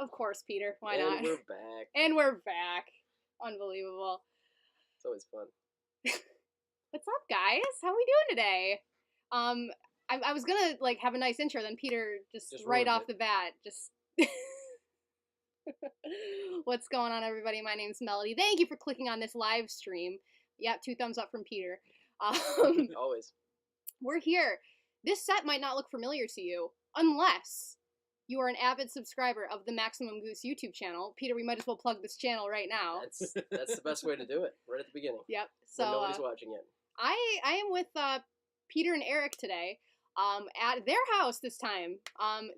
Of course, Peter. Why and not? we're back. And we're back. Unbelievable. It's always fun. What's up, guys? How we doing today? I was gonna like have a nice intro, then Peter just right off the bat just. What's going on, everybody? My name's Melody. Thank you for clicking on this live stream. Yep, 2 thumbs up from Peter. Always. We're here. This set might not look familiar to you unless you are an avid subscriber of the Maximum Goose YouTube channel. Peter, we might as well plug this channel right now. That's the best way to do it, right at the beginning. Yep. So nobody's watching yet. I am with Peter and Eric today at their house this time.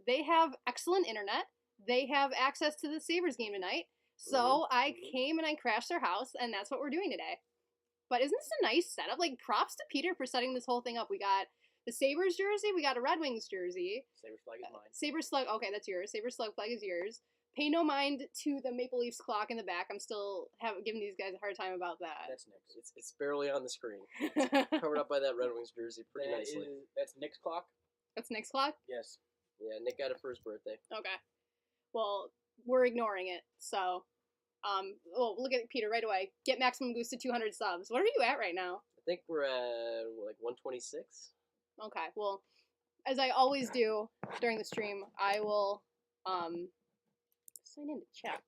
They have excellent internet. They have access to the Sabres game tonight. So I came and I crashed their house, and that's what we're doing today. But isn't this a nice setup? Like, props to Peter for setting this whole thing up. We got the Sabres jersey. We got a Red Wings jersey. Sabres flag is mine. Sabres slug. Okay, that's yours. Sabres slug flag is yours. Pay no mind to the Maple Leafs clock in the back. I'm still giving these guys a hard time about that. That's Nick's. It's barely on the screen. It's covered up by that Red Wings jersey pretty nicely. That's Nick's clock? That's Nick's clock? Yes. Yeah, Nick got it for his birthday. Okay. Well, we're ignoring it, so... oh, look at Peter right away. Get Maximum Goose to 200 subs. What are you at right now? I think we're at, like, 126. Okay, well, as I always do during the stream, I will, sign into chat.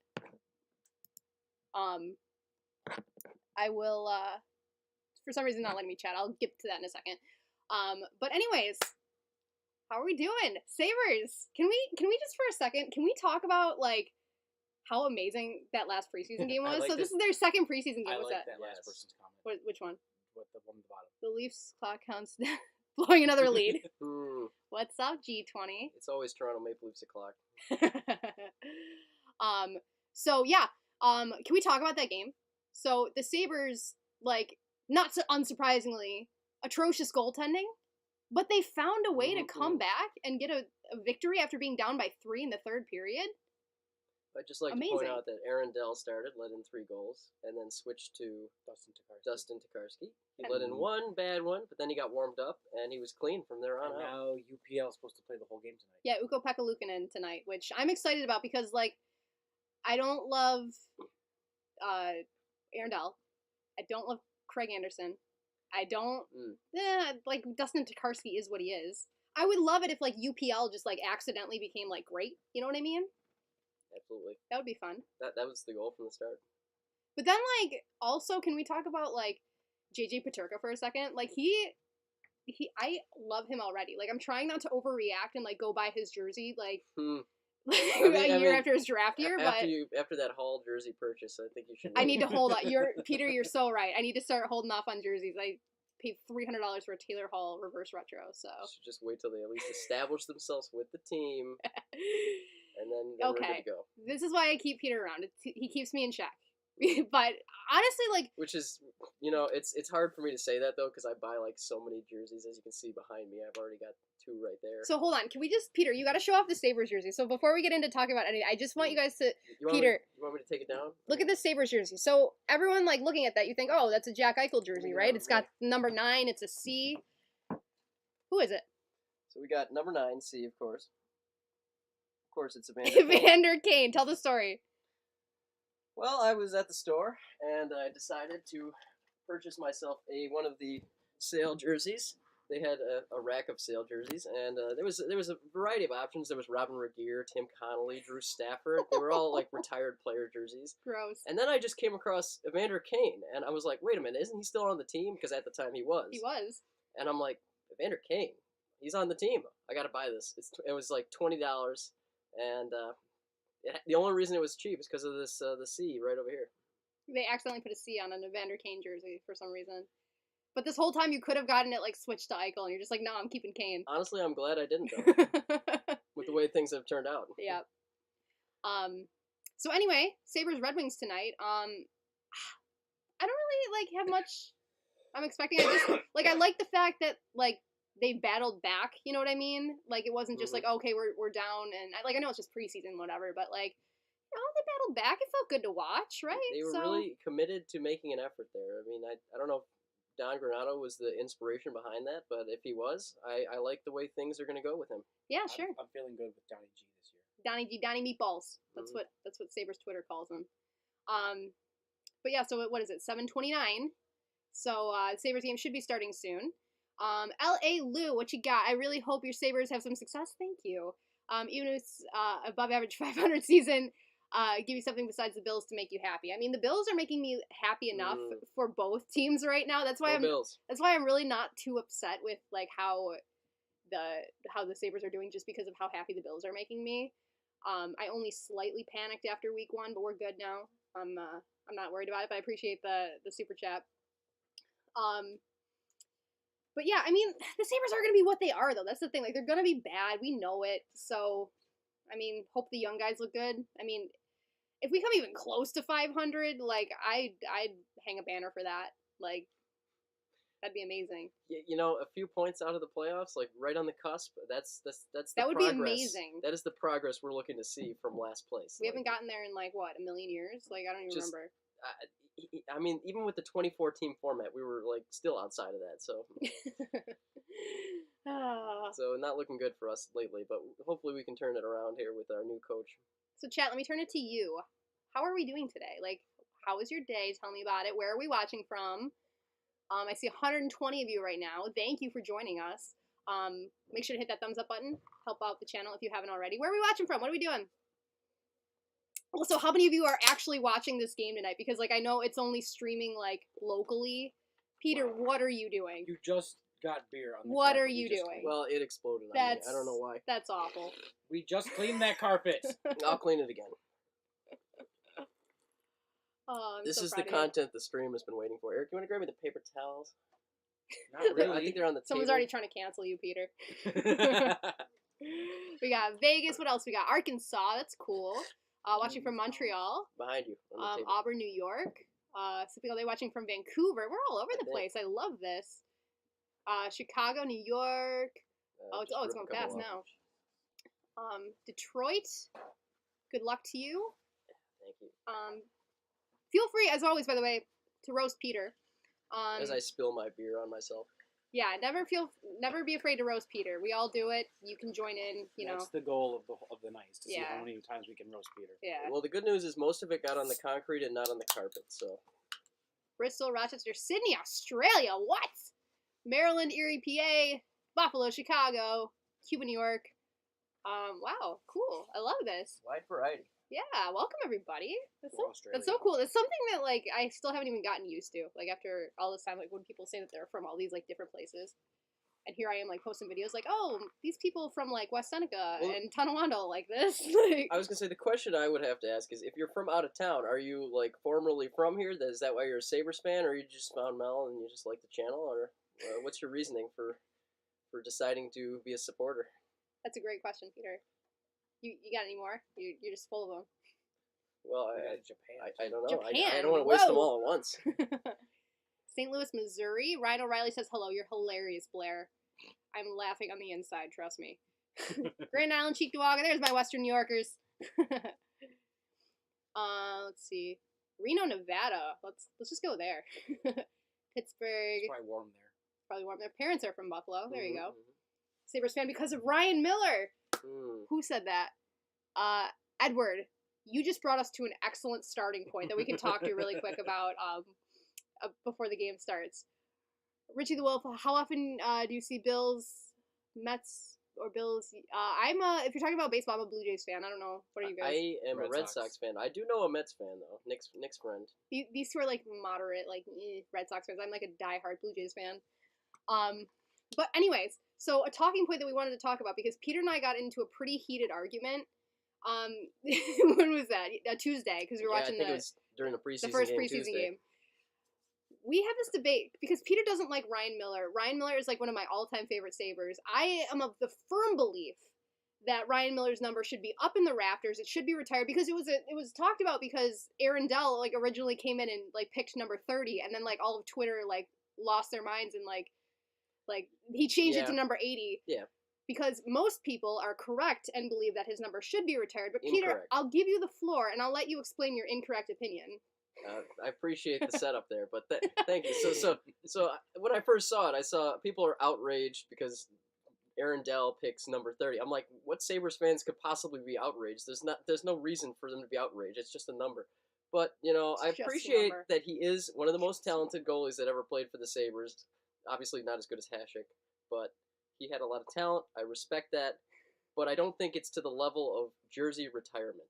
I will, for some reason not letting me chat. I'll get to that in a second. But anyways, how are we doing? Sabres! Can we just for a second, can we talk about, like, how amazing that last preseason game was? like So this is their second preseason game. I What's like that? that last person's comment. Which one? What the one at the bottom. The Leafs clock counts blowing another lead. What's up, G20? It's always Toronto Maple Leafs o'clock. So yeah, can we talk about that game? So the Sabres, like, not so unsurprisingly, atrocious goaltending, but they found a way to come back and get a victory after being down by 3 in the third period. I'd just like to point out that Aaron Dell started, let in 3 goals, and then switched to Dustin Tokarski. He let in 1 bad one, but then he got warmed up, and he was clean from there on out. Now UPL is supposed to play the whole game tonight. Yeah, Ukko-Pekka Luukkonen tonight, which I'm excited about because, like, I don't love Aaron Dell. I don't love Craig Anderson. I don't... like, Dustin Tokarski is what he is. I would love it if, like, UPL just, like, accidentally became, like, great. You know what I mean? Absolutely. That would be fun. That was the goal from the start. But then, like, also, can we talk about, like, JJ Peterka for a second? Like, I love him already. Like, I'm trying not to overreact and, like, go buy his jersey, like, a year after his draft year, After that Hall jersey purchase, I think you should... I need to hold on. Peter, you're so right. I need to start holding off on jerseys. I paid $300 for a Taylor Hall reverse retro, so... You should just wait till they at least establish themselves with the team, and then they're ready to go. This is why I keep Peter around. He keeps me in check. But honestly, like... Which is, you know, it's hard for me to say that, though, because I buy, like, so many jerseys. As you can see behind me, I've already got 2 right there. So hold on. Can we just... Peter, you got to show off the Sabres jersey. So before we get into talking about anything, I just want you guys to... You want me to take it down? Look at the Sabres jersey. So everyone, like, looking at that, you think, oh, that's a Jack Eichel jersey, right? It's got number 9. It's a C. Who is it? So we got number 9, C, of course. Of course, it's Evander Kane. Evander Kane. Tell the story. Well, I was at the store, and I decided to purchase myself one of the sale jerseys. They had a rack of sale jerseys, and there was a variety of options. There was Robin Regeer, Tim Connolly, Drew Stafford. They were all, like, retired player jerseys. Gross. And then I just came across Evander Kane, and I was like, wait a minute, isn't he still on the team? Because at the time he was. He was. And I'm like, Evander Kane, he's on the team. I got to buy this. It was like $20, and... the only reason it was cheap is because of this the C right over here. They accidentally put a C on an Evander Kane jersey for some reason. But this whole time you could have gotten it, like, switched to Eichel, and you're just like, no, I'm keeping Kane. Honestly, I'm glad I didn't, though, with the way things have turned out. Yeah. So anyway, Sabres Red Wings tonight. I don't really, like, have much I'm expecting. I just, like, I like the fact that, like, they battled back, you know what I mean? Like, it wasn't just like, okay, we're down, and I know it's just preseason, whatever, but, like, you know, they battled back. It felt good to watch, right? They were really committed to making an effort there. I mean, I don't know if Don Granato was the inspiration behind that, but if he was, I like the way things are going to go with him. Yeah, sure. I'm feeling good with Donnie G this year. Donnie G, Donnie Meatballs. That's what Sabres Twitter calls him. But yeah, so what is it? 7:29. So the Sabres game should be starting soon. L.A. Lou, what you got? I really hope your Sabres have some success. Thank you. Even if it's above average 500 season, give you something besides the Bills to make you happy. I mean, the Bills are making me happy enough for both teams right now. That's why I'm really not too upset with like how the Sabres are doing, just because of how happy the Bills are making me. I only slightly panicked after week 1, but we're good now. I'm not worried about it, but I appreciate the super chat. But yeah, I mean, the Sabres are going to be what they are, though. That's the thing. Like, they're going to be bad. We know it. So, I mean, hope the young guys look good. I mean, if we come even close to 500, like, I'd hang a banner for that. Like, that'd be amazing. You know, a few points out of the playoffs, like right on the cusp. That's the that would progress. Be amazing. That is the progress we're looking to see from last place. We haven't gotten there in like what, a million years? Like I don't even remember. I mean, even with the 24-team format, we were like still outside of that. So, so not looking good for us lately. But hopefully we can turn it around here with our new coach. So, chat, let me turn it to you. How are we doing today? Like, how was your day? Tell me about it. Where are we watching from? I see 120 of you right now. Thank you for joining us. Make sure to hit that thumbs up button. Help out the channel if you haven't already. Where are we watching from? What are we doing? Also, how many of you are actually watching this game tonight? Because, like, I know it's only streaming, like, locally. Peter, what are you doing? You just got beer on the What carpet. are you doing? Well, it exploded on me. I don't know why. That's awful. We just cleaned that carpet. I'll clean it again. Oh, this is the content the stream has been waiting for. Eric, you want to grab me the paper towels? Not really. I think they're on the Someone's table. already trying to cancel you, Peter. We got Vegas. What else we got? Arkansas. That's cool. Watching from Montreal. Behind you. On the table. Auburn, New York. Some people watching from Vancouver. We're all over the place. I love this. Chicago, New York. It's going fast now. Detroit. Good luck to you. Thank you. Feel free, as always, by the way, to roast Peter. As I spill my beer on myself. Yeah, never be afraid to roast Peter. We all do it. You can join in. That's the goal of the night, to see how many times we can roast Peter. Yeah. Well, the good news is most of it got on the concrete and not on the carpet. So. Bristol, Rochester, Sydney, Australia. What? Maryland, Erie, PA, Buffalo, Chicago, Cuba, New York. Wow, cool. I love this. Wide variety. Yeah, welcome everybody. That's so cool. It's something that like I still haven't even gotten used to. Like after all this time, like when people say that they're from all these like different places, and here I am like posting videos like, oh, these people from like West Seneca and Tonawanda like this. Like, I was gonna say the question I would have to ask is if you're from out of town, are you like formerly from here? Is that why you're a Sabres fan, or you just found Mel and you just like the channel, or what's your reasoning for deciding to be a supporter? That's a great question, Peter. You got any more? You're just full of them. Well, Japan. I don't know. Japan. I don't want to waste them all at once. St. Louis, Missouri. Ryan O'Reilly says, hello, you're hilarious, Blair. I'm laughing on the inside, trust me. Grand Island, Cheektowaga. There's my Western New Yorkers. Let's see. Reno, Nevada. Let's just go there. Pittsburgh. It's probably warm there. Probably warm. Their parents are from Buffalo. There you go. Sabres fan because of Ryan Miller. Who said that? Edward, you just brought us to an excellent starting point that we can talk to really quick about before the game starts. Richie the Wolf, how often do you see Bills, Mets, or Bills? If you're talking about baseball, I'm a Blue Jays fan. I don't know. What are you guys? I am a Red Sox fan. I do know a Mets fan, though. Nick's friend. These two are like moderate, like Red Sox fans. I'm like a diehard Blue Jays fan. But anyways, so a talking point that we wanted to talk about, because Peter and I got into a pretty heated argument. When was that? Tuesday, because we were watching it was during the preseason first game preseason Tuesday. game. We had this debate because Peter doesn't like Ryan Miller. Ryan Miller is like one of my all-time favorite Sabres. I am of the firm belief that Ryan Miller's number should be up in the rafters. It should be retired because it was talked about because Aaron Dell like originally came in and like picked number 30, and then like all of Twitter like lost their minds and like he changed it to number 80. Yeah. Because most people are correct and believe that his number should be retired. But Incorrect. Peter, I'll give you the floor and I'll let you explain your incorrect opinion. I appreciate the setup there, but thank you. So when I first saw it, I saw people are outraged because Aaron Dell picks number 30. I'm like, what Sabres fans could possibly be outraged? There's no reason for them to be outraged. It's just a number. But, I It's just a appreciate number. that he is one of the most talented goalies that ever played for the Sabres. Obviously not as good as Hasek, but he had a lot of talent. I respect that. But I don't think it's to the level of jersey retirement.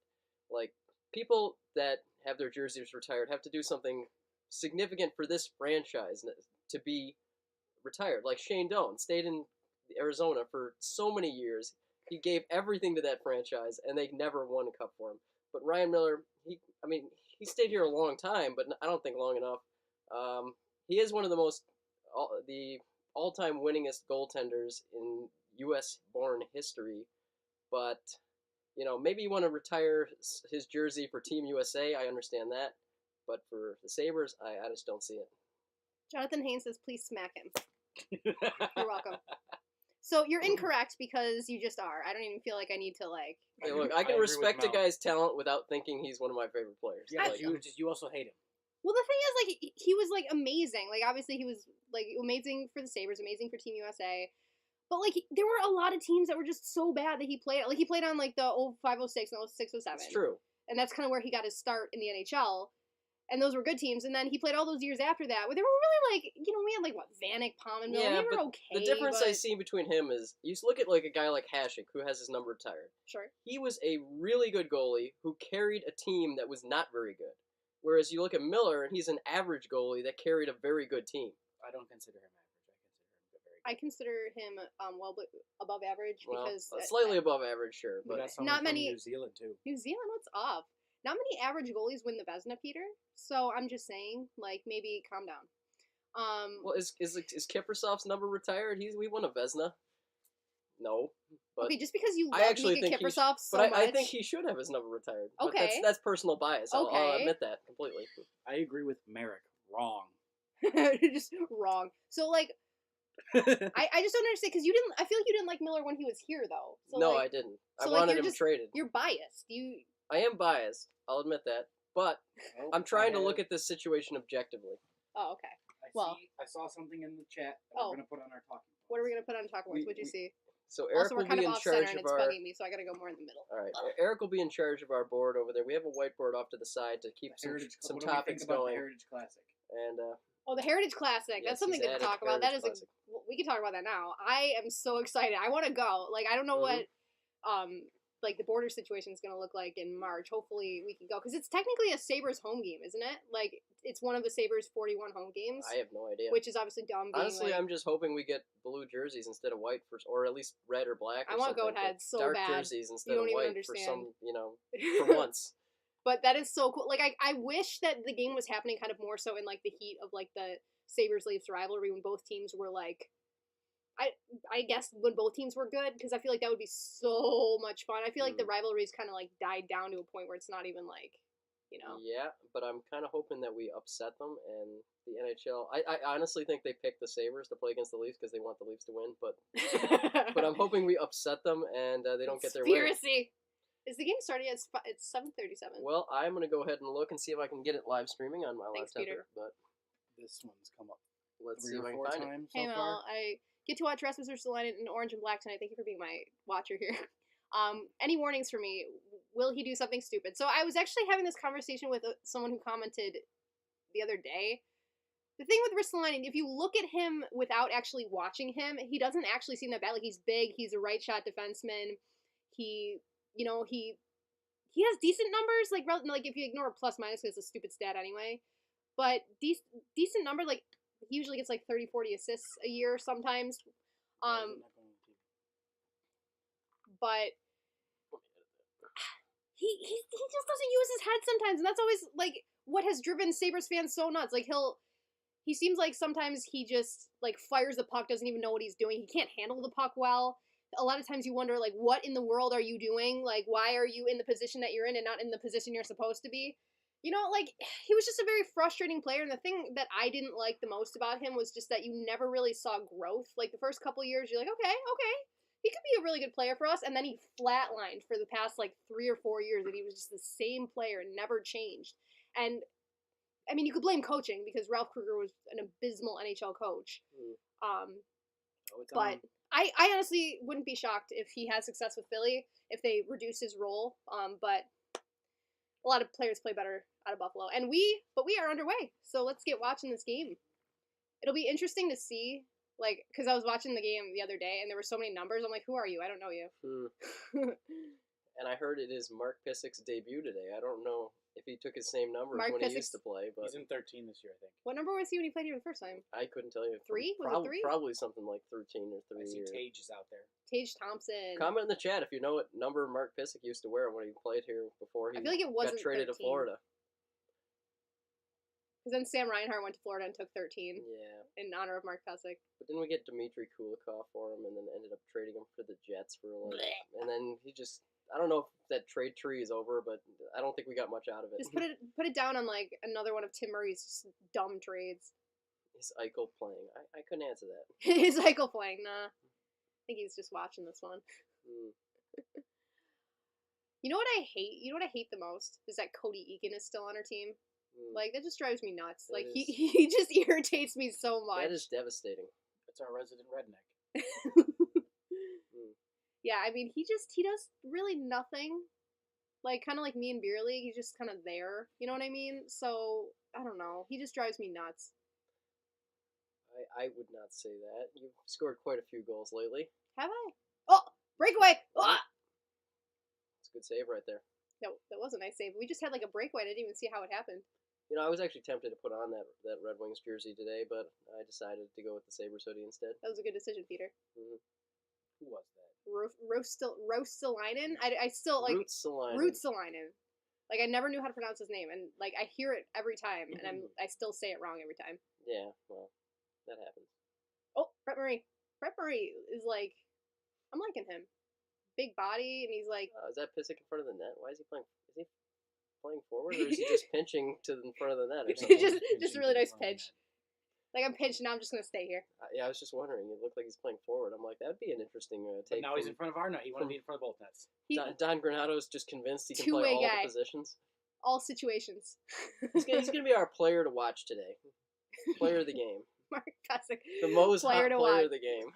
Like, people that have their jerseys retired have to do something significant for this franchise to be retired. Like Shane Doan stayed in Arizona for so many years. He gave everything to that franchise, and they never won a cup for him. But Ryan Miller, he stayed here a long time, but I don't think long enough. He is one of the all-time winningest goaltenders in U.S.-born history. But, maybe you want to retire his jersey for Team USA. I understand that. But for the Sabres, I just don't see it. Jonathan Haynes says, please smack him. You're welcome. So you're incorrect because you just are. I don't even feel like I need to, Hey, look, I can respect a guy's talent without thinking he's one of my favorite players. Yeah, you also hate him. Well, the thing is, he was, amazing. Obviously he was, amazing for the Sabres, amazing for Team USA. But, there were a lot of teams that were just so bad that he played. He played on, the 05-06 and 06-07. It's true. And that's kind of where he got his start in the NHL. And those were good teams. And then he played all those years after that where they were really, we had, Vanek, Pominville. Yeah, we were but okay. the difference I see between him is, you look at, a guy like Hasek, who has his number retired. Sure. He was a really good goalie who carried a team that was not very good. Whereas you look at Miller, and he's an average goalie that carried a very good team. I don't consider him average. I consider him well above average because slightly above average, sure, but not many. New Zealand too. New Zealand, what's up? Not many average goalies win the Vezina, Peter. So I'm just saying, maybe calm down. Well, is Kiprasov's number retired? We won a Vezina. No. But okay, just because you love Mika Kiprasov so much. But I think he should have his number retired. Okay. But that's personal bias. I'll admit that completely. I agree with Merrick. Wrong. Just wrong. So, I just don't understand, because I feel like you didn't like Miller when he was here, though. So, no, I didn't. I wanted him traded. You're biased. I am biased. I'll admit that. But I'm trying to look at this situation objectively. Oh, okay. I saw something in the chat that we're going to put on our talking points. What are we going to put on talking points? What'd you see? So Eric will be in charge of our... it's bugging me, so I gotta go more in the middle. All right, Eric will be in charge of our board over there. We have a whiteboard off to the side to keep some topics going. The Heritage Classic. And the Heritage Classic. Yes, that's something good to talk about. That is we can talk about that now. I am so excited. I want to go. I don't know what the border situation is going to look like in March. Hopefully we can go, because it's technically a Sabres home game, isn't it? It's one of the Sabres 41 home games. I have no idea. Which is obviously dumb. Honestly, I'm just hoping we get blue jerseys instead of white, or at least red or black. I want goat heads so dark bad. Dark jerseys instead of white for some, for once. But that is so cool. I wish that the game was happening kind of more so in the heat of the Sabres-Leafs rivalry, when both teams were I guess when both teams were good, because I feel like that would be so much fun. I feel like the rivalries kind of died down to a point where it's not even Yeah, but I'm kind of hoping that we upset them, and the NHL. I honestly think they picked the Sabres to play against the Leafs because they want the Leafs to win, but I'm hoping we upset them and they don't get their way. Conspiracy. Is the game starting? It's 7:37. Well, I'm gonna go ahead and look and see if I can get it live streaming on my laptop. Peter. But this one's come up. Let's see if I can find it. Hey Mel, I get to watch Rasmus Ristolainen in orange and black tonight. Thank you for being my watcher here. Any warnings for me? Will he do something stupid? So I was actually having this conversation with someone who commented the other day. The thing with Ristolainen, if you look at him without actually watching him, he doesn't actually seem that bad. He's big. He's a right shot defenseman. He has decent numbers. If you ignore plus minus, because it's a stupid stat anyway. But decent number. He usually gets 30, 40 assists a year sometimes. But he just doesn't use his head sometimes, and that's always what has driven Sabres fans so nuts. He seems like sometimes he just fires the puck, doesn't even know what he's doing. He can't handle the puck well. A lot of times you wonder what in the world are you doing? Why are you in the position that you're in and not in the position you're supposed to be? He was just a very frustrating player, and the thing that I didn't like the most about him was just that you never really saw growth. The first couple years, you're okay, he could be a really good player for us, and then he flatlined for the past 3 or 4 years, and he was just the same player and never changed. And I mean, you could blame coaching, because Ralph Kruger was an abysmal NHL coach. I honestly wouldn't be shocked if he has success with Philly if they reduce his role. But a lot of players play better out of Buffalo, and we are underway. So let's get watching this game. It'll be interesting to see, like, because I was watching the game the other day, and there were so many numbers. I'm like, who are you? I don't know you. And I heard it is Mark Pisic's debut today. I don't know if he took his same numbers Mark when he used Pysyk. to play, but He's in 13 this year, I think. What number was he when he played here the first time? I couldn't tell you. 3? Was it 3? Probably something like 13 or 3. I see or... Tage is out there. Tage Thompson. Comment in the chat if you know what number Mark Pysyk used to wear when he played here before he I feel like it got wasn't traded 13. to Florida. Because then Sam Reinhart went to Florida and took 13 Yeah. in honor of Mark Pysyk. But then we get Dmitry Kulikov for him, and then ended up trading him for the Jets for like, and then he just, I don't know if that trade tree is over, but I don't think we got much out of it. Just put it down on like another one of Tim Murray's just dumb trades. Is Eichel playing? I couldn't answer that. Is Eichel playing? Nah. I think he's just watching this one. You know what I hate? You know what I hate the most? Is that Cody Eakin is still on our team. Like, that just drives me nuts. That Like, is... he just irritates me so much. That is devastating. That's our resident redneck. Yeah, I mean, he does really nothing. Like, kind of like me and Beer League, he's just kind of there. You know what I mean? So, I don't know. He just drives me nuts. I would not say that. You've scored quite a few goals lately. Have I? Oh! Breakaway! Ah! It's a good save right there. No, that was a nice save. We just had like a breakaway. I didn't even see how it happened. You know, I was actually tempted to put on that Red Wings jersey today, but I decided to go with the Sabres hoodie instead. That was a good decision, Peter. Mm-hmm. Who was that? Roastalainen? I still like... Rootsalainen. Rootsalainen. Like, I never knew how to pronounce his name, and like I hear it every time, and I still say it wrong every time. Yeah, well, that happens. Oh, Brett Murray. Brett Murray is like... I'm liking him. Big body, and he's like... Is that Pysyk in front of the net? Why is he playing... Is he playing forward, or is he just pinching to in front of the net? Or something? just a really nice pitch. Like, I'm pinched, now I'm just going to stay here. Yeah, I was just wondering. It looked like he's playing forward. I'm like, that would be an interesting take. But now he's in front of our net. He wanted to be in front of both nets. Don Granado's just convinced he can play all the positions. All situations. He's going to be our player to watch today. Player of the game. Mark Pysyk. The most player hot player of the game.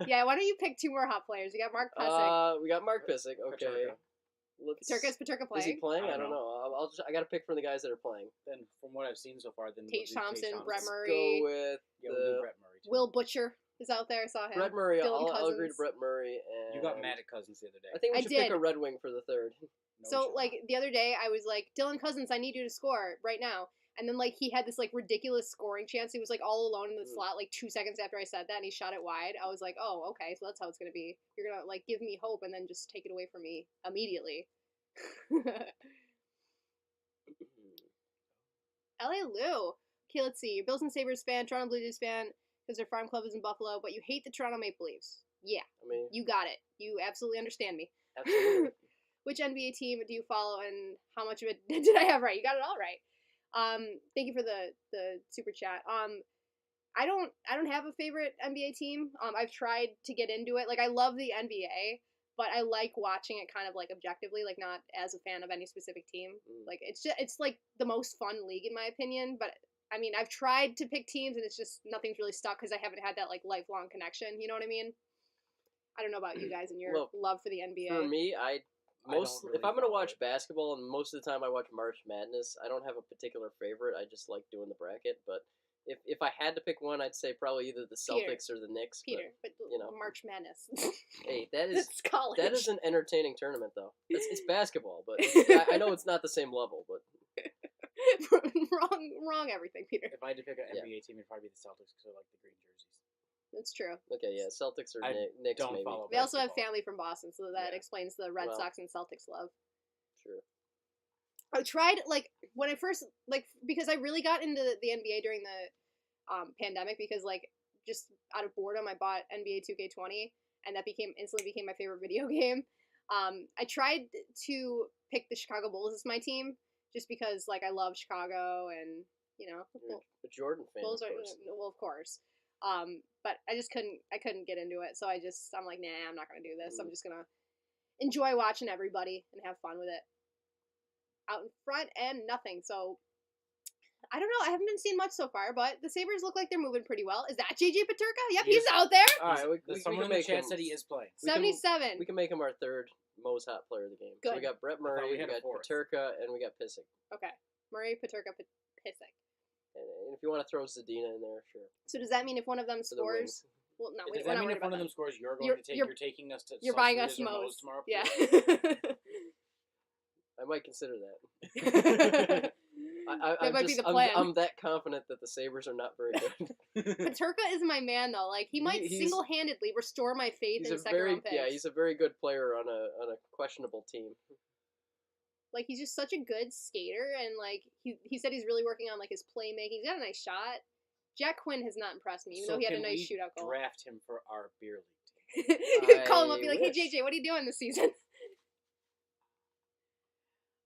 Yeah, why don't you pick 2 more hot players? You got Mark Pysyk. We got Mark Pysyk. Okay. Is Peterka playing? Is he playing? I don't know. I got to pick from the guys that are playing. Then, from what I've seen so far, then Tage Thompson, Brett Let's Murray. go with we'll do Brett Murray too. Will Butcher is out there. I saw him. Brett Murray. I'll agree to Cousins. Brett Murray. And You got mad at Cousins the other day. I think we should pick a Red Wing for the third. No, So, like, the other day, I was like, Dylan Cousins, I need you to score right now. And then, like, he had this, like, ridiculous scoring chance. He was, like, all alone in the slot, like, 2 seconds after I said that, and he shot it wide. I was like, oh, okay, so that's how it's going to be. You're going to, like, give me hope and then just take it away from me immediately. LA Lou. Okay, let's see. You're Bills and Sabres fan, Toronto Blue Jays fan, because their farm club is in Buffalo, but you hate the Toronto Maple Leafs. Yeah, I mean, you got it. You absolutely understand me. absolutely. Which NBA team do you follow, and how much of it did I have right? You got it all right. Thank you for the super chat. I don't have a favorite NBA team. I've tried to get into it. Like, I love the NBA, but I like watching it kind of like objectively, like not as a fan of any specific team. Like, it's like the most fun league in my opinion. But I mean, I've tried to pick teams, and it's just nothing's really stuck because I haven't had that like lifelong connection. You know what I mean? I don't know about you guys and your love for the NBA. For me, if I'm gonna watch basketball, and most of the time I watch March Madness, I don't have a particular favorite. I just like doing the bracket. But if I had to pick one, I'd say probably either the Celtics or the Knicks. Peter, but you know, March Madness. Hey, that is college. That is an entertaining tournament, though. It's basketball, but I know it's not the same level. But wrong everything, Peter. If I had to pick an NBA team, it'd probably be the Celtics because I like the green jerseys. That's true. Okay, yeah, Celtics or Knicks maybe. They also have family from Boston, so that explains the Red Sox and Celtics love. Sure. I tried, like, when I first, like, because I really got into the NBA during the pandemic, because, like, just out of boredom, I bought NBA 2K20, and that instantly became my favorite video game. I tried to pick the Chicago Bulls as my team, just because, like, I love Chicago, and, you know. You're a Jordan fan, Bulls of course. Well, of course. But I just couldn't get into it, so I'm like, nah, I'm not gonna do this. I'm just gonna enjoy watching everybody and have fun with it. Out in front and nothing, so I don't know. I haven't been seeing much so far, but the Sabres look like they're moving pretty well. Is that JJ Peterka? Yep, he's out there. All right, Someone in the chat said he is playing. 77. We can make him our third most hot player of the game. Good. So we got Brett Murray, we got Peterka, and we got Pissick. Okay. Murray, Peterka, Pissick. And if you want to throw Zadina in there, sure. So does that mean if one of them scores... Well, no, does that mean if one of them scores, you're taking us to... You're buying us Moe's tomorrow? Yeah. I might consider that. That might be the plan. I'm that confident that the Sabres are not very good. Peterka is my man, though. Like, he might single-handedly restore my faith in second-round picks. Yeah, he's a very good player on a questionable team. Like, he's just such a good skater, and, like, he said he's really working on, like, his playmaking. He's got a nice shot. Jack Quinn has not impressed me, even though he had a nice shootout goal. Draft him for our beer league team. Call him up and be like, hey, JJ, what are you doing this season?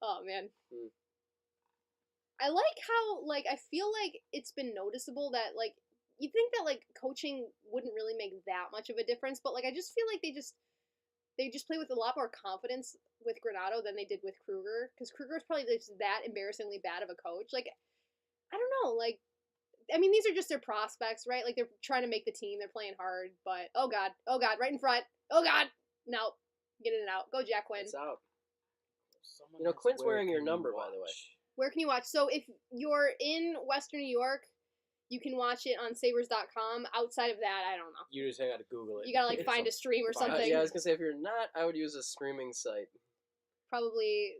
Oh, man. I like how, like, I feel like it's been noticeable that, like, you think that, like, coaching wouldn't really make that much of a difference, but, like, I just feel like they just play with a lot more confidence with Granato than they did with Kruger, because Kruger's probably just that embarrassingly bad of a coach. Like, I don't know, like, I mean, these are just their prospects, right? Like, they're trying to make the team, they're playing hard, but, oh God, right in front, oh God, no, get it out, go Jack Quinn. It's out. You know, Quinn's wearing your number, by the way. Where can you watch? So if you're in Western New York, you can watch it on Sabres.com. Outside of that, I don't know. You just gotta Google it. You gotta, like, find a stream or something. Yeah, I was gonna say, if you're not, I would use a streaming site. Probably,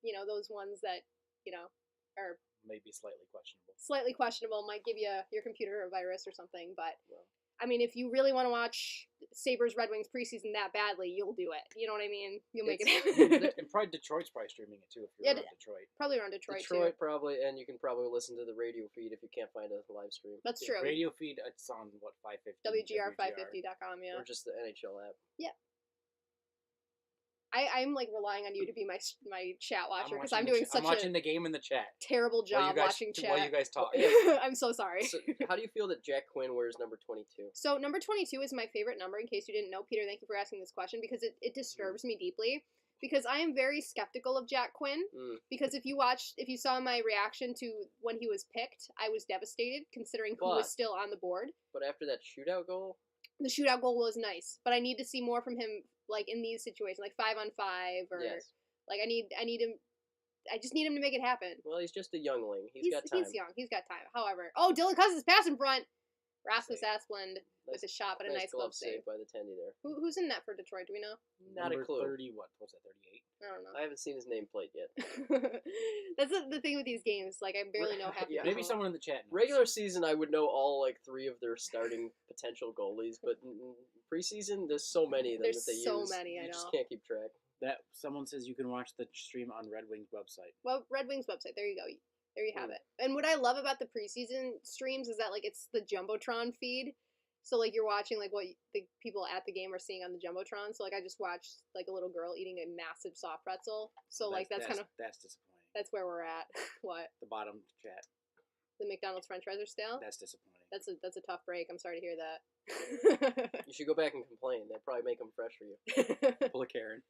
you know, those ones that, you know, are... maybe slightly questionable. Slightly questionable. Might give you your computer a virus or something, but... Well, I mean, if you really want to watch Sabres Red Wings preseason that badly, you'll do it. You know what I mean? You'll make it happen. And probably Detroit's probably streaming it too if you're around Detroit. Probably around Detroit too. Probably, and you can probably listen to the radio feed if you can't find a live stream. That's true. Radio feed, it's on, what, 550? WGR550.com, yeah. Or just the NHL app. Yeah. I'm like relying on you to be my chat watcher because I'm doing such I'm watching the game in the chat. Terrible job watching chat. While you guys talk. I'm so sorry. So how do you feel that Jack Quinn wears number 22? So number 22 is my favorite number, in case you didn't know. Peter, thank you for asking this question, because it disturbs me deeply. Because I am very skeptical of Jack Quinn. Because if you saw my reaction to when he was picked, I was devastated considering who was still on the board. But after that shootout goal? The shootout goal was nice, but I need to see more from him, like, in these situations, like 5-on-5, or like I just need him to make it happen. Well, he's just a youngling. He's got time. He's young. He's got time. However, Dylan Cousins pass in front. Rasmus Asplund with a shot, but a nice glove save by the Tendy there. Who's in net for Detroit? Do we know? Not a clue. 30. What was that? 38. I don't know. I haven't seen his nameplate yet. That's the thing with these games. Like, I barely know half. Yeah, maybe someone in the chat knows. Regular season, I would know all, like, 3 of their starting potential goalies, but preseason, there's so many of them that they use. There's so many, I know. You just can't keep track. That someone says you can watch the stream on Red Wings website. Well, Red Wings website. There you go. There you have it. And what I love about the preseason streams is that, like, it's the Jumbotron feed. So, like, you're watching, like, what the people at the game are seeing on the Jumbotron. So, like, I just watched, like, a little girl eating a massive soft pretzel. So, that's kind of... That's disappointing. That's where we're at. What? The bottom chat. The McDonald's french fries are stale? That's disappointing. That's a tough break. I'm sorry to hear that. You should go back and complain. They'll probably make them fresh for you. Pull a Karen.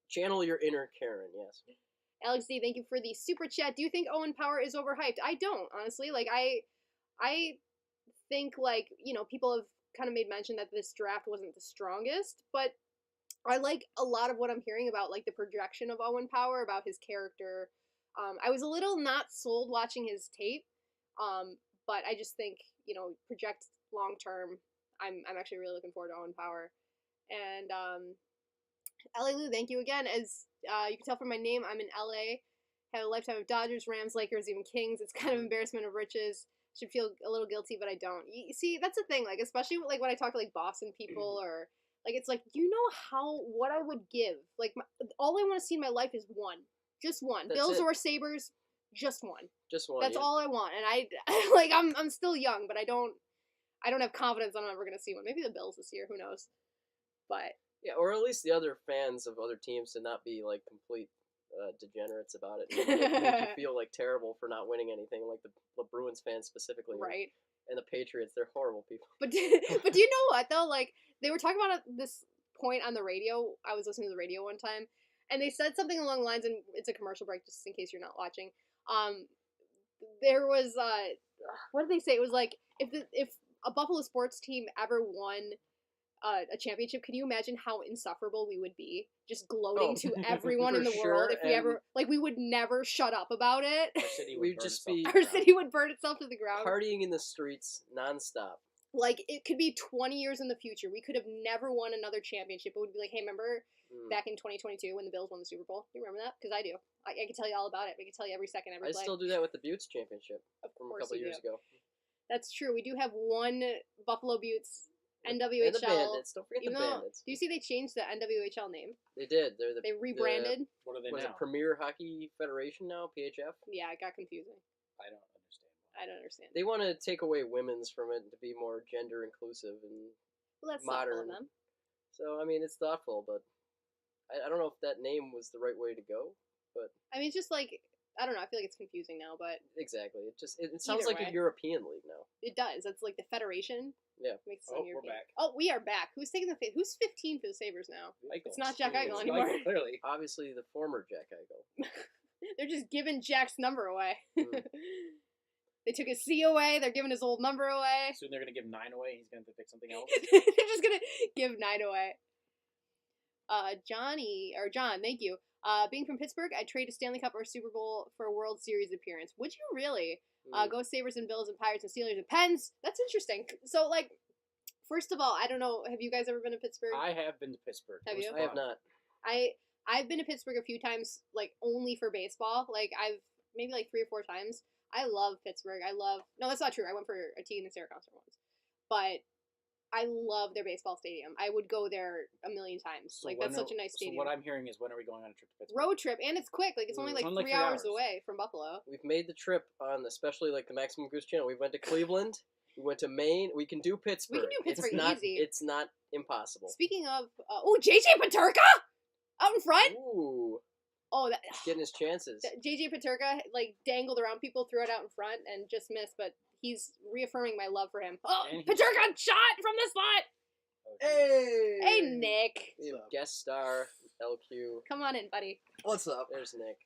Channel your inner Karen, yes. Alex D, thank you for the super chat. Do you think Owen Power is overhyped? I don't, honestly. Like, I think, like, you know, people have kind of made mention that this draft wasn't the strongest, but I like a lot of what I'm hearing about, like, the projection of Owen Power, about his character. I was a little not sold watching his tape, but I just think, you know, project long term. I'm actually really looking forward to Owen Power. And LA Lou, thank you again. As you can tell from my name, I'm in LA. Had a lifetime of Dodgers, Rams, Lakers, even Kings. It's kind of embarrassment of riches. Should feel a little guilty, but I don't. You see, that's the thing. Like, especially like when I talk to like Boston people, or like, it's like, you know what I would give? Like, all I want to see in my life is one. Just one. That's Bills it. or Sabres, just one. Just one. That's all I want. And I I'm still young, but I don't have confidence I'm ever going to see one. Maybe the Bills this year, who knows? But yeah, or at least the other fans of other teams to not be like complete degenerates about it. And make you feel like terrible for not winning anything, like the Bruins fans specifically. Right. And the Patriots, they're horrible people. But do you know what though? Like, they were talking about this point on the radio. I was listening to the radio one time, and they said something along the lines, and it's a commercial break just in case you're not watching. there was what did they say? It was like if a Buffalo sports team ever won a championship, can you imagine how insufferable we would be? Just gloating to everyone for in the sure, world if we and- ever we would never shut up about it. Our city would We'd burn just itself be- to the Our ground. city would burn itself to the ground. Partying in the streets nonstop. Like it could be 20 years in the future. We could have never won another championship. It would be like, hey, remember back in 2022 when the Bills won the Super Bowl? You remember that? Because I do. I can tell you all about it. We can tell you every second, every I play. still do that with the Buttes championship Of from a course couple you years do. ago. That's true. We do have one Buffalo Buttes And NWHL. the Bandits. Don't forget Even the though, Bandits. do you see they changed the NWHL name? They did. They're the They rebranded. What are they was now? it Premier Hockey Federation now? PHF. Yeah, it got confusing. I don't understand. I don't understand. They want to take away women's from it to be more gender inclusive and Well, that's thoughtful of modern. them. so. I mean, it's thoughtful, but I don't know if that name was the right way to go. I mean, it's just like, I don't know. I feel like it's confusing now, but Exactly. It sounds Either like way. a European league now. it does. It's like the Federation. Yeah. Makes it Oh, sound we're European. back. Oh, we are back. Who's taking the Who's 15 for the Sabres now? Eichel. not Jack Eichel It's anymore. Eichel, clearly. Obviously, the former Jack Eichel. They're just giving Jack's number away. Mm. They took his C away. They're giving his old number away. Soon they're going to give 9 away. He's going to pick something else. They're just gonna give 9 away. John, thank you. Being from Pittsburgh, I'd trade a Stanley Cup or Super Bowl for a World Series appearance. Would you really? Go Sabres and Bills and Pirates and Steelers and Pens. That's interesting. So, like, first of all, I don't know. Have you guys ever been to Pittsburgh? I have been to Pittsburgh. Have It was you? I have fun. not. I've been to Pittsburgh a few times, like only for baseball. Like I've maybe like 3 or 4 times. I love Pittsburgh. No, that's not true. I went for a T in the Sarah concert once, but I love their baseball stadium. I would go there a million times. So like when that's such a nice stadium. So what I'm hearing is, when are we going on a trip to Pittsburgh? Road trip, and it's quick. Like it's only Mm. like It's only 3 3 hours hours. away from Buffalo. We've made the trip on, especially like the Maximum Goose Channel. We went to Cleveland. We went to Maine. We can do Pittsburgh. Pittsburgh it's not, easy. It's not impossible. Speaking of, JJ Paterka out in front. Ooh, Oh, that getting his chances. JJ Paterka like dangled around people, threw it out in front, and just missed. But he's reaffirming my love for him. Oh, And Paterka shot from the slot. Hey! Hey, Nick. We have guest star LQ. Come on in, buddy. What's up? There's Nick.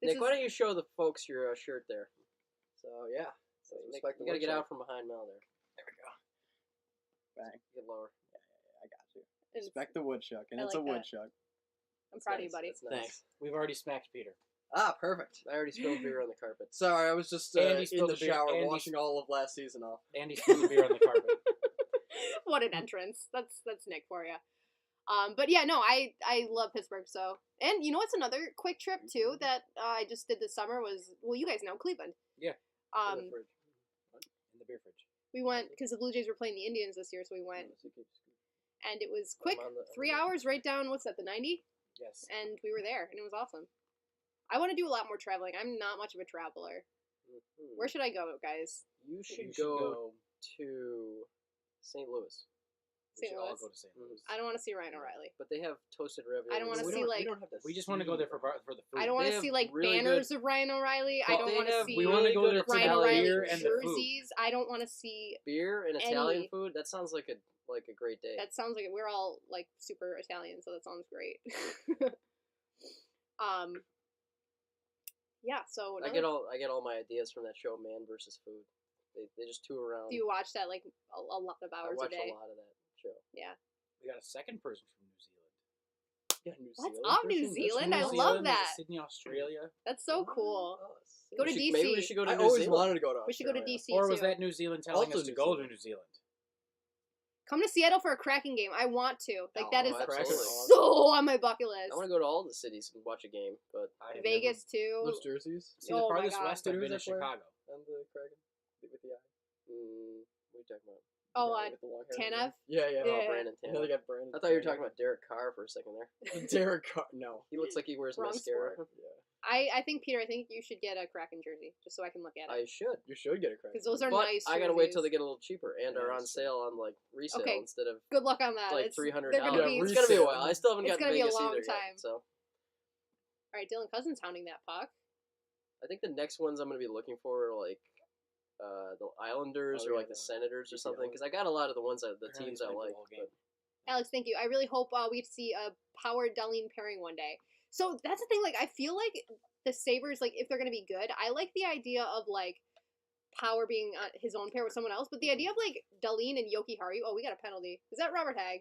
This Nick, why don't you show the folks your shirt there? So yeah, So, let's Nick, respect the you gotta get workshop. out from behind Mel there. There we go. Bang. Get lower. I got you. It's- Respect the woodchuck, and I it's like a that. woodchuck. I'm proud of you, Nice, buddy. that's nice. Thanks. We've already smacked Peter. Ah, perfect. I already spilled beer on the carpet. Sorry, I was just Andy in spilled the the beer. shower Andy washing all of last season off. And he spilled the beer on the carpet. What an entrance. That's Nick for you. But yeah, no, I love Pittsburgh. So, and you know what's another quick trip too that I just did this summer was, well, you guys know Cleveland. Yeah. In the fridge. In the beer fridge. We went because the Blue Jays were playing the Indians this year, so we went, and it was quick, I'm on the- 3 hours right down. What's that? The 90, Yes. and we were there, and it was awesome. I want to do a lot more traveling. I'm not much of a traveler. Mhm. Where should I go, guys? You should You go to St. Louis. We St. should all Louis? go to St. Louis. I don't want to see Ryan O'Reilly. But they have toasted ravioli. I don't wanna We see, don't- like- we don't have to We just want to go there for the food. I don't want They to have see like really banners of Ryan O'Reilly. I Well, don't they want to have see We want to really go good there for Ryan the O'Reilly beer and the food. jerseys. I don't want to see. beer and Any- Italian food. That sounds like a great day. That sounds like we're all like super Italian, so that sounds great. Yeah. So I get all my ideas from that show, Man versus Food. They just tour around. do you watch that like a lot of I hours a watch day? a lot of that show. We got a second person from New Zealand. Yeah, New What's Zealand up, New person? That's Zealand? New I love Zealand. that. Sydney, Australia. That's so cool. Oh, sick. Go to Maybe we DC. should go to I New always Zealand. wanted to go to We should go to Australia. DC Or was too. that New Zealand telling Also us to New go to Zealand. New Zealand? Come to Seattle for a Kraken game. I want to. Like that is Oh, absolutely. so on my bucket list. I want to go to all the cities and watch a game, but I have Vegas too. Those jerseys. See, Oh the my farthest God. west I've Who been does is that play? Chicago. And the Kraken with the eye. what are you talking about? Oh, The guy with the long hair. Tanev. Yeah, yeah. Yeah. Oh, Brandon And then Tanev. they got Brandon. I thought you were talking about Derek Carr for a second there. Derek Carr. No. He looks like he wears Wrong mascara. sport. Yeah. I think Peter. I think you should get a Kraken jersey just so I can look at it I should. You should get a Kraken. because those are But nice. I gotta wait till they jerseys. get a little cheaper and Yeah, are on that's true. sale on like resale Okay. instead of Good luck on that. like It's- $300. they're gonna be- It's gonna be a resale. while. I still haven't It's gotten gonna be a Vegas long either time. yet. So All right, Dylan Cousins hounding that puck. I think the next ones I'm gonna be looking for are like the Islanders Oh, or yeah, like the the Senators or the something Islanders. because I got a lot of the ones that the Apparently teams it's I playing for the like. whole but- game. Alex, thank you. I really hope we get to see a Power Darlene pairing one day. So that's the thing. Like, I feel like the Sabres, like, if they're going to be good, I like the idea of, like, Power being his own pair with someone else, but the idea of, like, Dahlin and Yoki Haru, oh, we got a penalty. Is that Robert Hagg?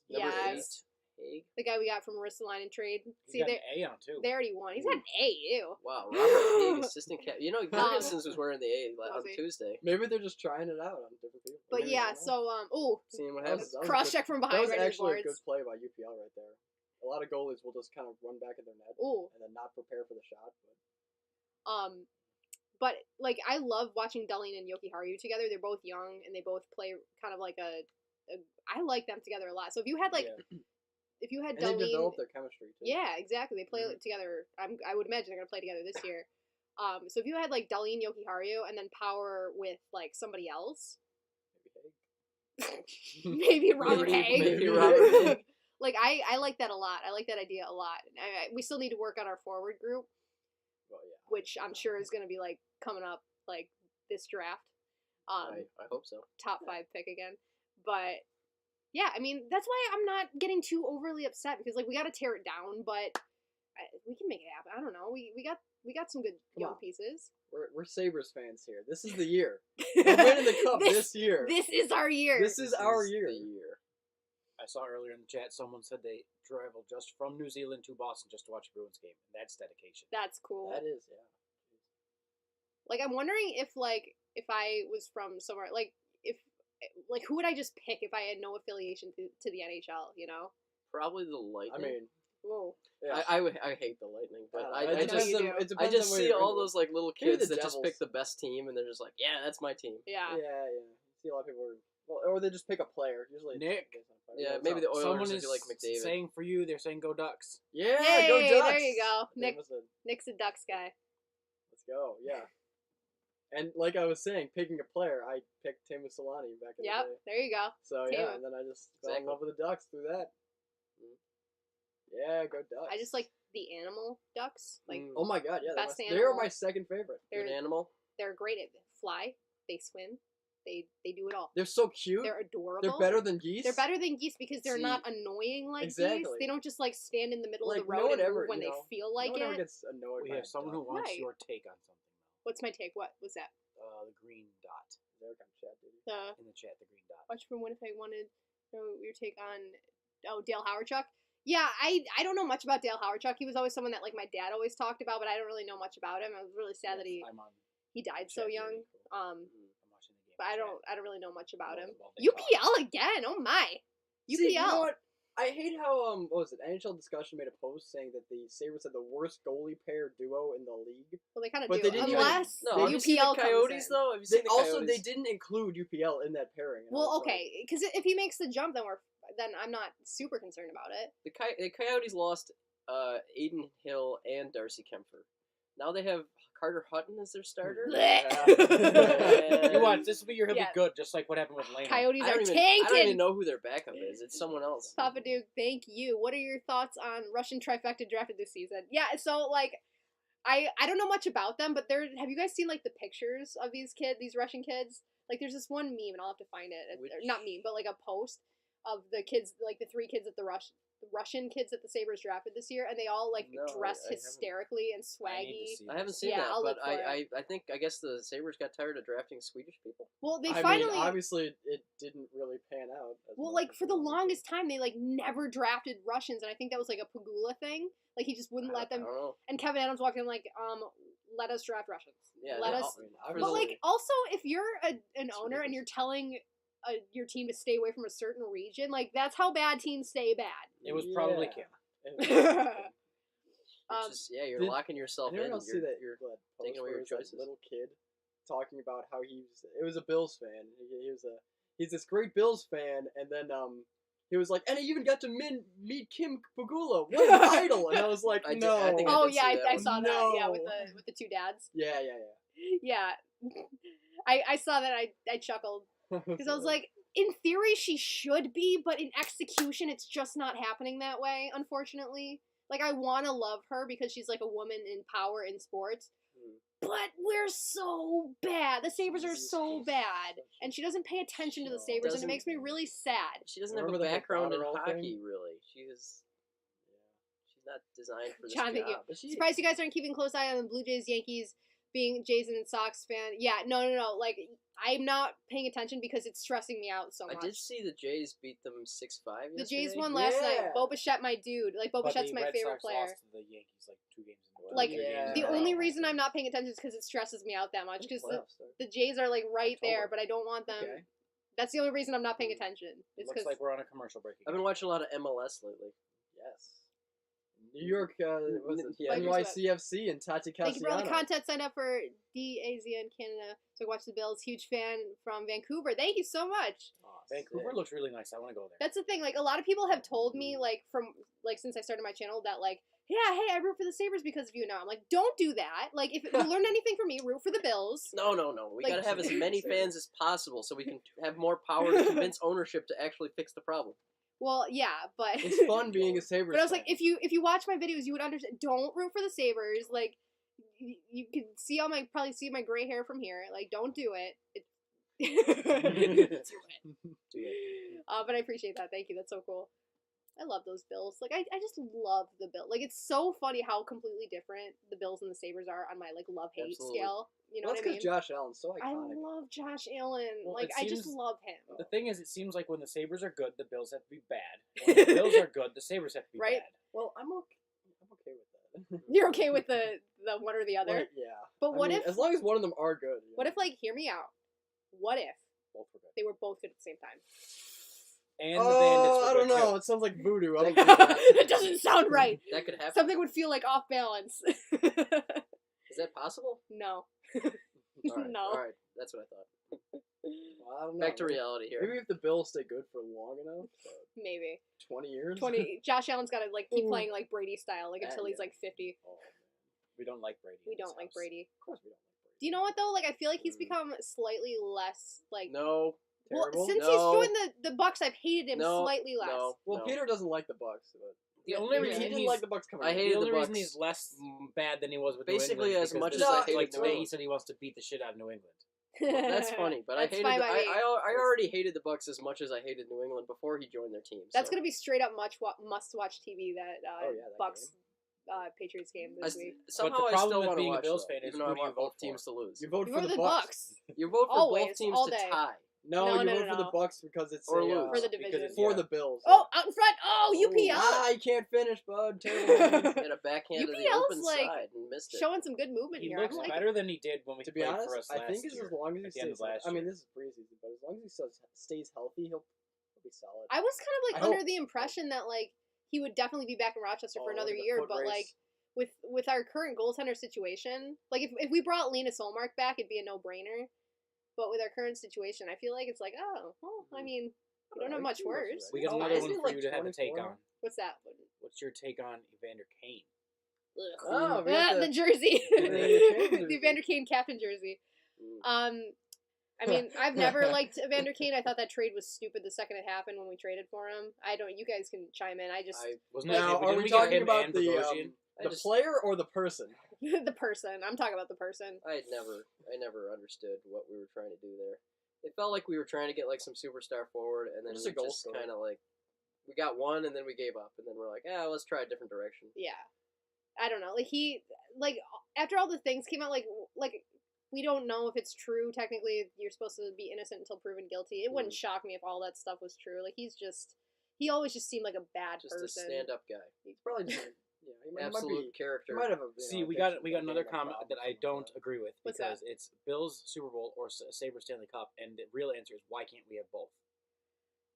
Number Yes. 8. Haig. The guy we got from Ristolainen trade. He's got an A on too. They already won. He's got an A, ew. Wow, Robert Haig, assistant captain. You know, Jorgensen's was wearing the A on Tuesday. Maybe they're just trying it out on different people. But yeah, so, Seeing what That happens. was cross-check from that behind was right in the actually a boards. good play by UPL right there. A lot of goalies will just kind of run back at their net Ooh. and then not prepare for the shot. But like I love watching Dahlin and Yoki Haru together. They're both young and they both play kind of like I like them together a lot. So if you had like if you had and Dahlin, they develop their chemistry too. yeah, exactly. They play together. I would imagine they're gonna play together this year. So if you had like Dahlin, Yoki Haru, and then Power with like somebody else, maybe Robert Hagg. Maybe Robert Hagg. Like I like that a lot. I like that idea a lot. We still need to work on our forward group. Well, yeah. Which I'm sure is going to be like coming up like this draft. I hope so. Top 5 pick again. But yeah, I mean that's why I'm not getting too overly upset because like we got to tear it down, but we can make it happen. I don't know. We got some good young pieces. We're Sabres fans here. This is the year. We're winning the cup this year. This is our year. This is our year. The year. I saw earlier in the chat someone said they traveled just from New Zealand to Boston just to watch a Bruins game. That's dedication. That's cool. That is, yeah. Like I'm wondering if I was from somewhere like who would I just pick if I had no affiliation to the NHL, you know? Probably the Lightning. I mean, whoa. Yeah. I hate the Lightning, but I I just see all those like little Maybe kids the that just Devils. pick the best team and they're just like, yeah, that's my team. Yeah. Yeah. See a lot of people or they just pick a player. Usually, Nick. Yeah, maybe the Oilers Someone if is you like McDavid. saying for you, they're saying go Ducks. Yeah, Yay, go Ducks. there you go. Listen, Nick's a Ducks guy. let's go. Yeah. And like I was saying, picking a player, I picked Teemu Selanne back in the Yep, day. there you go. So Teemu. yeah, and then I just fell in love with the Ducks through that. Yeah, go Ducks. I just like the animal ducks. Like oh my god, yeah, best they animal. are my second favorite. An animal. they're great at fly. They swim. They do it all. They're so cute. They're adorable. They're better than geese. They're better than geese because they're See, not annoying like geese. exactly. They don't just like stand in the middle Like, of the no road one and ever, move when you they know, feel like no one ever it. gets annoyed We by have someone who wants Right. your take on something. What's my take? What was that? The green dot They're kind of chat, dude. in the chat. The green dot. Watch from Winnipeg wanted your take on Dale Howardchuk. Yeah, I don't know much about Dale Howardchuk. He was always someone that like my dad always talked about, but I don't really know much about him. I was really sad that he I'm on died so chat young. here. I'm watching the game. But I chat. don't really know much about him. Well, they UPL again. Oh my. UPL. See, you know what? I hate how what was it? NHL Discussion made a post saying that the Sabres had the worst goalie pair duo in the league. Well, they kind of But do. they didn't even- Unless No, have you seen UPL the comes Coyotes in. though? Have you They seen the also Coyotes? they didn't include UPL in that pairing. and I Well, was like, okay, because if he makes the jump, then I'm not super concerned about it. The Coyotes lost Aiden Hill and Darcy Kempfer. Now they have Carter Hutton as their starter. You watch. This will be your he'll Yeah. be good, just like what happened with Lane. Coyotes I are don't even tanking. know who their backup is. It's someone else. Papa Duke, thank you. What are your thoughts on Russian trifecta drafted this season? Yeah, so like, I don't know much about them, but have you guys seen like the pictures of these Russian kids? Like, there's this one meme, and I'll have to find it. Which- Or not meme, but like a post of the kids, like the 3 kids at the Russian kids that the Sabres drafted this year, and they all like No, dressed I haven't. hysterically and I need to swaggy. see I haven't this. seen Yeah, that, I'll but look for I guess the Sabres got tired of drafting Swedish people. Well, they I finally. mean, obviously it didn't really pan out. as Well, much like as for it the wanted to. longest time, they like never drafted Russians, and I think that was like a Pagula thing. Like he just wouldn't let I them. don't know. And Kevin Adams walked in like, let us draft Russians. Yeah, let no, us. I mean, For But the- like, also, if you're an owner and ridiculous. you're telling your team to stay away from a certain region, like that's how bad teams stay bad. It was probably Yeah. Kim. It's just, you're did locking yourself in. Anyone else see that? You're that taking post away where your it was that choices. little kid talking about how it was a Bills fan. He's this great Bills fan, and then he was like, and he even got to meet Kim Pagula. What an idol! And I was like, I did- no. I think I Oh did yeah, see that I one. saw that. No. Yeah, with the 2 dads. Yeah. Yeah, I saw that. I chuckled because I was like, in theory she should be, but in execution it's just not happening that way. Unfortunately, like I want to love her because she's like a woman in power in sports. But we're so bad. The Sabres are so bad. And she doesn't pay attention to the Sabres, and it Doesn't- makes me really sad. She doesn't have Remember a the whole background in Botterill hockey, thing? really. She's not designed for this John, thank you. job. But she, Surprised you guys aren't keeping a close eye on the Blue Jays, Yankees, being Jays and Sox fan. Yeah, no. Like, I'm not paying attention because it's stressing me out so much. I did see the Jays beat them 6-5 The yesterday. Jays won last night. Yeah. Bo Bichette, my dude. Like, Bo But Bichette's the my Red favorite Sox player. lost to the Yankees like 2 games in a row. Like, 3 games in The a row. only reason I'm not paying attention is because it stresses me out that much. Because playoffs start. the Jays are, like, right there, October. but I don't want them. Okay. That's the only reason I'm not paying attention. It's Looks because like we're on a commercial break. I've been watching a lot of MLS lately. Yes. New York, was it Yeah. NYCFC and Tati thank you for all the Cassiano. content. Signed up for DAZN Canada so I watch the Bills. Huge fan from Vancouver. Thank you so much. Oh, Vancouver sick. looks really nice. I want to go there. That's the thing. Like, a lot of people have told me, like, since I started my channel, that, like, yeah, hey, I root for the Sabres because of you now. I'm like, don't do that. Like, if you learn anything from me, root for the Bills. No. We Like- gotta have as many fans as possible so we can have more power to convince ownership to actually fix the problem. Well, yeah, but It's fun being a Sabres but I was like, fan. if you watch my videos, you would understand. Don't root for the Sabres. Like, you can see probably see my gray hair from here. Like, don't do it. Do it. But I appreciate that. Thank you. That's so cool. I love those Bills. Like, I just love the Bills. Like, it's so funny how completely different the Bills and the Sabres are on my, like, love-hate Absolutely. scale. You know Well, that's what I mean? because Josh Allen's so I iconic. love Josh Allen. Well, like, it I just seems- love him. The thing is, it seems like when the Sabres are good, the Bills have to be bad. When the Bills are good, the Sabres have to be Right? bad. Well, I'm okay with that. You're okay with the one or the other? Like, yeah. But I what mean, if, as long as one of them are good. you what know. if, like, hear me out. What if Both were good. they were both good at the same time? And the Bandits were I don't good, know. too. It sounds like voodoo. I don't do that. It doesn't sound right. That could happen. Something would feel like off balance. Is that possible? No. All right. No. All right. That's what I thought. Well, I don't know. Back to reality here. Maybe if the Bills stay good for long enough, Maybe. 20 years. 20. Josh Allen's got to, like, keep Ooh. playing, like, Brady style, like, until he's, Yeah. like, 50. Oh, man. We don't like Brady. We in this don't like house. Brady. Of course we don't like Brady. Do you know what, though? Like, I feel like he's Mm. become slightly less, like... No. Well, Terrible? since No. he's joined the Bucks, I've hated him No. slightly less. No. Well, no. Peter doesn't like the Bucks. But The only he reason didn't he's like the Bucks coming. I in. hated the only the reason Bucks. he's less bad than he was with Basically New England as because much this- as I hated like New today, he England. said he wants to beat the shit out of New England. Well, that's funny, but I That's hated. fine by me. I already hated the Bucks as much as I hated New England before he joined their team. That's so. going to be straight up must-watch TV, that Oh, yeah, that Bucks Patriots game I this s- week. somehow I problem still with want to being a watch Bills though, fan is even though who I do you want vote both for? teams to lose. You vote You for go to the the Bucks. Bucks. You vote for Always, both teams all to day. tie. No, No, you no, vote no, for the no. Bucks because it's Or a, lose. For the because division. it's- for yeah. the Bills. Oh, out in front. Oh, UPL. I can't finish, bud. Terrible. Hit a backhand to the UPL's, open like, side and missed it. showing some good movement He here. looks I'm like, better than he did when we To be played honest, for us I last think it's year. as long as he at the end stays. of last I mean, year. this is preseason, but as long as he stays healthy, he'll be solid. I was kind of like I under hope- the impression that like he would definitely be back in Rochester for Oh, another look at the year, foot but race. like with our current goaltender situation, like if we brought Lena Solmark back, it'd be a no-brainer. But with our current situation, I feel like it's like, oh, well, I mean, we don't have Alright, much he looks worse. We got Oh, another isn't one he, for like, you to have a take 24 on. What's that? What's your take on Evander Kane? Ugh. Oh, we got The the, jersey, Evander Kane the jersey. Evander Kane captain jersey. Mm. I mean, I've never liked Evander Kane. I thought that trade was stupid the second it happened when we traded for him. I don't. You guys can chime in. I just Wasn't now, that are didn't we get talking him about and the Bogosian? I the just- player or the person? the person. I'm talking about the person. I never understood what we were trying to do there. It felt like we were trying to get like some superstar forward, and then Just we a goal just scorer. kind of like we got one, and then we gave up, and then we're like, let's try a different direction. Yeah, I don't know. Like after all the things came out, like we don't know if it's true. Technically, you're supposed to be innocent until proven guilty. It wouldn't shock me if all that stuff was true. Like he always just seemed like a bad Just person. a stand-up guy, He's probably just he might absolute be. character. He might have a, See, we got another comment that I don't agree with What's because it's Bills Super Bowl or Sabres Stanley Cup, and the real answer is why can't we have both?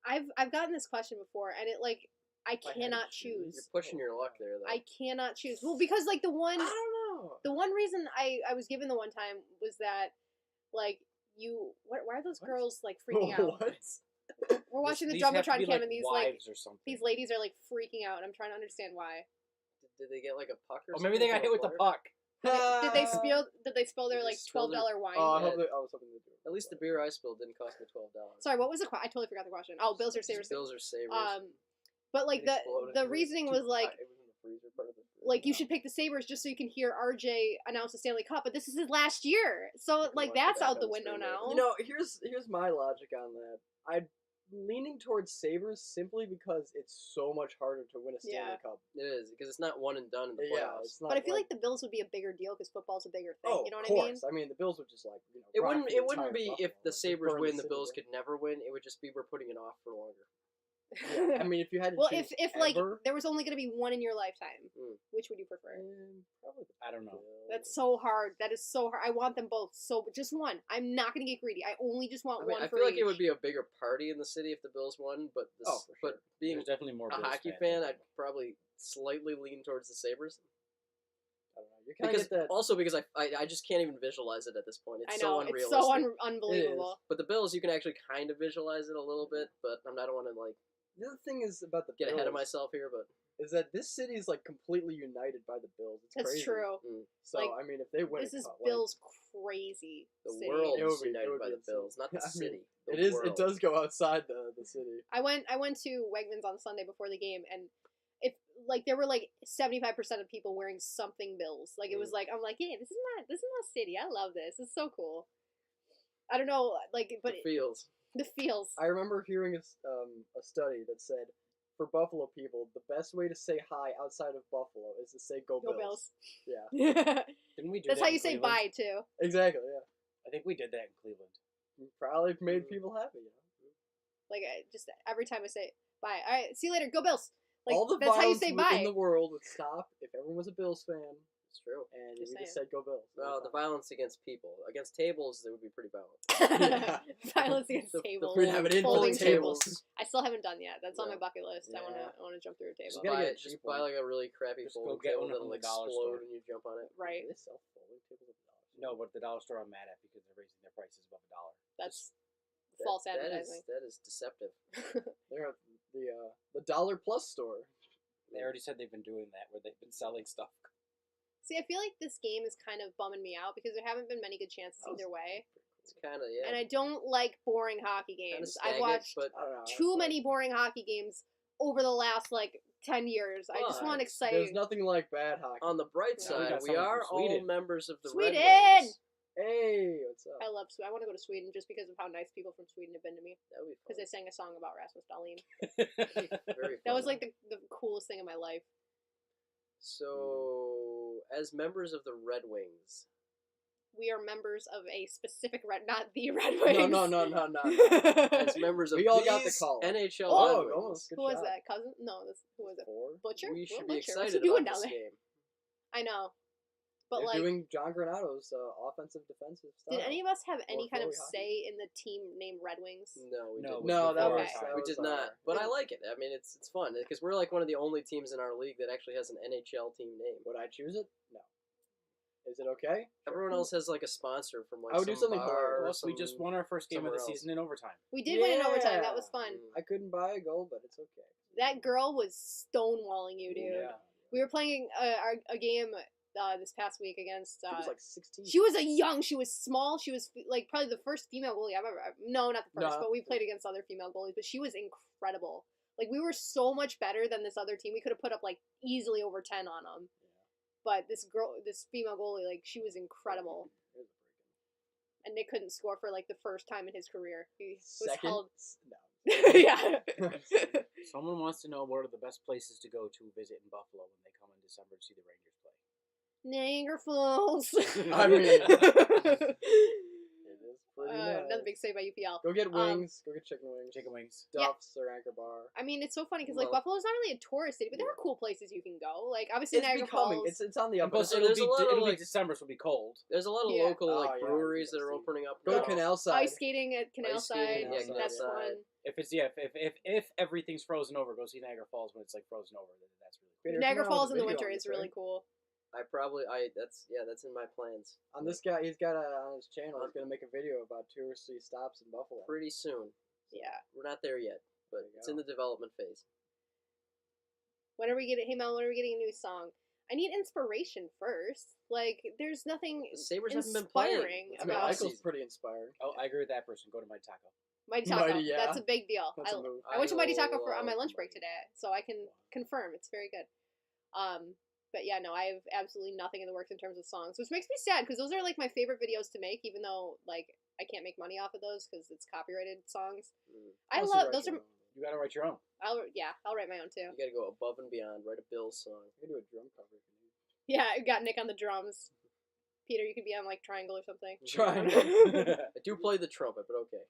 I've gotten this question before, and it like I I had to cannot choose. choose. You're pushing your luck there, though. I cannot choose. Well, because like the one I don't know. the one reason I was given the one time was that like why are those What? girls like freaking out? What? We're watching These the have to Jumbotron be, cam, like, and these wives or something. these ladies are like freaking out, and I'm trying to understand why. Did they get like a puck or Or something? maybe they got from hit a with the player? puck. Did they spill? Did they spill their They like spilled $12 wine? Oh, Yeah. I was hoping to do it. At least the beer I spilled didn't cost me $12. Sorry, what was the? I totally forgot the question. Oh, Bills or Sabres. Bills or Sabres. But like It exploded. the It was reasoning too was like hot. It was in the freezer part of the freezer. like you should pick the Sabres just so you can hear RJ announce the Stanley Cup, but this is his last year, so like watch it that's back out the on the window screen now. later. You know, here's my logic on that. leaning towards Sabres simply because it's so much harder to win a Stanley Yeah. Cup. It is because it's not one and done in the Yeah, playoffs. it's not. But I feel like the Bills would be a bigger deal because football's a bigger thing. Oh, You know what of I mean? course. I mean, the Bills would just rock It the wouldn't entire be if Buffalo. the Just Sabres burn win, the city Bills down. could never win. It would just be we're putting it off for longer. Yeah, I mean, if you had to Well, choose if like ever, there was only going to be one in your lifetime, which would you prefer? probably the I don't know. Bills. That's so hard. That is so hard. I want them both. So just one. I'm not going to get greedy. I only just want I mean, one I for feel like each. it would be a bigger party in the city if the Bills won, but Oh, for but sure. being There's definitely more a Bills hockey fans, fan, I I'd think. probably slightly lean towards the Sabres. I don't know. You kind of Because get that. also because I just can't even visualize it at this point. It's I know. so It's unrealistic. so unbelievable. But the Bills, you can actually kind of visualize it a little bit, but I don't want to like The other thing is about the get Bills ahead of myself here. But is that this city is like completely united by the Bills. It's That's crazy. true. So Like, I mean, if they win, This a is cup, Bills crazy. the city. world It is would be united by the insane. Bills, not the I mean, city. The it is. world. It does go outside the city. I went to Wegmans on Sunday before the game, and if like there were like 75% of people wearing something Bills. Like it was like I'm like, yeah, this is my city. I love this. It's so cool. I don't know, like, but The feels. the feels. I remember hearing a study that said for Buffalo people, the best way to say hi outside of Buffalo is to say "Go, Go Bills." Bills. Yeah, Didn't we do That's that how in you say Cleveland? bye too. exactly. Yeah, I think we did that in Cleveland. probably made people happy. You know? Like just every time I say bye. All right, see you later. Go Bills. Like All the that's how you violence say in bye. the world would stop if everyone was a Bills fan It's true. and Just we just saying. said "Go Bills." Well, the violence against people, against tables, it would be pretty violent. Yeah. Violence against The tables. We'd have it in Folding for tables. tables. I still haven't done yet. That's on No. my bucket list. I Yeah. wanna jump through a table. Just gotta buy get a it. Just cheap buy one. like a really crappy Just go folding get table one that'll from the dollar explode store. and you jump on it. Right. They sell folding tables at the dollar store. No, but the dollar store I'm mad at because they're raising their prices above $1. That's false advertising. That is deceptive. They're at the Dollar Plus store. They already said they've been doing that where they've been selling stuff. See, I feel like this game is kind of bumming me out because there haven't been many good chances either way. It's kind of And I don't like boring hockey Kinda games. I've stagnant, watched but I don't know. too many boring hockey games over the last like 10 years. I just But want There's exciting. nothing like bad hockey. on the bright Yeah. side, We got we someone are from all Sweden. members of the Sweden! Red Wings. Hey, what's up? I love Sweden. I want to go to Sweden just because of how nice people from Sweden have been to me. That would be Because fun. they sang a song about Rasmus Dahlin. Very That fun. was like the coolest thing in my life. So, as members of the Red Wings, We are members of a specific not the Red Wings. No. as members of We all got the these call. NHL Oh, Red Wings, almost. Good Who was shot. that? Cousin? No, who was it? Four. Butcher? we should Will be Butcher. What's excited he doing about down this there? game. I know. But They're like, doing John Granato's offensive defensive style. did any of us have any kind of Flurry hockey. say in the team named Red Wings? No, we No, didn't. No, that Okay. was that we was did our- not. But I like it. I mean, it's fun because we're like one of the only teams in our league that actually has an NHL team name. Would I choose it? No. Is it okay? Everyone else has like a sponsor from like I would do some something bar hilarious. or Plus, we just some- won our first game of the somewhere else. season in overtime. We did win in overtime. That Yeah. was fun. I couldn't buy a goal, but it's okay. That girl was stonewalling you, dude. Yeah. We were playing a game this past week against. She was like 16. She was small. She was like probably the first female goalie I've ever. No, not the No, first, but we played against other female goalies. But she was incredible. Like we were so much better than this other team. We could have put up like easily over 10 on them. But this female goalie, like she was incredible. And Nick couldn't score for like the first time in his career. He was Second? held. No. Yeah. Someone wants to know what are the best places to go to visit in Buffalo when they come in December to see the Rangers play. Niagara Falls. I mean, it is pretty nice. Another big save by UPL. Go get wings. Go get chicken wings. Chicken wings. Yeah. Duff's or Anchor Bar. I mean, it's so funny because like Well- Buffalo's not really a tourist city, but there are cool places you can go. Like obviously It's Niagara becoming. Falls. It's on the up. Plus, so it'll there's be, a lot of, it'll like- be December, so it'll be cold. There's a lot of Yeah. local like Oh, yeah, breweries that yes, are dude. opening up. Go now. to Canal Side. Ice skating at Canal Ice skating, Side. yeah, Canal That's Side. fun. If it's if everything's frozen over, go see Niagara Falls when it's like frozen over. Then that's really cool. Peter, Niagara come out Falls with in a the video winter on is this, really right? cool. That's in my plans. On this guy, he's got on his channel. He's gonna make a video about touristy stops in Buffalo. Pretty soon. Yeah. We're not there yet, but There you it's go. in the development phase. When are we getting? Hey Mel, when are we getting a new song? I need inspiration first. Like, there's nothing The Sabres haven't been playing. inspiring It's I mean, been about off-season. Michael's pretty inspiring. Oh, I agree with that person. Go to Mighty Taco. Mighty Taco. Mighty, yeah. That's a big deal. That's a move. I went to Mighty Taco I on my love lunch break Mighty. today, so I can confirm it's very good. But yeah, no, I have absolutely nothing in the works in terms of songs, which makes me sad because those are like my favorite videos to make, even though like I can't make money off of those because it's copyrighted songs. I Also love write those. your Are own. You gotta write your own. I'll write my own too. You gotta go above and beyond. Write a Bills song. You can do a drum cover. if you need. Yeah, I got Nick on the drums. Peter, you could be on like Triangle or something. Triangle. I do play the trumpet, but okay.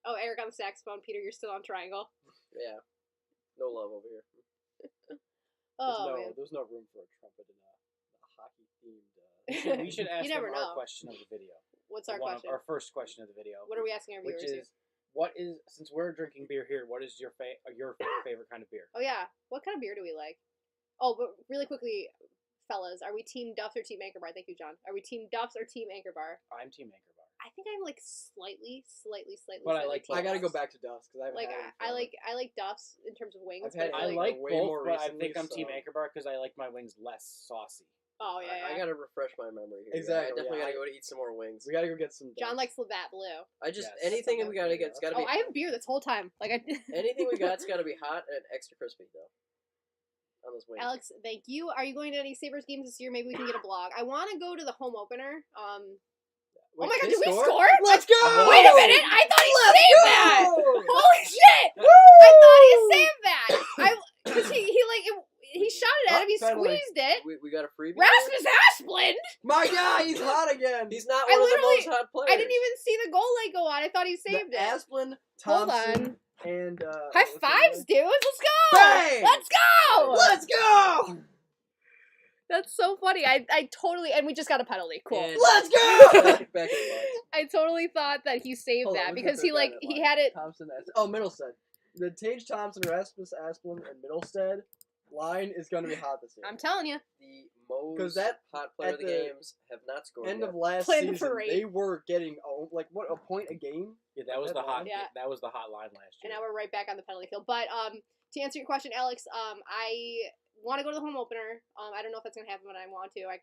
Oh, Eric on the saxophone. Peter, you're still on Triangle. Yeah. No love over here. Oh man. There's no room for a trumpet in a hockey themed. We should ask You never them know. our question of the video. What's our One of- question? Our first question of the video. What are we asking our viewers? Which is, since we're drinking beer here, what is your favorite kind of beer? Oh yeah, what kind of beer do we like? Oh, but really quickly, fellas, are we Team Duffs or Team Anchor Bar? Thank you, John. Are we Team Duffs or Team Anchor Bar? I'm Team Anchor Bar. I think I'm like slightly. But I like Team I gotta go Duffs. back to Duffs because I've Like had I like Duffs in terms of wings. I've had but I it's like way both, more but I recently, think I'm Team so- Anchor Bar because I like my wings less saucy. Oh yeah, I yeah. gotta refresh my memory here. Exactly, I definitely yeah. gotta go to eat some more wings. We gotta go get some. John Duffs. likes Labatt Blue. I just Yes. anything Something we gotta like get. It's that. gotta Oh, be. I have beer this whole time. Like I. Anything we got's gotta be hot and extra crispy though. On those wings. Alex, thank you. Are you going to any Sabres games this year? Maybe we can get a blog. I want to go to the home opener. Wait, oh my god, they did we score? score? Let's go! Wait a minute! I thought he Let's saved go! that! Holy shit! I thought he saved that! Because he shot it at him, he Penalty. squeezed it. We got a freebie. Rasmus Asplund! My God, he's hot again. He's not I one of the literally- most hot players. I didn't even see the goal light go on. I thought he saved the it. Asplund, Hold Thompson, and High what's his fives, name? dudes! Let's go! Bang! Let's go! Let's go! That's so funny. I totally, and we just got a penalty. Cool. And Let's go! back in the box. I totally thought that he saved Hold on, that let's because get he that like down he that had it. Thompson, Middlestead. The Tage Thompson, Rasmus Asplund, and Middlestead line is going to be hot this year. I'm telling you. The most 'Cause that- hot player at of the the games have not scored End yet. of last Playing the season, parade. they were getting like what a point a game. Yeah, that was That the hot. line? Yeah. That was the hot line last And year. now we're right back on the penalty kill. But to answer your question, Alex, I want to go to the home opener. I don't know if that's gonna happen, but I want to. I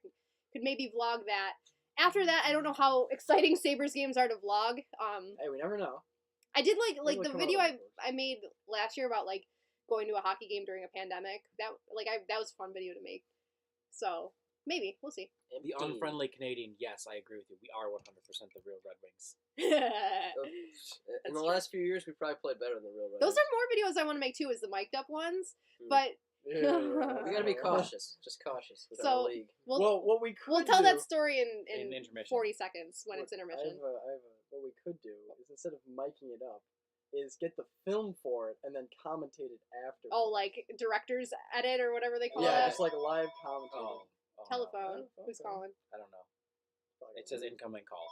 could maybe vlog that. After that, I don't know how exciting Sabres games are to vlog. Hey, we never know. I did like Maybe the we'll come video out with I made last year about like going to a hockey game during a pandemic. That was a fun video to make. So maybe we'll see. The Indeed. unfriendly Canadian. Yes, I agree with you. We are 100% the real Red Wings. In That's the true. last few years, we probably played better than the real Red Those Wings. are more videos I want to make too, is the mic'd up ones. Hmm. But Yeah, We gotta be cautious. Just cautious with So, our league. we'll what we could we'll tell do, that story in In intermission. 40 seconds when it's I intermission. what we could do is instead of miking it up, is get the film for it and then commentate it after. Oh, like director's edit or whatever they call yeah, it. just like a live commentating. Oh, no. Telephone. Oh, Who's okay. calling? I don't know. It says incoming call.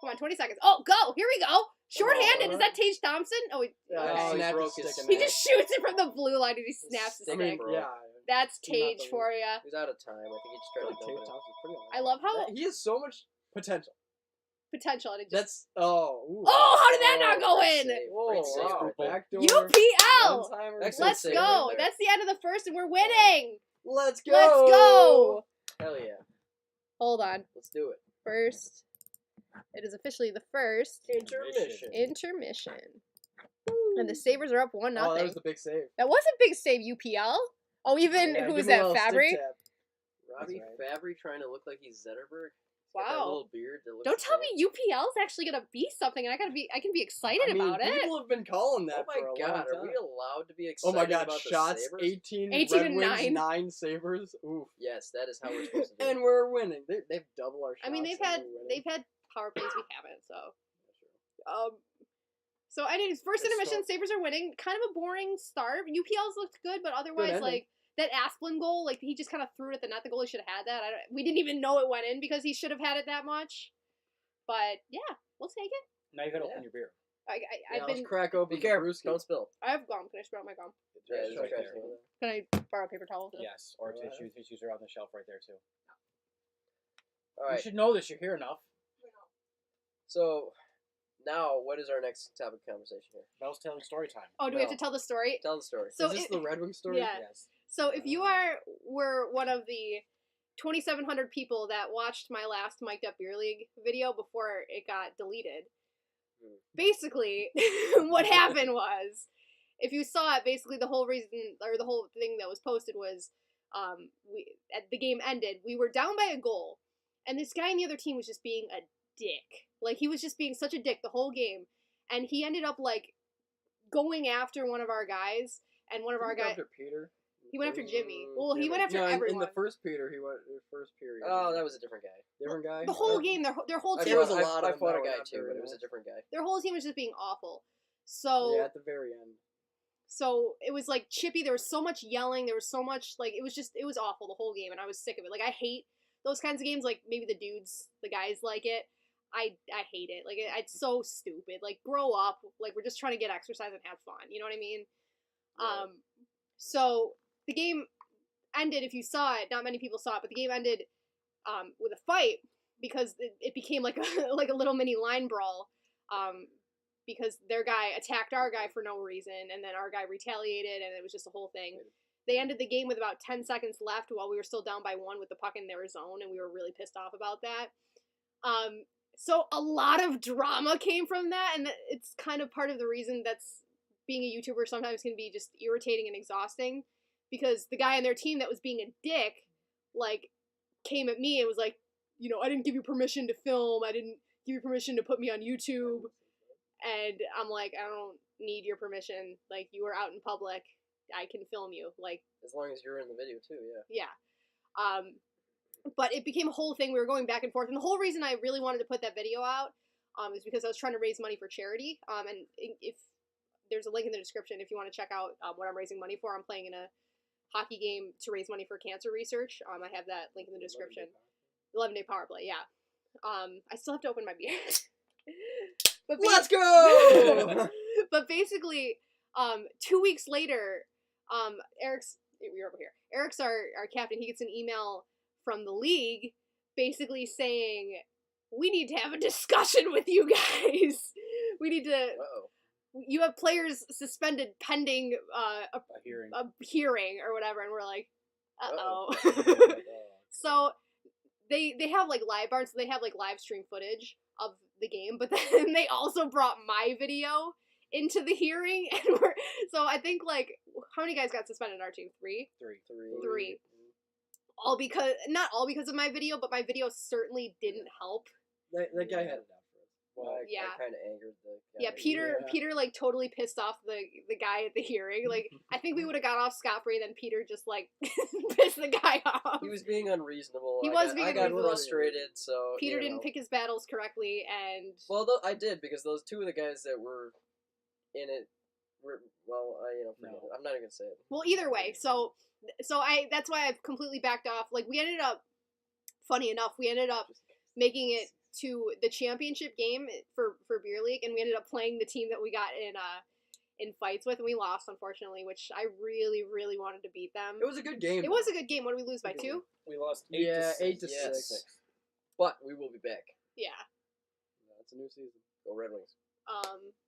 Come on, 20 seconds. Oh, go! Here we go! Shorthanded! Is that Tage Thompson? Oh, Yeah, Oh, I he snapped broke his his stick in he half. just shoots it from the blue line and he snaps his I I stick. mean, bro. yeah. That's Not the Tage for ya. He's out of time. I think he just tried to Tage dump it. Thompson's pretty I love how he has so much potential. potential. And it just, That's ooh. oh, how did that not go great in? save. Whoa, Great save, wow. Rupel. Backdoor. UPL! one-timer. Excellent Let's save go! right there. That's the end of the first and we're winning! Let's go. Let's go! Hell yeah. Hold on. Let's do it. First. It is officially the first Intermission. intermission. And the Sabres are up 1-0. Oh, that was the big save. That was a big save, UPL. Oh, even Yeah, who give was him a that? little stick Fabry? tap. Robbie That's Fabry trying to look like he's Zetterberg. He's got that Wow. little beard that looks Don't the tell same. me UPL's actually gonna be something, and I can be excited I mean, about it. people have been calling that Oh my for a god, long are we time. allowed to be Oh excited my god, about the shots, Sabres? 18 18 Red and Wings, 9. 9 Sabres. Oof. Yes, that is how we're supposed to do it. And we're winning. They've doubled our shots. I mean, they've and we're winning. had power plays, we haven't. So anyways, first Good intermission, start. Sabres are winning. Kind of a boring start. UPL's looked good, but otherwise, ending. like that Asplund goal, like he just kind of threw it at the net. The goalie should have had that. We didn't even know it went in because he should have had it that much. But yeah, we'll take it. Now you gotta Yeah. open your beer. Yeah, I've let's been. crack open Be the careful, brewski. don't spill. I have gum. Can I spread out my gum? Yeah, It's there's right trash there. can. Can I borrow a paper towel? Yes, or Alright. tissues are on the shelf right there too. All You right, should know this. You're here enough. so now what is our next topic of conversation here? Bell's telling story time. Oh, do we have No. to tell the story? Tell the story. So Is this it- the Red Wing story? Yeah. Yes. So if you were one of the 2,700 people that watched my last Mic'd Up Beer League video before it got deleted, basically what happened was, if you saw it, basically the whole reason or the whole thing that was posted was the game ended, we were down by a goal, and this guy on the other team was just being a dick. Like, he was just being such a dick the whole game, and he ended up, like, going after one of our guys, and one of our guys... After Peter? He went after Jimmy. Well, he went after no, everyone. In the first Peter, he went in the first period. Oh, that was a different guy. Different guy? The whole game, their whole I team... There was fought- a lot of I them fought that a were guy not too, very but it was a nice. different guy. Their whole team was just being awful. So... Yeah, at the very end. So it was like chippy. There was so much yelling. There was so much like it was awful the whole game, and I was sick of it. Like, I hate those kinds of games. Like, maybe the guys like it. I hate it. Like, it's so stupid. Like, grow up. Like, we're just trying to get exercise and have fun. You know what I mean? Right. So the game ended. If you saw it, not many people saw it, but the game ended with a fight because it became like a like a little mini line brawl. Because their guy attacked our guy for no reason, and then our guy retaliated, and it was just a whole thing. They ended the game with about 10 seconds left while we were still down by 1 with the puck in their zone, and we were really pissed off about that. So a lot of drama came from that, and it's kind of part of the reason that's being a YouTuber sometimes can be just irritating and exhausting, because the guy on their team that was being a dick, like, came at me and was like, you know, I didn't give you permission to film, I didn't give you permission to put me on YouTube. And I'm like, I don't need your permission. Like, you were out in public. I can film you. Like, As long as you're in the video too, yeah. yeah. But it became a whole thing. We were going back and forth. And the whole reason I really wanted to put that video out is because I was trying to raise money for charity. And if there's a link in the description if you want to check out what I'm raising money for. I'm playing in a hockey game to raise money for cancer research. I have that link in the description. 11-day power play, yeah. I still have to open my beer. But Let's go! But basically, 2 weeks later, we're over here. Eric's our captain. He gets an email from the league basically saying, we need to have a discussion with you guys. We need to... Uh-oh. You have players suspended pending A hearing. a hearing or whatever, and we're like, uh-oh. Oh, So they have like live bars, so they have like live stream footage of the game, but then they also brought my video into the hearing, and so I think, like, how many guys got suspended in our team? Three. Not all because of my video, but my video certainly didn't help. That guy had it out for us. Well, Yeah. I kind of angered the guy. Yeah, Peter like totally pissed off the guy at the hearing. Like, I think we would have got off scot-free, then Peter just like pissed the guy off. He was being unreasonable. He I was got, being I got unreasonable. frustrated, so Peter you know. didn't pick his battles correctly, and Well, I did, because those two of the guys that were in it were, well, forget it. I'm not even gonna say it. well, either way, so that's why I've completely backed off. Like, funny enough, we ended up making it to the championship game for beer league, and we ended up playing the team that we got in fights with, and we lost, unfortunately, which I really, really wanted to beat them. It was a good game. It was a good game. What did we lose by 2? We lost 8 Yeah, to 6. 8 to Yes. 6. But we will be back. Yeah. Yeah, it's a new season. Go Red Wings.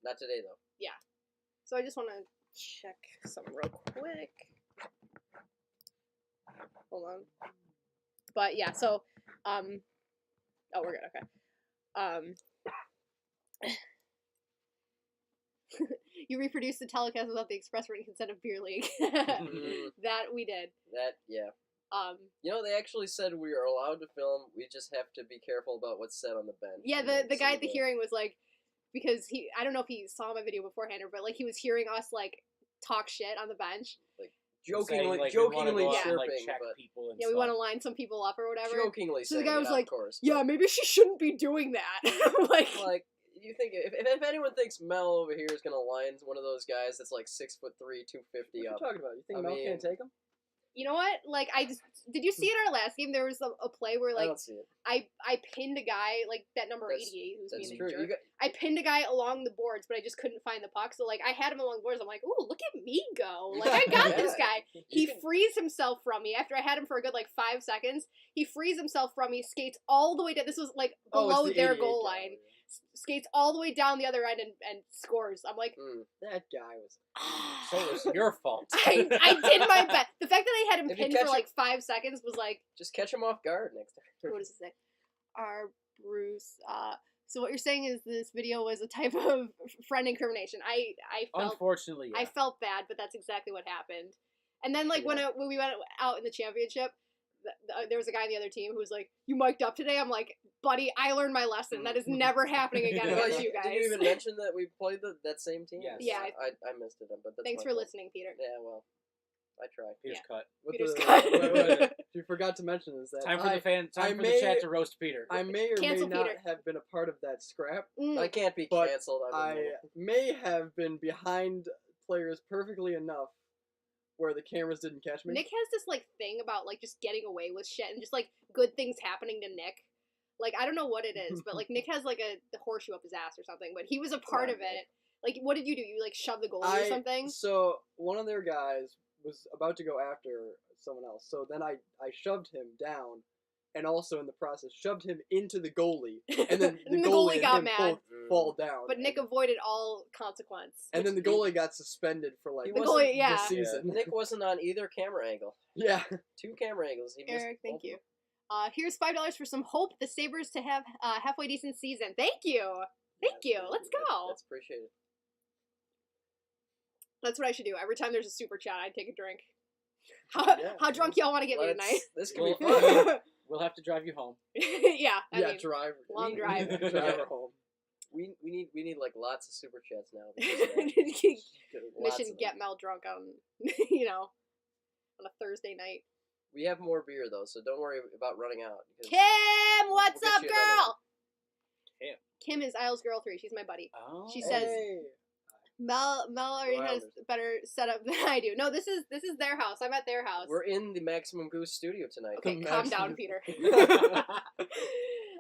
Not today, though. So I just want to check something real quick. Hold on. But yeah, so oh, we're good. Okay. You reproduced the telecast without the express written consent of Beer League. That we did. Yeah. They actually said we are allowed to film. We just have to be careful about what's said on the bench. Yeah, the guy at the hearing was like, because I don't know if he saw my video beforehand, but like he was hearing us like talk shit on the bench. Jokingly we chirping, wanna go out and, check but people and Yeah, we stuff. want to line some people up or whatever. jokingly So the saying guy was it, like, of course, yeah, but, maybe she shouldn't be doing that. like, you think if anyone thinks Mel over here is gonna line one of those guys that's like 6'3", 250 What are you up? talking about? You think I Mel mean- can't take him? you know what? Like, did you see it our last game? There was a play where I like don't see it. I pinned a guy, like that number That's- 88 who's That's being true. a jerk. You got, I pinned a guy along the boards, but I just couldn't find the puck. So like I had him along the boards. I'm like, ooh, look at me go! Like I got this guy. He can- frees himself from me after I had him for a good like 5 seconds. He frees himself from me, skates all the way down. This was like below it's the their 88 goal guy, line. yeah. Skates all the way down the other end and scores. I'm like, That guy was. So it was your fault. I did my best. The fact that I had him If you pinned catch for like 5 seconds was like, just catch him off guard next time. what does it say? Our Bruce. So what you're saying is this video was a type of friend incrimination. I felt Unfortunately, yeah. I felt bad, but that's exactly what happened. And then like when we went out in the championship, there was a guy on the other team who was like, "You mic'd up today?" I'm like, "Buddy, I learned my lesson. That is never happening again Well, against you guys." Did you even mention that we played that same team? Yes. Yeah. I missed it, but that's Thanks my for fault. listening, Peter. Yeah, well, I tried. Peter's cut. What Peter's the, cut. wait, you forgot to mention is that Time for the chat to roast Peter. I may or Cancel may not Peter. have been a part of that scrap. I can't be But canceled. I may have been behind players perfectly enough where the cameras didn't catch me. Nick has this like thing about like just getting away with shit and just like good things happening to Nick. Like I don't know what it is, but like Nick has like the horseshoe up his ass or something. But he was a part of it. Like what did you do? You like shove the goalie or something? So one of their guys was about to go after someone else. So then I shoved him down, and also in the process shoved him into the goalie, and then the goalie got and him mad. both fall down. But Nick avoided all consequence. And then the goalie got suspended for like The goalie, yeah. the season. Nick wasn't on either camera angle. Yeah. 2 camera angles. He missed Eric, thank both you. of Here's $5 for some hope the Sabres to have halfway decent season. Thank you. Thank you. Let's go. That's appreciated. That's what I should do. Every time there's a super chat, I'd take a drink. Yeah. How drunk y'all want to get me tonight? This could be Well, fun. We'll have to drive you home. Yeah. I mean, drive. long drive. Drive her home. We need like lots of super chats now. Because of that. Lots Mission of get them. Mel drunk on, on a Thursday night. We have more beer though, so don't worry about running out. because Kim, what's we'll get up, you another girl? Kim. Kim is Isles Girl 3. She's my buddy. Oh. She says Hey. Mel already has Islanders. better setup than I do. No, this is their house. I'm at their house. We're in the Maximum Goose studio tonight. Okay, The calm Maximum- down, Peter.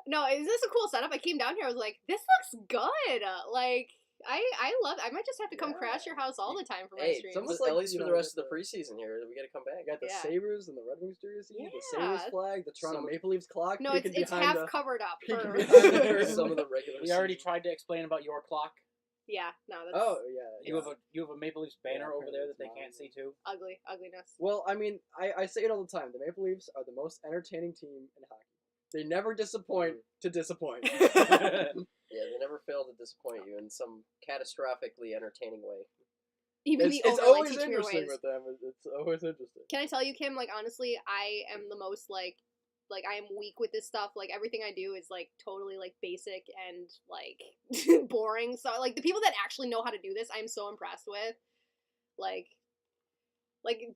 No, is this a cool setup? I came down here. I was like, this looks good. Like, I love. I might just have to come crash your house all the time for my Hey, streams. almost at like, least you for know, the rest the- of the preseason here, we got to come back. You got the Yeah. Sabres and the Red Wings jersey, the Yeah. Sabres flag, the Toronto Some- Maple Leafs clock. No, peeking it's behind half the- covered up. peeking For... behind the curtain. Some of the regular. We already season. tried to explain about your clock. Yeah, no, that's Oh yeah. You have a Maple Leafs banner Yeah, over there that they apparently can't it's see too. ugliness. Well, I mean, I say it all the time. The Maple Leafs are the most entertaining team in hockey. They never disappoint to disappoint. Yeah, they never fail to disappoint you in some catastrophically entertaining way. Even It's the overlay always teach me your interesting ways. with them. It's always interesting. Can I tell you, Kim? Like honestly, I am the most like I am weak with this stuff. Like everything I do is like totally like basic and like boring. So like the people that actually know how to do this, I'm so impressed with. Like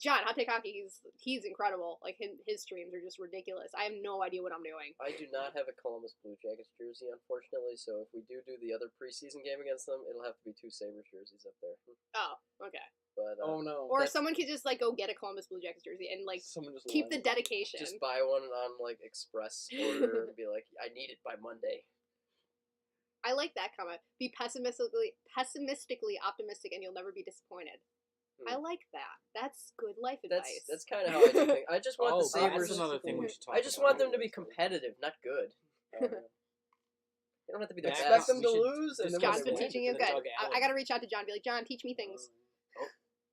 John, Hot Take Hockey, he's incredible. Like his streams are just ridiculous. I have no idea what I'm doing. I do not have a Columbus Blue Jackets jersey, unfortunately. So if we do the other preseason game against them, it'll have to be 2 Sabres jerseys up there. Oh, okay. But Oh no. Or someone could just like go get a Columbus Blue Jackets jersey and like Someone just keep the lies. dedication. just buy one on like express order and be like, I need it by Monday. I like that comment. Be pessimistically optimistic, and you'll never be disappointed. I like that. That's good life advice. That's kind of how I do things. I just want the Sabres. That's another thing we should talk I just about. want them to be competitive, not good. Oh, yeah. They don't have to be the Yeah, best. Expect them we to should lose, and then discuss John's when been they teaching win, you good. Doug I Allen. gotta reach out to John. Be like, John, teach me things.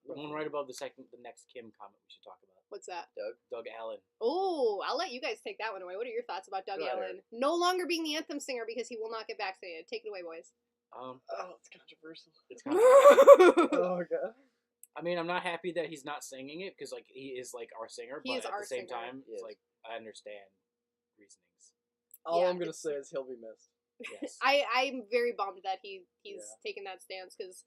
The one right above the next Kim comment we should talk about. What's that? Doug Allen. Oh, I'll let you guys take that one away. What are your thoughts about Doug Go ahead, Allen? No longer being the anthem singer because he will not get vaccinated. Take it away, boys. Oh, it's controversial. It's kind of. Oh god. I mean, I'm not happy that he's not singing it because like he is like our singer, He but is at our the same singer. time, Yes. it's like I understand reasonings. All Yeah, I'm gonna say is he'll be missed. Yes. I'm very bummed that he's Yeah. taken that stance because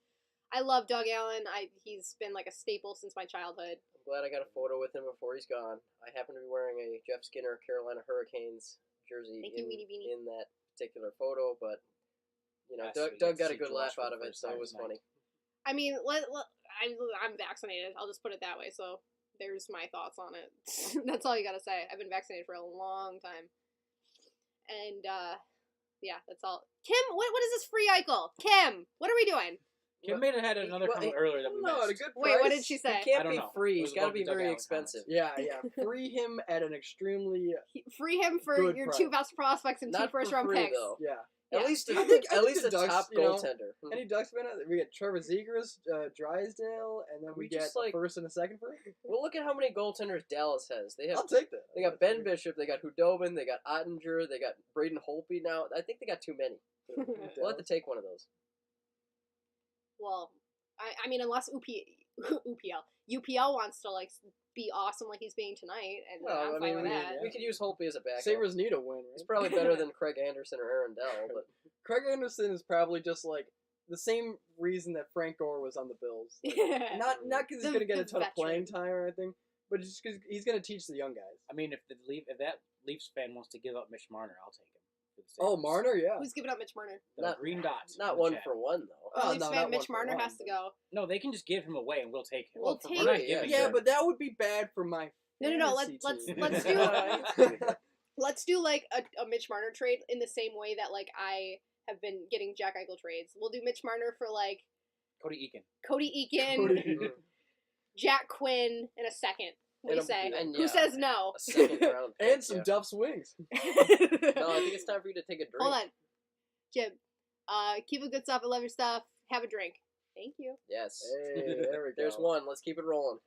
I love Doug Allen. He's been like a staple since my childhood. I'm glad I got a photo with him before he's gone. I happen to be wearing a Jeff Skinner Carolina Hurricanes jersey Thank you, Weenie Beanie. in that particular photo, but you know, Last week, Doug I got a see good George laugh for out the of it, first so time it was tonight. funny. I mean, I'm vaccinated. I'll just put it that way. So there's my thoughts on it. That's all you gotta say. I've been vaccinated for a long time, and yeah, that's all. Kim, what is this free Eichel? Kim, what are we doing? Kim made it had another Well, comment earlier that we No, at a missed. good price. Wait, what did she say? He I can't don't be know. free. It was He's got to above be the Doug very Allen expensive. Yeah. Free him at an extremely Free him for Good your price. 2 best prospects and 2 Not first for round free, picks. though. yeah. Yeah. At least, I think at least the a Ducks, top you know, goaltender. Any Ducks fan? We get Trevor Zegras, Drysdale, and then we We get just, a like- first and a second for him. Well, look at how many goaltenders Dallas has. They have. I'll take that. They got Ben Bishop. They got Hudobin. They got Ottinger. They got Braden Holtby. Now I think they got too many. We'll have to take one of those. Well, I mean, unless UPL wants to like be awesome like he's being tonight, and Well, I'm fine with we, that. we could use Holtby as a backup. Sabres need a win, He's right? probably better than Craig Anderson or Aaron Dell, but Craig Anderson is probably just like the same reason that Frank Gore was on the Bills. Like, not because he's The- going to get a the ton of playing veteran. time or anything, but just because he's going to teach the young guys. I mean, if that Leafs fan wants to give up Mitch Marner, I'll take him. For the Oh, Sabres. Marner, yeah. Who's giving up Mitch Marner? The Not- green dots. in not the one chat. for one though. Oh, Leafs no, fan not Mitch one for Marner one, has to but- go. No, they can just give him away and we'll take him. We'll We're take not it. giving Yeah, him. but that would be bad for my No. fantasy Let's team. do let's do like a Mitch Marner trade in the same way that like I have been getting Jack Eichel trades. We'll do Mitch Marner for like Cody Eakin. Cody Eakin, Cody- Jack Quinn, and a second. What do you And say? and Who yeah, says no? a second round pick, and some yeah. Duff's wings. No, I think it's time for you to take a drink. Hold on, Jim. Keep it good stuff. I love your stuff. Have a drink. Thank you. Yes. Hey, there we go. There's one. Let's keep it rolling.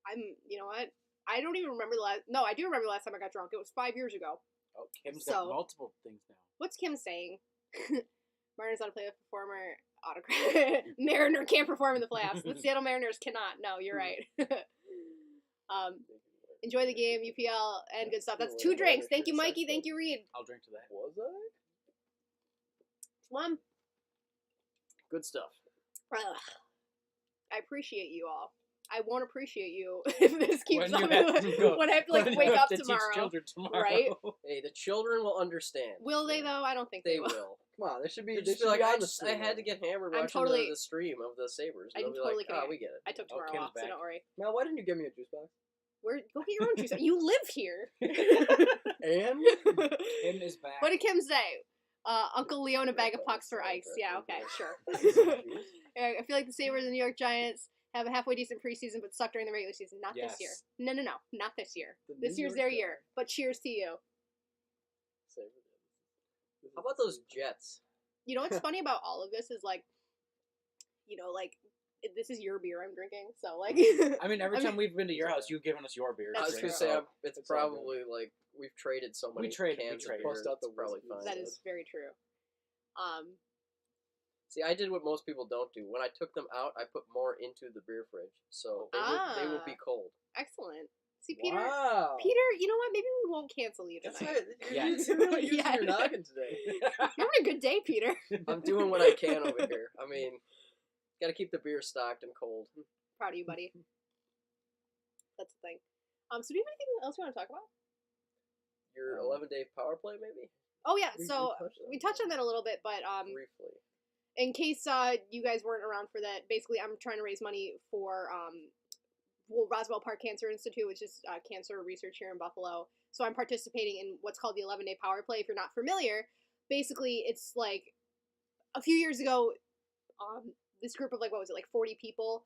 Bang. You know what? I don't even remember the last. No, I do remember the last time I got drunk. It was 5 years ago. Oh, Kim's So- got multiple things now. What's Kim saying? Marner's not a playoff performer. Autograph. Mariner can't perform in the playoffs. The Seattle Mariners cannot. No, you're right. Enjoy the game, UPL, and good stuff. That's 2 drinks. Thank you, Mikey. Thank you, Reed. I'll drink to that. Was I? One. Good stuff. Ugh. I appreciate you all. I won't appreciate you if this keeps When on. you have to go- When I have to like when you wake have up to teach tomorrow. children tomorrow. right? Hey, the children will understand. Will they though? I don't think They they will. will. Come on, there should be. They'll They just should be like, be on I, the just, I stream, had to man. get hammered I'm watching totally- the stream of the Sabres. I'm They'll be totally like, oh, kidding. we get it. I took Oh, tomorrow Kim's off, so back. don't worry. Now, why didn't you give me a juice box? Go get your own juice. You live here. And Kim is back. What did Kim say? Uncle Leon a bag of pucks for ice. Yeah, okay, sure. I feel like the Sabres and the New York Giants have a halfway decent preseason, but suck during the regular season. Not this year. Yes. No, not this year. The This New year's York their Giants. year. But cheers to you. How about those Jets? You know what's funny about all of this is like, this is your beer I'm drinking, so like. I mean, every I time we've been to your house, you've given us your beer. I That's was true. going to say, it's It's all good. probably like we've traded so many We trade cans of beer. Bust out the It's probably whiskeys. fine. That is very true. See, I did what most people don't do. When I took them out, I put more into the beer fridge, so they will be cold. Excellent. See, Peter. Wow. Peter, you know what? Maybe we won't cancel you That's tonight. right. Yeah. You're really using Yeah. your noggin today. You're having a good day, Peter. I'm doing what I can over here. I mean, got to keep the beer stocked and cold. Proud of you, buddy. That's the thing. So do you have anything else you want to talk about? Your 11-day power play, maybe? Oh yeah, We so touched on we touched on that a little bit, but Briefly. in case you guys weren't around for that, basically I'm trying to raise money for Roswell Park Cancer Institute, which is cancer research here in Buffalo. So I'm participating in what's called the 11-day power play. If you're not familiar, basically it's like a few years ago, this group of 40 people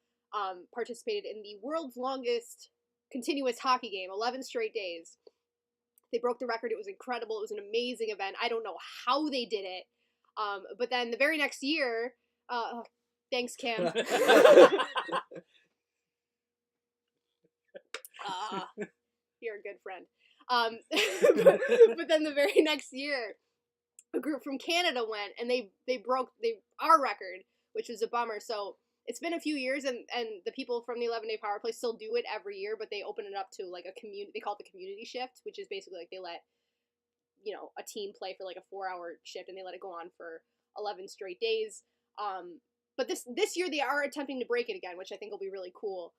participated in the world's longest continuous hockey game, 11 straight days. They broke the record. It was incredible. It was an amazing event. I don't know how they did it. But then the very next year, thanks, Kim. You're a good friend. But then the very next year, a group from Canada went and they broke our record, which was a bummer. So it's been a few years, and the people from the 11-day power play still do it every year, but they open it up to like a community. They call it the community shift, which is basically like they let a team play for like a 4-hour shift, and they let it go on for 11 straight days. But this year they are attempting to break it again, which I think will be really cool.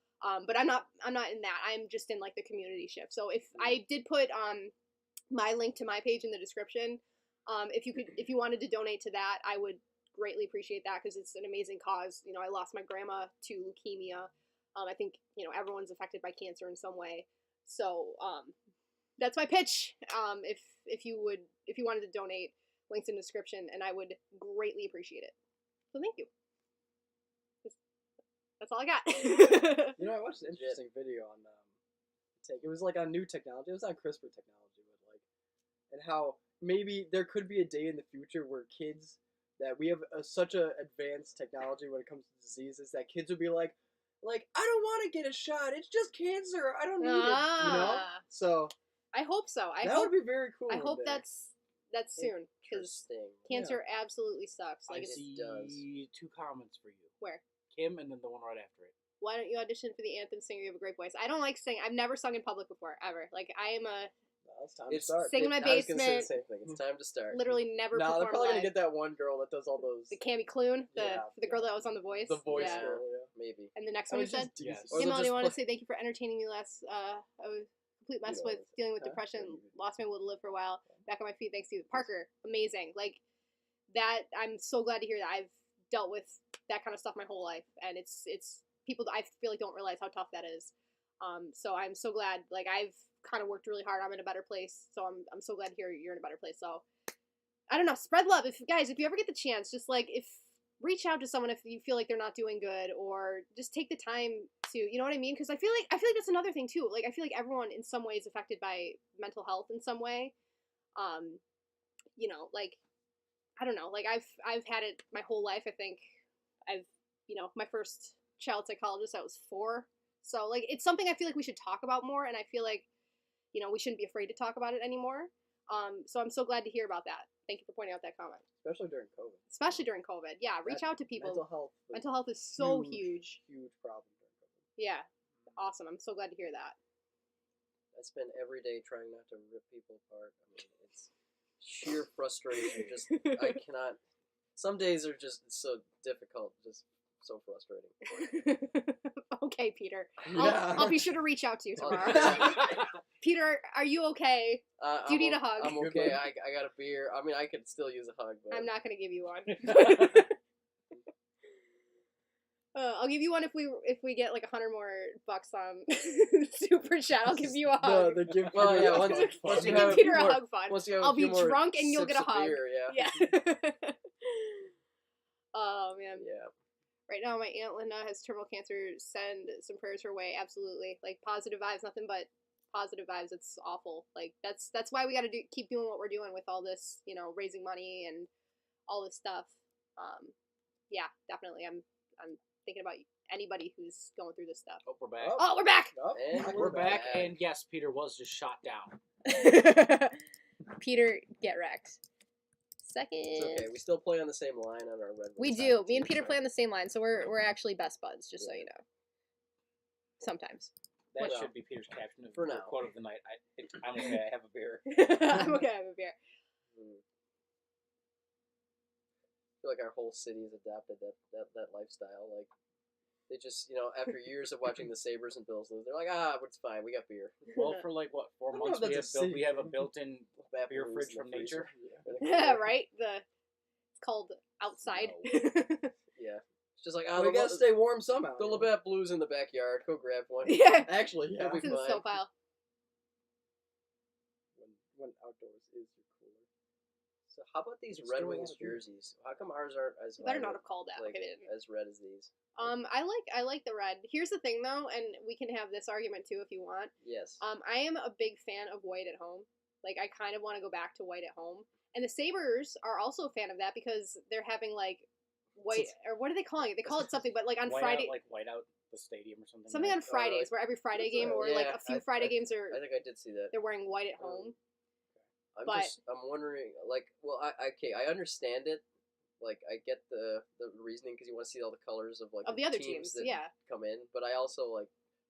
But I'm not in that. I'm just in like the community shift. So if I did put my link to my page in the description, if you wanted to donate to that, I would greatly appreciate that, because it's an amazing cause. I lost my grandma to leukemia. I think everyone's affected by cancer in some way. So that's my pitch. If you wanted to donate, links in the description, and I would greatly appreciate it. So thank you. That's all I got. I watched an interesting video on it was like on new technology. It was on CRISPR technology, but and how maybe there could be a day in the future where kids that we have such a advanced technology when it comes to diseases that kids would be like I don't want to get a shot. It's just cancer. I don't need it. So I hope so. that would be very cool. I one hope day. that's soon, because Interesting. cancer absolutely sucks. I Like see does. 2 comments for you. Where? Kim, and then the one right after it. Why don't you audition for the anthem singer? You have a great voice. I don't like singing. I've never sung in public before, ever. Like, I am a It's time to start. sing in my I was gonna say the basement. same thing. It's time to start. Literally never No, they're performed probably live. gonna get that one girl that does all those. The Cammy Clune, Yeah, the girl that was on The Voice. The voice Yeah. girl, yeah. Maybe. And the next I one you was said? just Yes. teasing. Or Hey, they'll Melody, I just want to play- say thank you for entertaining me last. I was a complete mess You with always- dealing with Huh? depression. Lost my will to live for a while. Back on my feet, thanks to you. Parker, amazing. Like, that, I'm so glad to hear that. I've dealt with that kind of stuff my whole life. And it's people I feel like don't realize how tough that is. So I'm so glad. Like, I've kind of worked really hard. I'm in a better place. So I'm so glad to hear you're in a better place. So, I don't know. Spread love. If you ever get the chance, just like, reach out to someone if you feel like they're not doing good, or just take the time to, you know what I mean? Because I feel like that's another thing too. Like, I feel like everyone in some way is affected by mental health in some way. You know, like, I don't know. Like, I've had it my whole life. I think my first child psychologist, I was 4. So, like, it's something I feel like we should talk about more, and I feel like, we shouldn't be afraid to talk about it anymore. So I'm so glad to hear about that. Thank you for pointing out that comment. Especially during COVID. Especially during COVID. Yeah, reach out to people. Mental health. Mental health is so huge. Huge problem during COVID. Yeah. Awesome. I'm so glad to hear that. I spend every day trying not to rip people apart. I mean, it's sheer frustration. Just I cannot. Some days are just so difficult. Just so frustrating. Okay, Peter. Yeah. I'll be sure to reach out to you tomorrow. Peter, are you okay? Do you need a hug? I'm okay. I got a beer. I mean, I could still use a hug, but I'm not going to give you one. I'll give you one if we get like $100 more on Super Chat. I'll give you a hug. The gift. Well, yeah. Once you Give have Peter more, a hug fund. once you have I'll a few be more drunk and you'll sips get a of hug. beer, yeah. Yeah. Oh man. Yeah. Right now, my Aunt Linda has terminal cancer. Send some prayers her way. Absolutely. Like, positive vibes, nothing but positive vibes. It's awful. Like, that's why we got to keep doing what we're doing with all this, raising money and all this stuff. Yeah, definitely. I'm thinking about anybody who's going through this stuff. Oh, we're back. Oh, we're back. Oh, And We're back, and yes, Peter was just shot down. Peter, get wrecked. Second. It's okay. We still play on the same line on our Red We Wings do. hockey Me and team, Peter so- play on the same line, so we're actually best buds. Just so you know. Sometimes. That Well, should be Peter's caption of for the now. quote of the night. I'm okay. I have a beer. I'm okay. I have a beer. I feel like our whole city has adopted that lifestyle. Like, they just, after years of watching the Sabres and Bills lose, they're like, it's fine, we got beer. Well, for like what, 4 I don't know months if we that's have a built, we have a built-in Bad beer blues fridge in the from freezer. nature. Yeah. Right? It's called outside. Yeah. It's just like, We gotta stay warm somehow. the Labatt Blues in the backyard. Go grab one. Yeah. Actually, yeah. It'll be It's in the fine. snow pile. When outdoors is your cooler. So how about these It's Red still Wings a beer. jerseys? How come ours aren't as You better not vibrant, have called that. like, Okay, they didn't. as red as these? I like the red. Here's the thing though, and we can have this argument too if you want. Yes. I am a big fan of white at home. Like, I kind of want to go back to white at home. And the Sabres are also a fan of that because they're having like white, or what are they calling it? They call it something, but like on Friday, white out the stadium or something. something on Oh, really? Fridays, where every Friday That's game, right. or like Yeah, a few I Friday games are I think I did see that. they're wearing white at home. but- I'm wondering, like, well, I understand it. Like, I get the reasoning because you want to see all the colors of like Of the other teams, that yeah. come in. But I also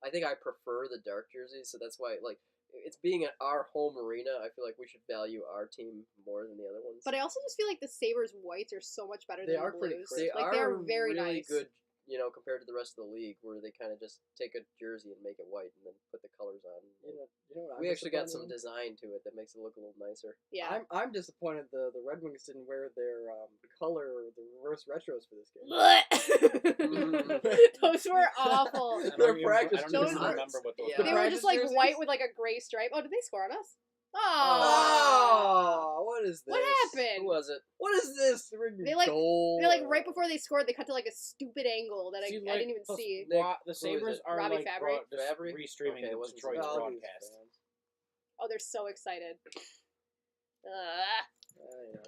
I think I prefer the dark jerseys, so that's why it's being at our home arena. I feel like we should value our team more than the other ones. But I also just feel like the Sabres whites are so much better They than are the pretty blues. crisp. they Like, are they're very really nice. good, compared to the rest of the league, where they kind of just take a jersey and make it white and then put the colors on. You know what I'm We actually got some disappointed design to it that makes it look a little nicer. Yeah. in? I'm disappointed the Red Wings didn't wear their the reverse retros for this game. Those were awful. I don't Their even- practice I don't jerseys. even remember what those Yeah. were. They were just practice like jerseys? white with like a gray stripe. Oh, did they score on us? Oh. Oh, what is this? What happened? Who was it? What is this? They, like- goal. They're like right before they scored, they cut to like a stupid angle that I See, didn't even plus see. Nick, the who is Sabres it? are Robbie like Fabry? just Fabry? restreaming Okay, it the wasn't Detroit's Sabres. broadcast. Oh, they're so excited.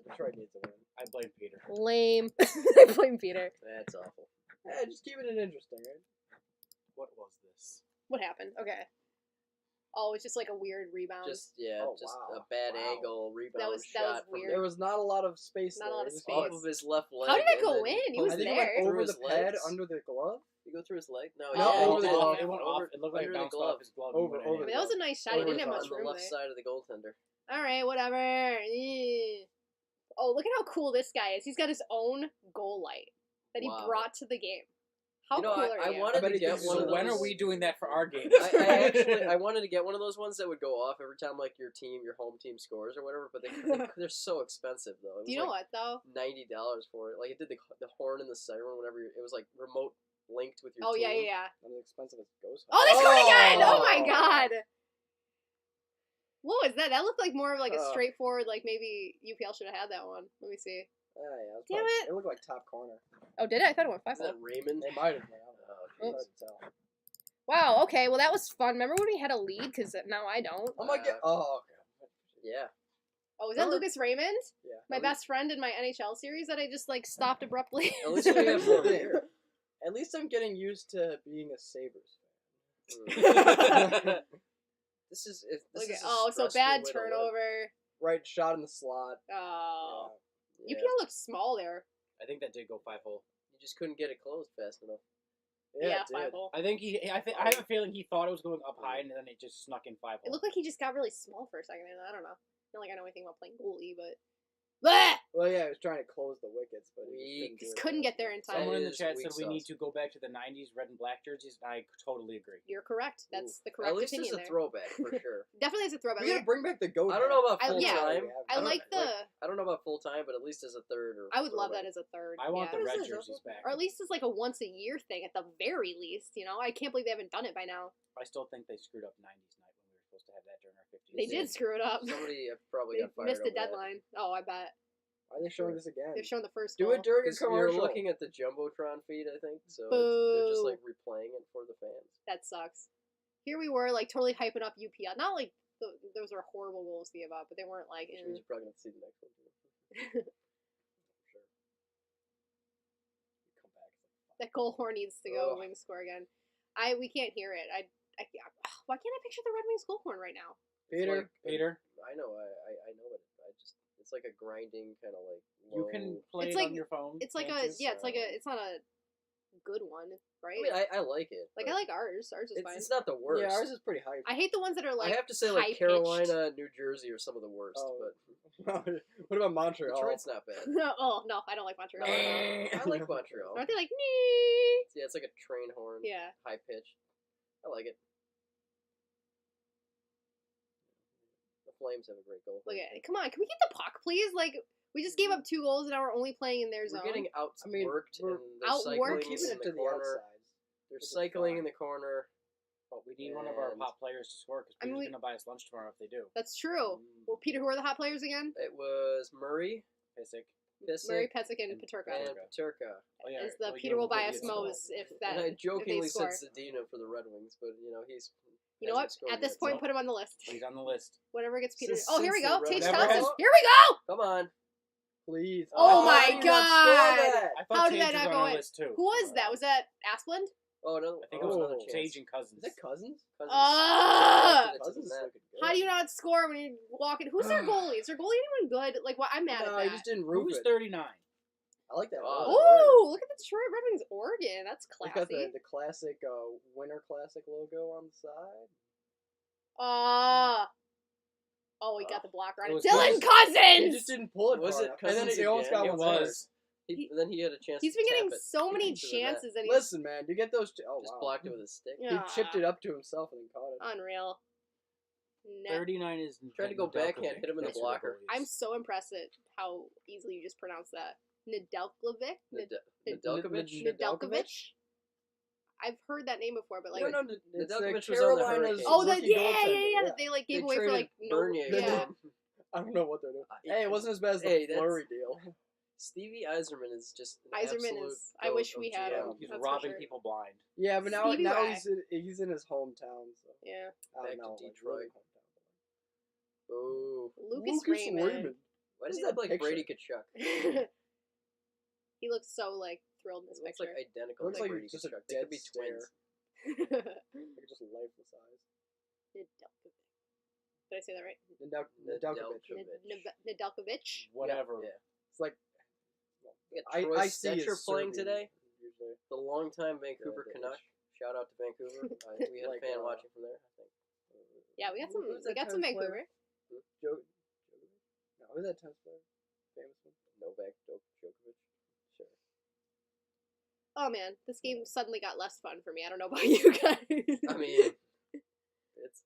Detroit needs a win. I blame Peter. Lame. I blame Peter. That's awful. Yeah, just keeping it interesting, right? What was this? What happened? Okay. Oh, it's just like a weird rebound. Just Oh, just wow. a bad Wow. angle rebound That was shot from weird. There was not a lot of space. Not a lot of It was space. off of his left leg. How did it and go then in? He was I think there. it went over Through the his pad, legs? under the glove. You go through his leg? No, No, yeah, over the he did. glove. It went off. It looked like it under the bounced glove. off his glove. Over- and went over I mean, in. that was a nice shot. He Over didn't have on much the room left there. side of the goaltender. All right, whatever. Oh, look at how cool this guy is. He's got his own goal light that he Wow. brought to the game. How You know, cool I are you? wanted bet to he get thinks one so. of those. When are we doing that for our games? I wanted to get one of those ones that would go off every time like your home team scores or whatever. But they're so expensive though. It Do you was know like what though? $90 for it. Like it did the horn and the siren whenever it was like remote linked with your Oh team. yeah. Not as expensive as Ghost. Oh, they scored again! Oh my Oh. god! What was that? That looked like more of like a Oh. straightforward, like maybe UPL should have had that one. Let me see. Yeah, it was Damn probably- it. It looked like top corner. Oh, did it? I thought it went Is that 5-0. Raymond? They might have been. I don't know. Oh, It's jeez. hard to tell. Wow, okay, well that was fun. Remember when we had a lead? Because now I don't. Oh my god. Oh, okay. Yeah. Oh, was that Remember- Lucas Raymond? Yeah. My best friend in my NHL series that I just like stopped abruptly? At least we have more beer. At least I'm getting used to being a Sabres This is Look this at, is a oh, so stressful bad way to live. turnover. fan. Right shot in the slot. Oh. Yeah. UPL looks small there. I think that did go 5-0. You just couldn't get it closed fast enough. Yeah, it did. 5-0. I think I have a feeling he thought it was going up high, and then it just snuck in 5-0. It looked like he just got really small for a second. I don't know. Not like I know anything about playing goalie, but. Blah! Well, yeah, he was trying to close the wickets, but Weak. he Just couldn't get there in time. Someone in the is chat weak said we sauce. need to go back to the 90s red and black jerseys, and I totally agree. You're correct. That's the At correct least opinion it's a there. throwback for sure. Definitely as a throwback. We gotta bring back the goat. I don't know about I- full yeah. time. I don't- like the. I don't know about full time, but at least as a third or. I would love throwback. that as a third. I want yeah. the Is red it? jerseys back. Or at least as like a once a year thing at the very least. You know, I can't believe they haven't done it by now. I still think they screwed up 90s night when we were supposed to have that during our 50th. They did screw it up. Somebody probably They got fired. missed the over that. deadline. Oh, I bet. Why are they showing this again? They're showing the first Do goal. it during a 'Cause you're commercial. looking at the jumbotron feed, I think. So they're just Boo. like replaying it for the fans. That sucks. Here we were, like, totally hyping up UPL. Not like those are horrible goals to give up, but they weren't like. Which means you're probably gonna see the next one too. Sure. Come back. That goal horn needs to go. Ugh. Wings score again. We can't hear it. Why can't I picture the Red Wings goal horn right now? Peter. Peter, I know, I know it. It's like a grinding kind of like. you Low. can play It's it like- on your phone. It's like can't you? it's not a good one, right? I mean, I like it. like but I like ours. Ours is fine. It's not the worst. Yeah, ours is pretty hype. I hate the ones that are like. I have to say, like high-pitched. Carolina, New Jersey are some of the worst, Oh. but What about Montreal? Detroit's not bad. Oh no, I don't like Montreal. I like Montreal. Aren't they like nee? Yeah, it's like a train horn, Yeah. high pitch. I like it. The Flames have a great goal. Look at it. Come on, can we get the puck, please? Like we just gave up 2 goals and now we're only playing in their We're zone. getting outworked I mean, we're and they're outworked? cycling Keeping in it the to the corner. outside. They're which is cycling fine. in the corner. But we need one of our And- top players to score because I mean, Peter's going to buy us lunch tomorrow if they do. That's true. Well, Peter, who are the hot players again? It was Murray, Pissick. Murray, Pissick, Petzik, and Paterka. and Paterka. Oh, yeah. Is the well, Peter you will know, buy maybe us it's Mo's if that. And I jokingly if they said score. Zadina for the Red Wings, but he's. You know what? hasn't scored At this yet, point, so- put him on the list. He's on the list. Whatever gets Peter. Since- Oh, here we since go. the Tage Red Wings- Thompson. Here we go. Come on. Please. Oh my how did you not score God. that? I thought How Tage did that was not on go our in? list too. Who was that? Was that Asplund? Oh no! I think it was another chance. Tage and Cousins. Is that Cousins? Cousins Ah! directed it to the Cousins net. looking good. How do you not score when you're walking? Who's their goalie? Is their goalie anyone good? Like, what? I'm mad No, at he that. just didn't Who roof was it. 39? I like that. Oh, Ooh, look at the Detroit Red Wings Oregon. That's It's got classy. the classic Winter Classic logo on the side. Oh, he got the blocker on It it. was Dylan Cousins. He Cousins! just didn't pull it. Was far it enough. And then Cousins he almost got again? It one was. Then he had a chance. He's to been tap getting it so many into the net. chances and he's Listen, man, you get those. Oh Just wow. blocked it with his stick. Yeah. He chipped it up to himself and then caught it. unreal. No. 39 is. Tried to go Nedeljkovic. backhand, hit him in the That's who blocker. goalie is. I'm so impressed at how easily you just pronounce that. Nedeljkovic? Nedeljkovic. Nedeljkovic? I've heard that name before, but like. No, no, it's Nedeljkovic was on the Carolina's. Hurricanes. Oh, rookie that yeah, goaltender, yeah, that they like gave away for traded like no. Bernier. Yeah. I don't know what they're doing. Yeah. Hey, it wasn't as bad as the Hey, that's- Flurry deal. Stevie Eiserman is just an Eiserman absolute is. I goat wish of we had GM. him. He's That's for robbing sure. people blind. Yeah, but now Stevie now Rai. he's in his hometown. So Yeah. I Back don't to know. like, Detroit. really hometown. Oh, Lucas Raymond. why does he Look at look like that Brady Kachuk? He looks so like thrilled in this He looks picture. like identical Looks to like Brady just a Kachuk. They dead could be stare. twins. Like just lifeless eyes. Nedeljkovic. Did I say that right? Nedeljkovic. Nedeljkovic. Whatever. Yeah. It's like You got Troy I see Stetcher is playing Serbian, today. usually. The longtime Vancouver Yeah, Canuck. Shout out to Vancouver. We had Like, a fan watching from there, I think. Yeah, we got some. Who's We that got some tennis player? Vancouver. No, who's that tennis player? Famous one? Novak Djokovic. Sure. Oh man, this game suddenly got less fun for me. I don't know about you guys. I mean, it's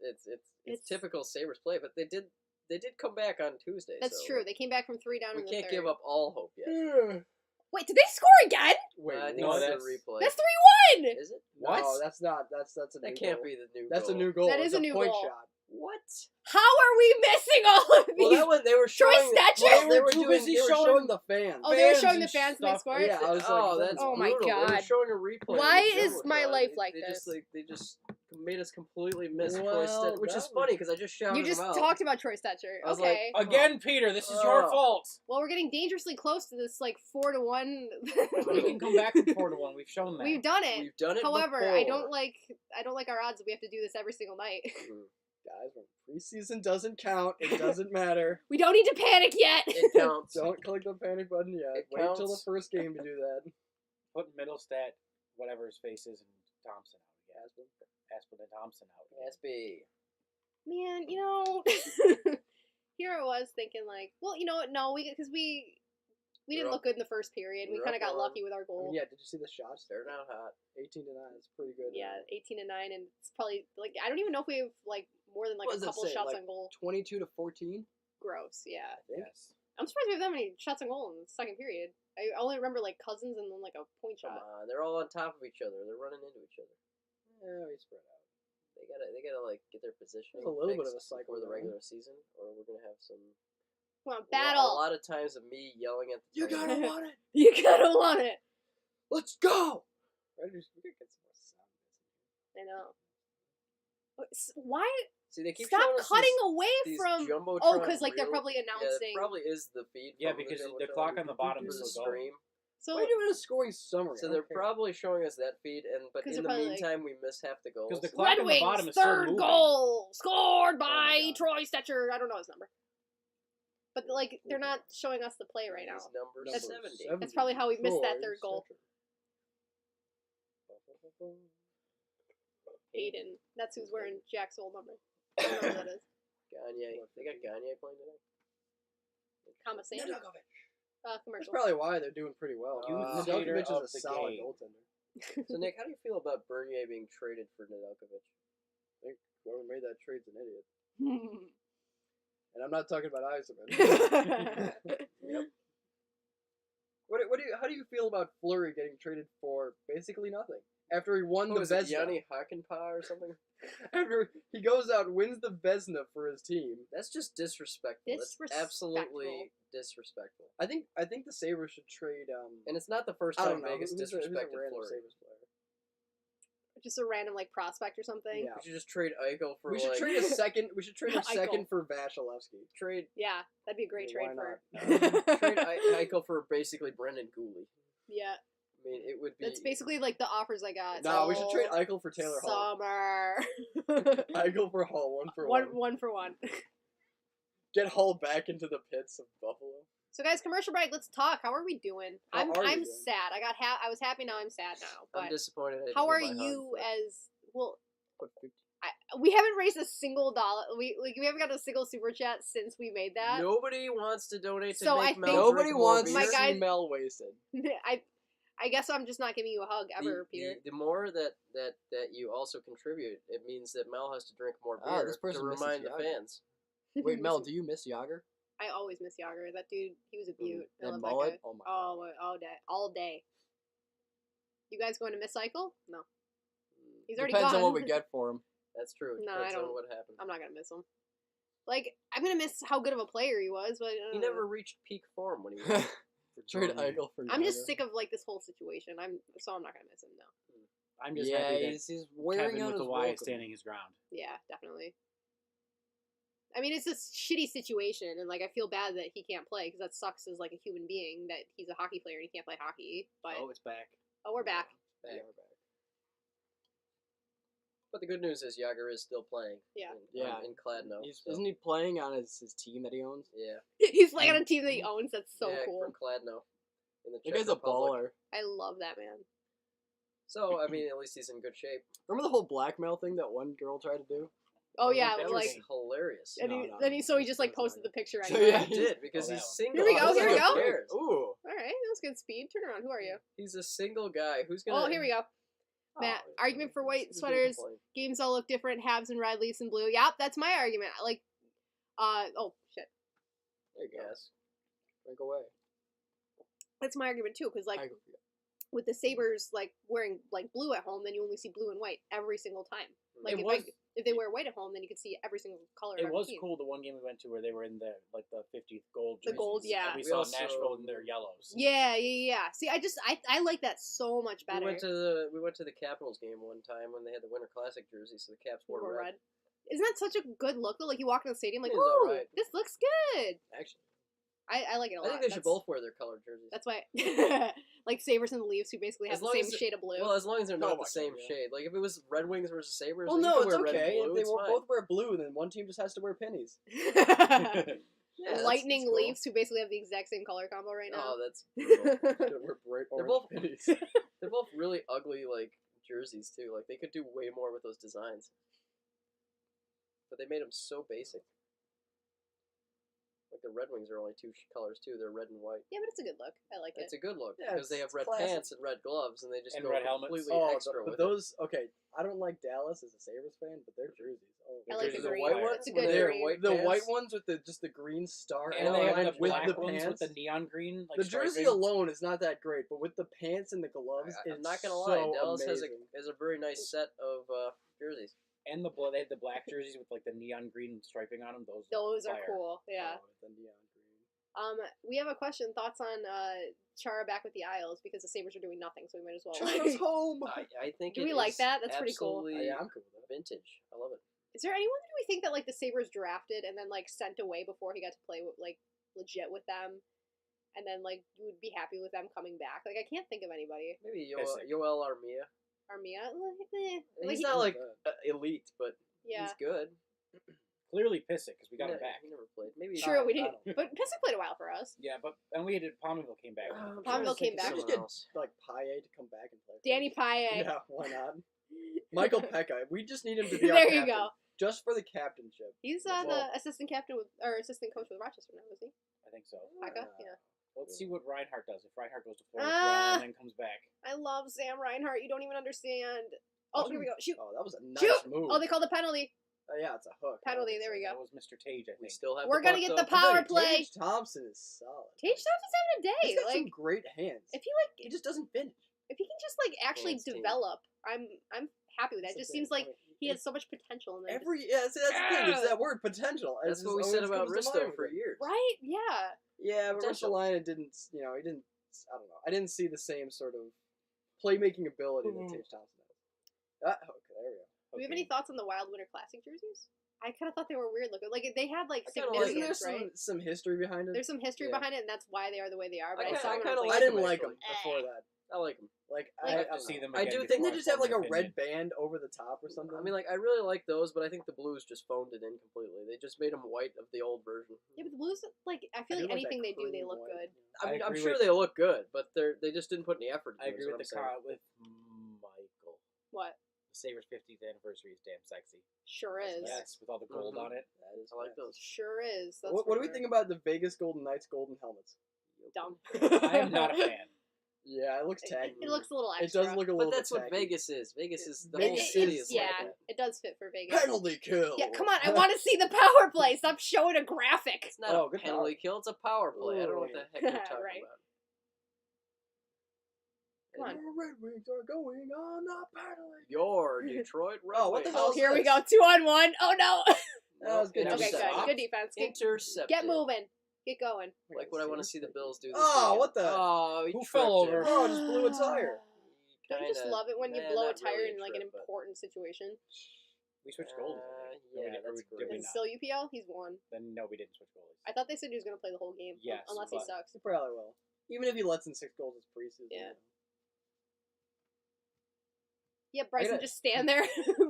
It's- typical Sabres play, but they did come back on Tuesday. That's so true. They came back from 3 down We in the can't third. give up all hope yet. Wait, did they score again? Wait, I think no, it's that's- a replay. That's 3-1. Is it? What? No, that's not. That's a That new can't goal. be the new. That's goal. a new goal. That It's is a new point goal. shot. What? How are we missing all of these? Well, that one they were Troy showing. Stetcher? Well, They were too doing. busy They were showing- showing the fans. Oh, they were fans showing the and fans and they stuff. scored? Yeah, I was like, oh, what that's the- Oh my brutal. They were God. showing a replay. Why of the is Jumbotron. my life like they this? They just made us completely miss Troy Well, Stetcher, which that is was- funny because I just shouted You just him out. talked about Troy Stetcher. I was Okay. like, Again, Peter, this is your Oh. fault. Well, we're getting dangerously close to this, like 4-1. We can come back from 4-1. We've shown that. We've done it. We've done it. However, before. I don't like our odds that we have to do this every single night. Guys, when preseason doesn't count, it doesn't matter. We don't need to panic yet. It counts. Don't click the panic button yet. It Wait till the counts. first game to do that. Put Middlestat, whatever his face is, and Thompson out again. Asplund and Thompson out again. SB. Man, here I was thinking like, well, you know what? No, because we We're didn't up- look good in the first period. We we're kind of up got on- lucky with our I goal. mean, yeah, did you see the shots? Starting out hot. 18-9. It's pretty good. Yeah, 18-9, and it's probably like I don't even know if we have like more than like What a does it couple say, shots like- on goal. 22-14. Gross, yeah. Yes. I'm surprised we have that many shots on goal in the second period. I only remember like Cousins and then like a point Come shot. on, they're all on top of each other. They're running into each other. Yeah, we spread out. They gotta like get their positioning. There's a little bit fixed of a cycle for the going. regular season, or we're gonna have some Come on, A battle. lot of times of me yelling at the You trainer. gotta want it. You gotta want it. Let's go. Right, we gotta get some more sound. I know. Why? See, they keep Stop showing us cutting these, away these from. Jumbotron Oh, because like they're reel- probably Yeah, announcing. it probably is the feed. Yeah, from because the Jumbotron. clock on the bottom There's is a still going. stream. So Why are you doing a scoring summary? So I they're don't care. probably showing us that feed, but 'Cause in they're the probably like- meantime, we miss half the goals. 'Cause the clock Red on the bottom Wings is still third moving. goal scored by God. Troy Stetcher. I don't know his number. But like they're not showing us the play right now. He's number That's- 70. That's probably how we missed that Troy third goal. Stetcher. Aiden. That's who's wearing Jack's old number. I don't know who that is. Gagne. They got Gagne playing today. Kamasani. That's Commercial. probably why they're doing pretty well. Youth Nedeljkovic skater is of a the solid game. goaltender. So Nick, how do you feel about Bernier being traded for Nedeljkovic? I think whoever made that trade's an idiot. Hmm. And I'm not talking about Eisenman. Yep. How do you feel about Fleury getting traded for basically nothing? After he won What the was it, Vezina. Yanni Hakanpää or something? After he goes out, wins the Vezina for his team. That's just disrespectful. That's Disrespectful. absolutely disrespectful. I think the Sabres should trade And it's not the first I time don't know, Vegas who's a disrespected random Fleury. Sabres player. Just a random like prospect or something. Yeah. We should just trade Eichel for We should like trade a second. We should trade a Eichel. second for Vasilevsky. trade Yeah, that'd be a great Yeah, trade why for. trade Eichel for basically Brendan Gooley. Yeah, I mean, it would be. that's basically like the offers I got. No, we should all trade Eichel for Taylor Hall. Summer. Eichel for Hall, one for one. One for one. Get Hall back into the pits of Buffalo. So guys, commercial break. Let's talk. How are we doing? How are you I'm doing? sad. I was happy. Now I'm sad now. I'm But disappointed. I didn't how get are my hug, you but- as well? Put 50. We haven't raised a single dollar. We haven't got a single super chat since we made that. Nobody wants to donate to So I make Mel think- drink Nobody more wants My beer. to guys- see Mel wasted. I guess I'm just not giving you a hug ever, Peter. The more that you also contribute, it means that Mel has to drink more beer Ah, this to person misses remind the Yager. fans. Wait, Mel, do you miss Yager? I always miss Yager. That dude, he was a beaut. I That love mullet? that guy. Oh my Oh, all day. You guys going to miss Cycle? No. He's already Depends gone. on what we get for him. That's true. It No, depends I on don't- what happens. I'm not gonna miss him. Like, I'm gonna miss how good of a player he was, but He never reached peak form when he was. Trade Bernier. Eichel for I'm just Yager. sick of like this whole situation. I'm not gonna miss him. No. I'm just Yeah, happy that he's wearing Kevin out with his the Y is welcome. standing his ground. Yeah, definitely. I mean, it's a shitty situation, and like I feel bad that he can't play because that sucks as like a human being that he's a hockey player and he can't play hockey. But Oh, it's back. we're back. Back. But the good news is Yager is still playing. Yeah. In Kladno. Isn't he playing on his team that he owns? Yeah. He's playing on a team that he owns. That's so yeah, cool. from Kladno. In the That Czech guy's a Republic. baller. I love that man. So, I mean, at least he's in good shape. Remember the whole blackmail thing that one girl tried to do? Oh yeah, That like was hilarious. and No, he, no, then he no, so he just like that's not posted the it. picture. So, Anyway. yeah, He did, because Oh, he's that one. single. Here we go, Who here we go. cares? Ooh. All right, that was good speed. Turn around. Who are you? He's a single guy. Who's gonna... Oh, here we go. Matt, Oh, argument for white who's gonna sweaters. complain? Games all look different. Habs in red, Leafs in blue. Yep, that's my argument. Like, oh shit, There you go. Yes. Drink away. that's my argument too. Because like I- with the Sabres like wearing like blue at home, then you only see blue and white every single time. Like It if, was- if they wear white at home, then you could see every single color. It of every was team. cool the one game we went to where they were in the 50th gold The jerseys. gold, yeah. And we We saw also- Nashville in their yellows. Yeah. See, I like that so much We better. went to the Capitals game one time when they had the Winter Classic jersey, so the Caps wore Over red. Isn't that such a good look though? Like you walk in the stadium, like, It was ooh, alright. this looks good. Actually, I like it a lot. I think they should That's- both wear their colored jerseys. That's why, like Sabres and the Leafs, who basically have As the long same as it- shade of blue. Well, as long as they're Oh not my the same God, yeah. shade. Like if it was Red Wings versus Sabres, Well, then no, you it's can wear red okay. and blue, If they it's fine. both wear blue, then one team just has to wear pennies. Yeah, that's- Lightning that's cool. Leafs, who basically have the exact same color combo right now. Oh, that's brutal. We're bright They're orange both pennies. they're both really ugly like jerseys too. Like they could do way more with those designs, but they made them so basic. Like the Red Wings are only two colors too. They're red and white. Yeah, but it's a good look. I like it. It's a good look Yeah, because they have it's red classic. pants and red gloves, and they just And go red helmets. completely Oh, extra but with it. those okay. I don't like Dallas as a Sabres fan, but their jerseys. Oh, I like the jerseys are green. white It's a when good they're green. white the pants. white ones with just the green star And know, they I have the with black the ones pants. with the neon green. Like The jersey striping. alone is not that great, but with the pants and the gloves, I'm it's not gonna lie, so Dallas amazing. has a very nice set of jerseys. And they had the black jerseys with like the neon green striping on them. Those are fire. cool. Yeah. Oh, with the neon green. We have a question. Thoughts on Chara back with the Isles because the Sabres are doing nothing, so we might as well. Chara's home. I think Do it we like is that? That's pretty cool. absolutely Yeah, I'm cool with that. vintage. I love it. Is there anyone that we think that like the Sabres drafted and then like sent away before he got to play with like legit with them, and then like you would be happy with them coming back? Like I can't think of anybody. Maybe Pissick. Yoel Armia. Armia, He's he- not like That. elite, but yeah. he's good. Clearly Pissick because we got him Yeah, back. He never played. Maybe True, we I didn't. But Pissick played a while for us. Yeah, and we did. Palmerville came back. I'm Palmerville trying to think came of back. someone Just get else. like Paye to come back and play. for Danny us. Paye. Yeah, why not? Michael Pekka. We just need him to be our There you captain, go. just for the captainship. He's Well- the assistant captain with or assistant coach with Rochester now, is he? I think so. Pekka? Yeah. Let's see what Reinhardt does. If Reinhardt goes to Florida Ah! and then comes back. I love Sam Reinhart. You don't even understand. Oh, here we go. Shoot. Oh, that was a nice Shoot! move. Oh, they called a penalty. Yeah, it's a hook. Penalty, there we go. That was Mr. Tage, I We think. still have. We're the gonna puck, get though. the power Dude, play. Tage Thompson is solid. Tage Thompson's having a day. He's got some Like great hands. if he He just doesn't finish. if he can just like actually Hands team. develop, I'm happy with that. It That's just the seems thing. like he has so much potential. And then That's the thing. It's that word potential. That's It what we just said always about comes to Risto mind for with it. years. right? Yeah. Yeah, but Potential. Ristolainen didn't. He didn't. I don't know. I didn't see the same sort of playmaking ability that Tage Thompson has. Okay, there we go. Do we have any thoughts on the Wild Winter Classic jerseys? I kind of thought they were weird looking. Like they had like I kinda like Isn't there significance, some right? history behind it? There's some history Yeah. behind it, and that's why they are the way they are. But I I, kinda- saw I them and kinda was I like, didn't like actually. them before that. I like him. Like I I have don't to see know. them I again. do before think Didn't they just have form like a an red opinion. band over the top or something? I mean, like I really like those, but I think the Blues just phoned it in completely. They just made them white of the old version. yeah, but the Blues, like I feel I like do like that anything they do, they cream look white. good. I I mean, I'm agree sure with- they look good, but they just didn't put any effort. I into agree it, with is the what I'm car with Michael. What? The Sabres 50th anniversary is damn sexy. Sure is. Yes, with all the gold Mhm. on it. That is saying. I like nice. those. Sure is. That's What for do we sure. think about the Vegas Golden Knights golden helmets? Dumb. I am not a fan. Yeah, it looks tacky. It looks a little It extra. does look a But little that's bit what tacky. Vegas is. Vegas is the Vegas whole city is is yeah, like that. it does fit for Vegas. Penalty kill. Yeah, come on. I want to see the power play. Stop showing a graphic. It's not Oh, a good penalty kill. It's a power play. I don't know what the heck you're talking Right. about. Come on. The Red Wings are going on the penalty. Your Detroit Red Oh, what the Wings. hell Oh, is here we this? go. 2-on-1. Oh no. That was good. Okay, Intercepted. good. Good defense. Intercepted. Get moving. Get going. Like what I want to see the Bills do this Oh, weekend. what the- Oh, he Who tripped fell him. over? Oh, just blew a tire. Don't you just Kinda- love it when you nah, blow a not tire really in like an trip, but- important situation? We switched goalies. yeah, Or that's did great. we And not? still UPL, he's won. Then no, we didn't switch goalies. I thought they said he was going to play the whole game. Yes, unless he but- sucks. He probably will. Even if he lets in 6 goals, it's preseason. Yeah. Yeah, Bryson gotta- just stand there.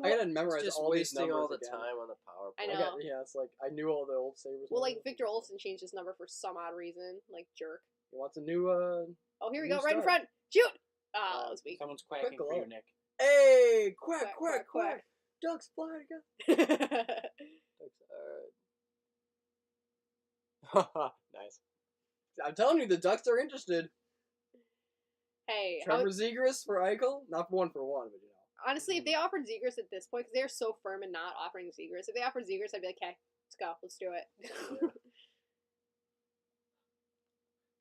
I gotta memorize It's just all these wasting numbers all the again. time on the power I play. know. Yeah, it's like I knew all the old Sabres. Well, like numbers. Victor Olsen changed his number for some odd reason, like jerk. He wants a new Oh, here we New go, right in start. front. Shoot! Oh, that was weak. Someone's quacking for glove. you, Nick. Hey, Quack, quack, quack. Ducks fly again. Nice. I'm telling you, the Ducks are interested. Hey, Trevor Zegras for Eichel, not for one, but you know. honestly, if they offered Zegras at this point, because they're so firm in not offering Zegras, if they offered Zegras, I'd be like, okay, let's go, let's do it.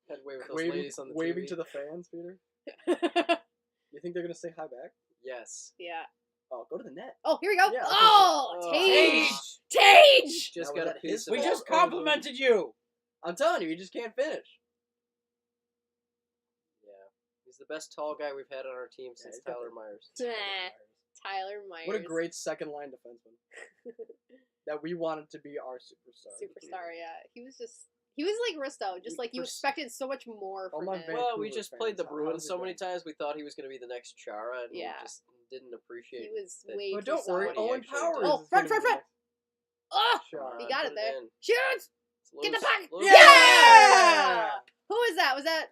Head way with those ladies on the waving TV. to the fans, Peter. You think they're gonna say hi back? Yes. Yeah. Oh, go to the net. Oh, here we go. Yeah, that's Oh, what- Tage! Tage! Tage! Just Now, was got a that his piece of We fault? just complimented you! I'm telling you, he just can't finish. Yeah. He's the best tall guy we've had on our team since he's got Tyler the- Myers. Nah. Tyler Myers. What a great second line defenseman that we wanted to be our superstar. superstar, yeah. He was like Risto, just like you expected so much more All from my him. Vancouver Well, we just played the fans, Bruins how's it so many going? times we thought he was going to be the next Chara, and Yeah. we just didn't appreciate He was that- way But too don't worry, solid. What he Owen actually Powers. did. Oh, is front, gonna front, be Oh! the next shot. He got put it there. in. Shoots! It's Get the loose. puck! Loose. Yeah! Who is that? Was that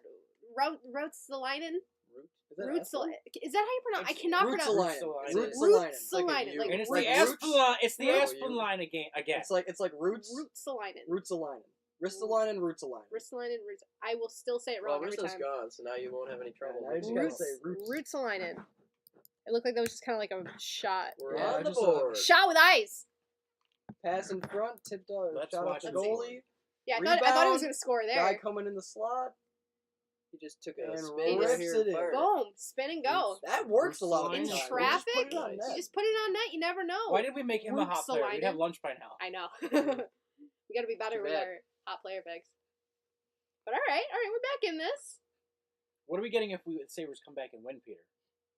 Ruotsalainen? Is that Ruotsalainen. Asplund? Is that how you pronounce? I cannot pronounce. Rootsalainen. Rootsalainen. Rootsalainen, like And it's like the Asplund. It's the Roots. Asplund line again. It's like Roots. Rootsalainen. Rootsalainen. Ristalainen, Rootsalainen. Rootsalainen. I will still say it Well, wrong every Risto's time. gone, so now you won't have any trouble. now you just gotta say Roots. Rootsalainen. It looked like that was just kind of like a shot. We're Yeah, on the just a- board. Shot with eyes. Pass in front, tipped Let's shot off watch the and see. goalie. Yeah, I thought he was Rebound. gonna score Guy there. coming in the slot. He just took a And spin rips right here it and in. fired it. Boom, spin and go. That works a lot of In the time. traffic? Just put it on Nice. net. You just put it on net. You never know. Why did we make him a hot player? We'd have Rootsalainen. lunch by now. I know. We got to be better Too with bad. our hot player picks. But all right, we're back in this. What are we getting if we Sabres come back and win, Peter?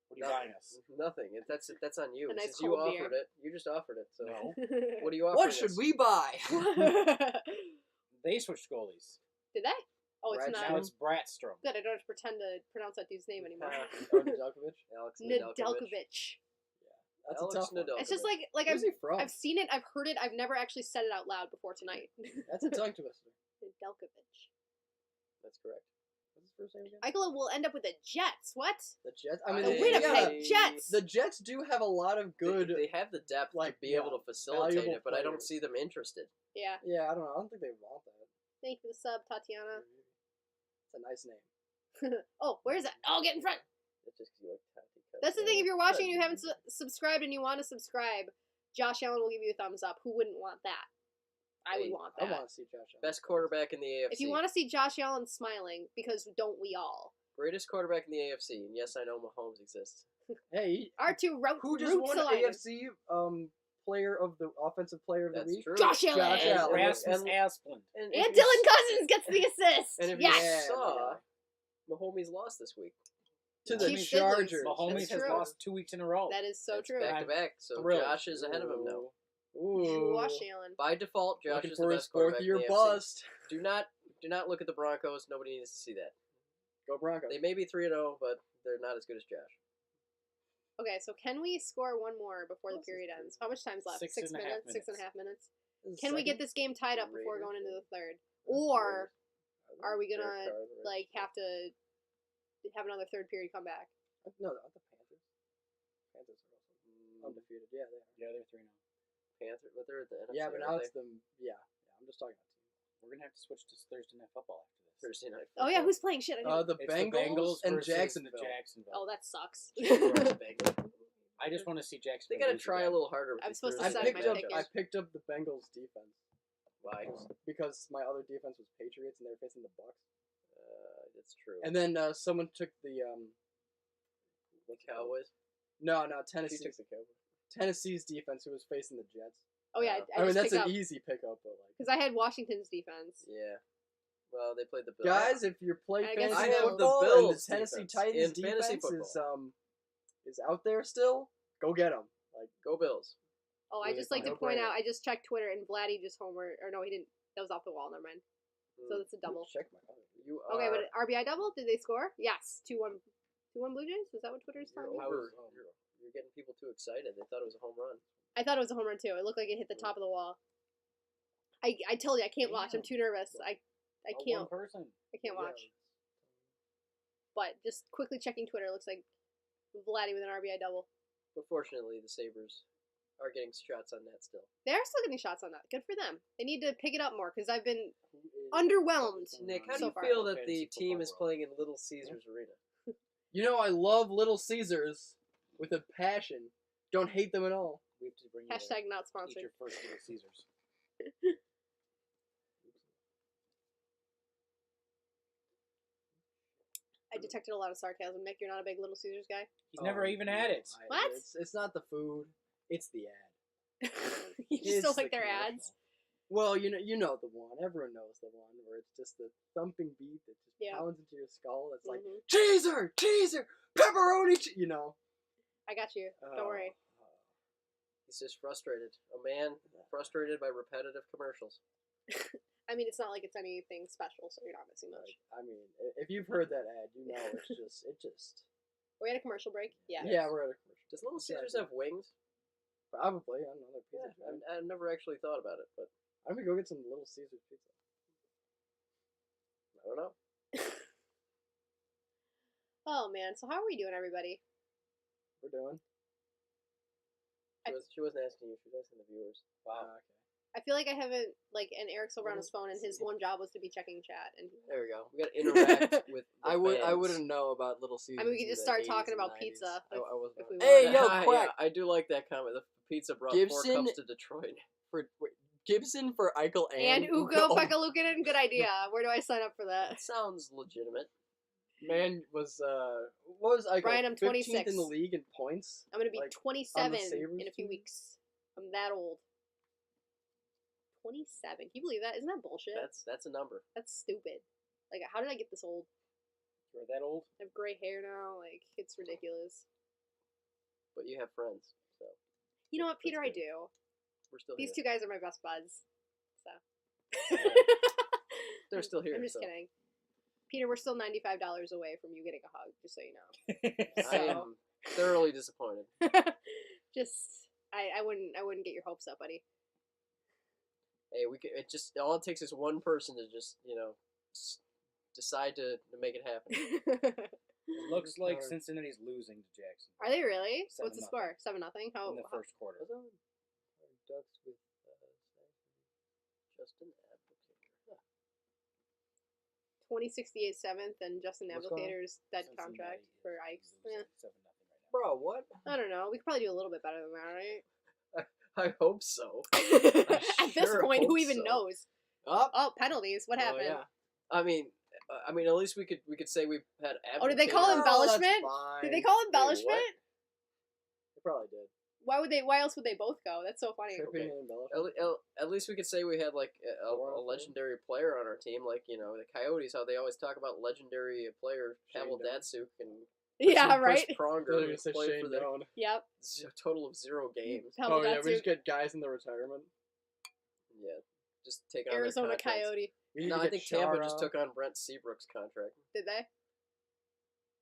What are you buying us? Nothing. That's on you. A nice Since you cold beer. offered it, you just offered it. So No. what are you offering? What should us? we buy? They switched goalies. Did they? Oh, it's Brad not. Now it's Bratstrom. Good. I don't have to pretend to pronounce that dude's name anymore. Or Nedeljkovic? Alex Nedeljkovic. Nedeljkovic. That's Alex a tough one. Nedeljkovic. It's just like Where's he from? I've seen it, I've heard it, I've never actually said it out loud before tonight. That's a tongue twister. Nedeljkovic. That's correct. What's his first name again? Eichel will end up with the Jets. What? The Jets. I mean, The They- Winnipeg Jets. The Jets do have a lot of good. They have the depth like, to be able yeah, to facilitate valuable it, but I don't players. see them interested. Yeah. Yeah, I don't know. I don't think they want that. Thank you for the sub, Tatiana. It's a nice name. Oh, where is that? Oh, get in front. It's just 'cause you like Tati Cut. That's the thing. If you're watching and you haven't subscribed and you want to subscribe, Josh Allen will give you a thumbs up. Who wouldn't want that? I would Hey, want I that. want to see Josh Allen. Best quarterback in the AFC. If you want to see Josh Allen smiling, because don't we all? Greatest quarterback in the AFC, and yes, I know Mahomes exists. Hey, R2 who just won AFC player of the offensive player of the That's week? true. Josh Allen. Josh And Allen. Rasmus and- Asplund. And, And Dylan Cousins gets the assist. And if Yes. you Yeah, saw, Mahomes lost this week. To the He did lose. Chargers. Mahomes That's has true. lost 2 weeks in a row. That is so That's true. Back to back, so Thrilled. Josh is ahead of him now. Ooh. Josh Allen. By default, Josh Looking is the for his best quarterback fourth year in the bust. AFC. Do not look at the Broncos. Nobody needs to see that. Go Broncos. They may be 3-0, but they're not as good as Josh. Okay, so can we score one more before the Close period is ends? How much time's left? 6 and a half minutes? 6.5 minutes. This is Can we get second. this game tied up before Raiders going into game. the third? Or are we Derek gonna, Carr, the Raiders. like, have to have another third period come back? No, the Panthers. Panthers are also undefeated. Yeah, they are. Yeah, they're 3-0. Panther, but they're at the NFC. Yeah, but now aren't it's them. Yeah, I'm just talking about We're going to have to switch to Thursday Night Football after this. Thursday night. Oh yeah, football. who's playing? Shit, I didn't. the It's Bengals and versus Jacksonville. Oh, that sucks. I just want to see They Jacksonville. gotta lose try again. a little harder. With I'm these supposed to I Thursday decide night my picked up. pick I is- picked up the Bengals defense Why? because my other defense was Patriots and they were facing the Bucks. That's true. And then someone took the the Cowboys. No, She Tennessee. took the Cowboys. Tennessee's defense who was facing the Jets. Oh yeah, I mean just that's picked an up easy pickup, but like because I had Washington's defense. Yeah. Well, they played the Bills. guys, if you play I guess fantasy I have the football and the Bills Tennessee defense Titans in fantasy defense is out there still, go get them. Like Go Bills. Oh, I Really just like to fun. point No-brainer. out, I just checked Twitter and Vladdy just homered, or no, he didn't. That was off the wall. Never mind. So that's a double. check my other. You Okay, are. but RBI double? Did they score? Yes. 2-1. 2-1 Blue Jays? Is that what Twitter's telling me? You're you're getting people too excited. They thought it was a home run. I thought it was a home run too. It looked like it hit the top of the wall. I told you I can't watch. I'm too nervous. I can't. One person. I can't watch. But just quickly checking Twitter, looks like Vladdy with an RBI double. But fortunately, the Sabres are getting shots on net still. They are still getting shots on that. Good for them. They need to pick it up more because I've been underwhelmed. Nick, how do so you far. feel that Fantasy the team football is world. playing in Little Caesars Arena? You know, I love Little Caesars with a passion. Don't hate them at all. We have to bring you Hashtag not eat sponsored. your first Little Caesars. I detected a lot of sarcasm. Nick, you're not a big Little Caesars guy. He's never even had it. What? It's not the food. It's the ad. You just It's don't like the their commercial. ads. Well, you know the one. Everyone knows the one where it's just the thumping beat that just Yeah. pounds into your skull. It's like Mhm. cheeser, pepperoni. I got you. Don't Oh. worry. He's just frustrated. A man frustrated by repetitive commercials. I mean, it's not like it's anything special, so you're not missing much. I mean, if you've heard that ad, you know it just. Are we at a commercial break? Yeah. Yeah, we're at a commercial. Does Little Yeah, Caesars yeah. have wings? Probably. I don't know. They're Yeah, pizza joint. I've never actually thought about it, but I'm gonna go get some Little Caesars pizza. I don't know. Oh man. So how are we doing, everybody? We're doing. She wasn't asking you. She was asking the viewers. Wow. Okay. I feel like I haven't and Eric's over on his phone, and his one job was to be checking chat. And There we go. We got to interact with the I fans. wouldn't know about Little Caesars. I mean, we could in just the start 80s talking and about 90s. pizza I wasn't. if we Hey, wanted. yo, Yeah, quack. I do like that comment. The pizza brought Gibson- 4 cups to Detroit. Gibson for Eichel And Ugo Oh, Pekka-Luukkonen, good idea. Where do I sign up for that? That sounds legitimate. Man was what was Eichel? Brian, I'm 15th 26. in the league in points. I'm gonna be Like, 27 Sabres in a few team? weeks. I'm that old. 27. Can you believe that? Isn't that bullshit? That's a number. That's stupid. Like, how did I get this old? You're that old? I have gray hair now. Like, it's ridiculous. But you have friends, so You know what, Peter? I That's good. do. we're still These here. two guys are my best buds. So. They're still here. I'm just so. kidding. Peter, we're still $95 away from you getting a hug, just so you know. I am thoroughly disappointed. Just, I wouldn't get your hopes up, buddy. Hey, we could. All it takes is one person to just decide to make it happen. It looks like Cincinnati's losing to Jackson Are they really? What's the 7-0. score? 7-0. How? in the first quarter. Ducks with Justin Applicator. 2068 7th and Justin What's going on? Applicator's dead Cincinnati contract for Ike. is Yeah. losing 7-0 right now. Bro, what? I don't know. We could probably do a little bit better than that, right? I hope so. At this sure point, who hope even so. knows? Up. Oh, penalties. What happened? Oh, yeah. I mean, at least we could say we've had. Oh, did they call Applicator- embellishment? Oh, Did they call embellishment? They probably did. Why else would they both go? That's so funny. Tripping Okay. and embellishment. At least we could say we had like a legendary player on our team, like the Coyotes. How they always talk about legendary player Pavel Shane Doan. Datsuk and Yeah, Chris right? Pronger, They're who gonna say played Shane for the Doan. Yep. total of 0 games. Pavel Oh yeah, we Datsuk, just get guys in the retirement. Yeah, just take on Arizona their contracts. Coyote. We need No, to I get think Tampa just Chara. took on Brent Seabrook's contract. Did they?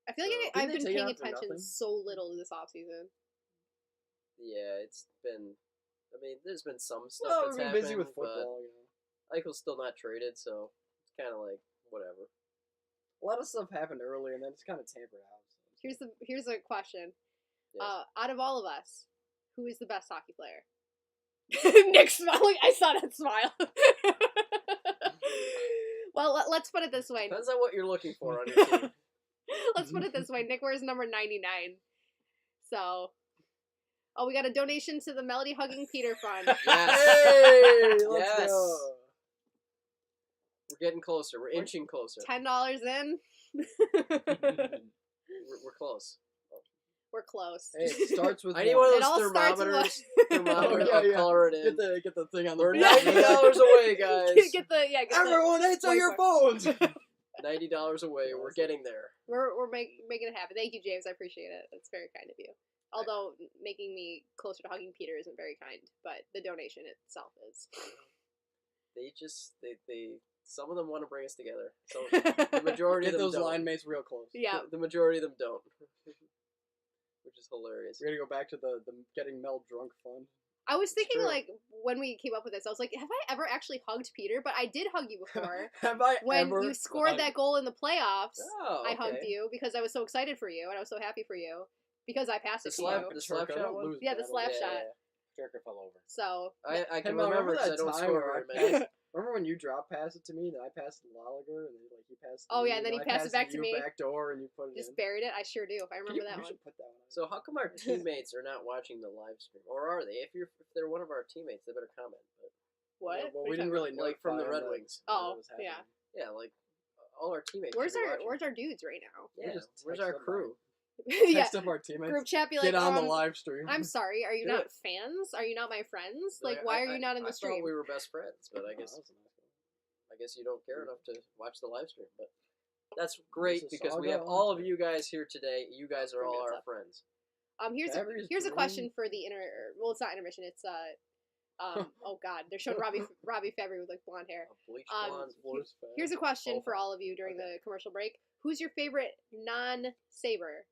I feel like So- I've Didn't been they take it paying out for attention nothing? so little this offseason. Yeah, it's been. I mean, there's been some stuff Well, that's we've been happened, busy with but football, you know. Eichel's still not traded, so it's kind of like whatever. A lot of stuff happened early, and then it's kind of tampered out. So. Here's a question. Yes. Out of all of us, who is the best hockey player? Nick smiling. I saw that smile. Well, let's put it this way. Depends on what you're looking for on your team. Let's put it this way. Nick wears number 99. So, we got a donation to the Melody Hugging Peter Fund. Yes. Hey, let's Yes. go. We're getting closer. We're inching closer. $10 in. We're close. We're close. Hey, it starts with I need one. one of It all those starts with thermometers. Oh, Thermometer. yeah, I'll yeah. color it in. Get the thing on the We're Yeah. $90 away, guys. get the Everyone answer your phones. $90 away. We're getting there. We're making it happen. Thank you, James. I appreciate it. That's very kind of you. Although making me closer to hugging Peter isn't very kind, but the donation itself is. They some of them want to bring us together. So the majority Get of them those don't. line mates real close. Yeah. The majority of them don't. Which is hilarious. We gotta go back to the getting Mel drunk fun. I was thinking, true. like, when we came up with this, I was like, have I ever actually hugged Peter? But I did hug you before. Have I When ever? you scored that goal in the playoffs, Oh, I hugged okay. you because I was so excited for you and I was so happy for you because I passed The it to slap, you. the slap Turk, I shot don't one? lose Yeah, the battles. slap Yeah, shot. yeah, Jerker fell over. So I can Mel, remember because I that don't time score where very many. Remember when you drop pass it to me, and I passed it to Lolliger, and then like he passed. Oh, to yeah, me, and then he I passed it back to you me. back door, and you put it just in. buried it. I sure do. I remember that you one. should put that one. So how come our teammates are not watching the live stream, or are they? If they're one of our teammates, they better comment. But What? Yeah, well, What are we you didn't talking really like from the notify Red them Wings. that Oh, it was happening. yeah. Yeah, like all our teammates. Where's should be our watching. Where's our dudes right now? Yeah, just where's text our them crew? yeah. Text up our teammates. Group chat be like, Get on the live stream. I'm sorry. Are you Do not it. fans? Are you not my friends? Like, Like, why are you not in I the stream? thought we were best friends, but I Oh, guess that was a nice one. I guess you don't care enough to watch the live stream. But that's great This is because we Saga have all on of you guys here today. You guys are all What's our up? friends. Batteries Here's a drained. question for the well, it's not intermission. It's oh god, they're showing Robbie Fabry with like blonde hair. A bleach Um, blonde. Force fed. Here's a question for Profile. all of you during the commercial break. Who's your favorite non-Saber?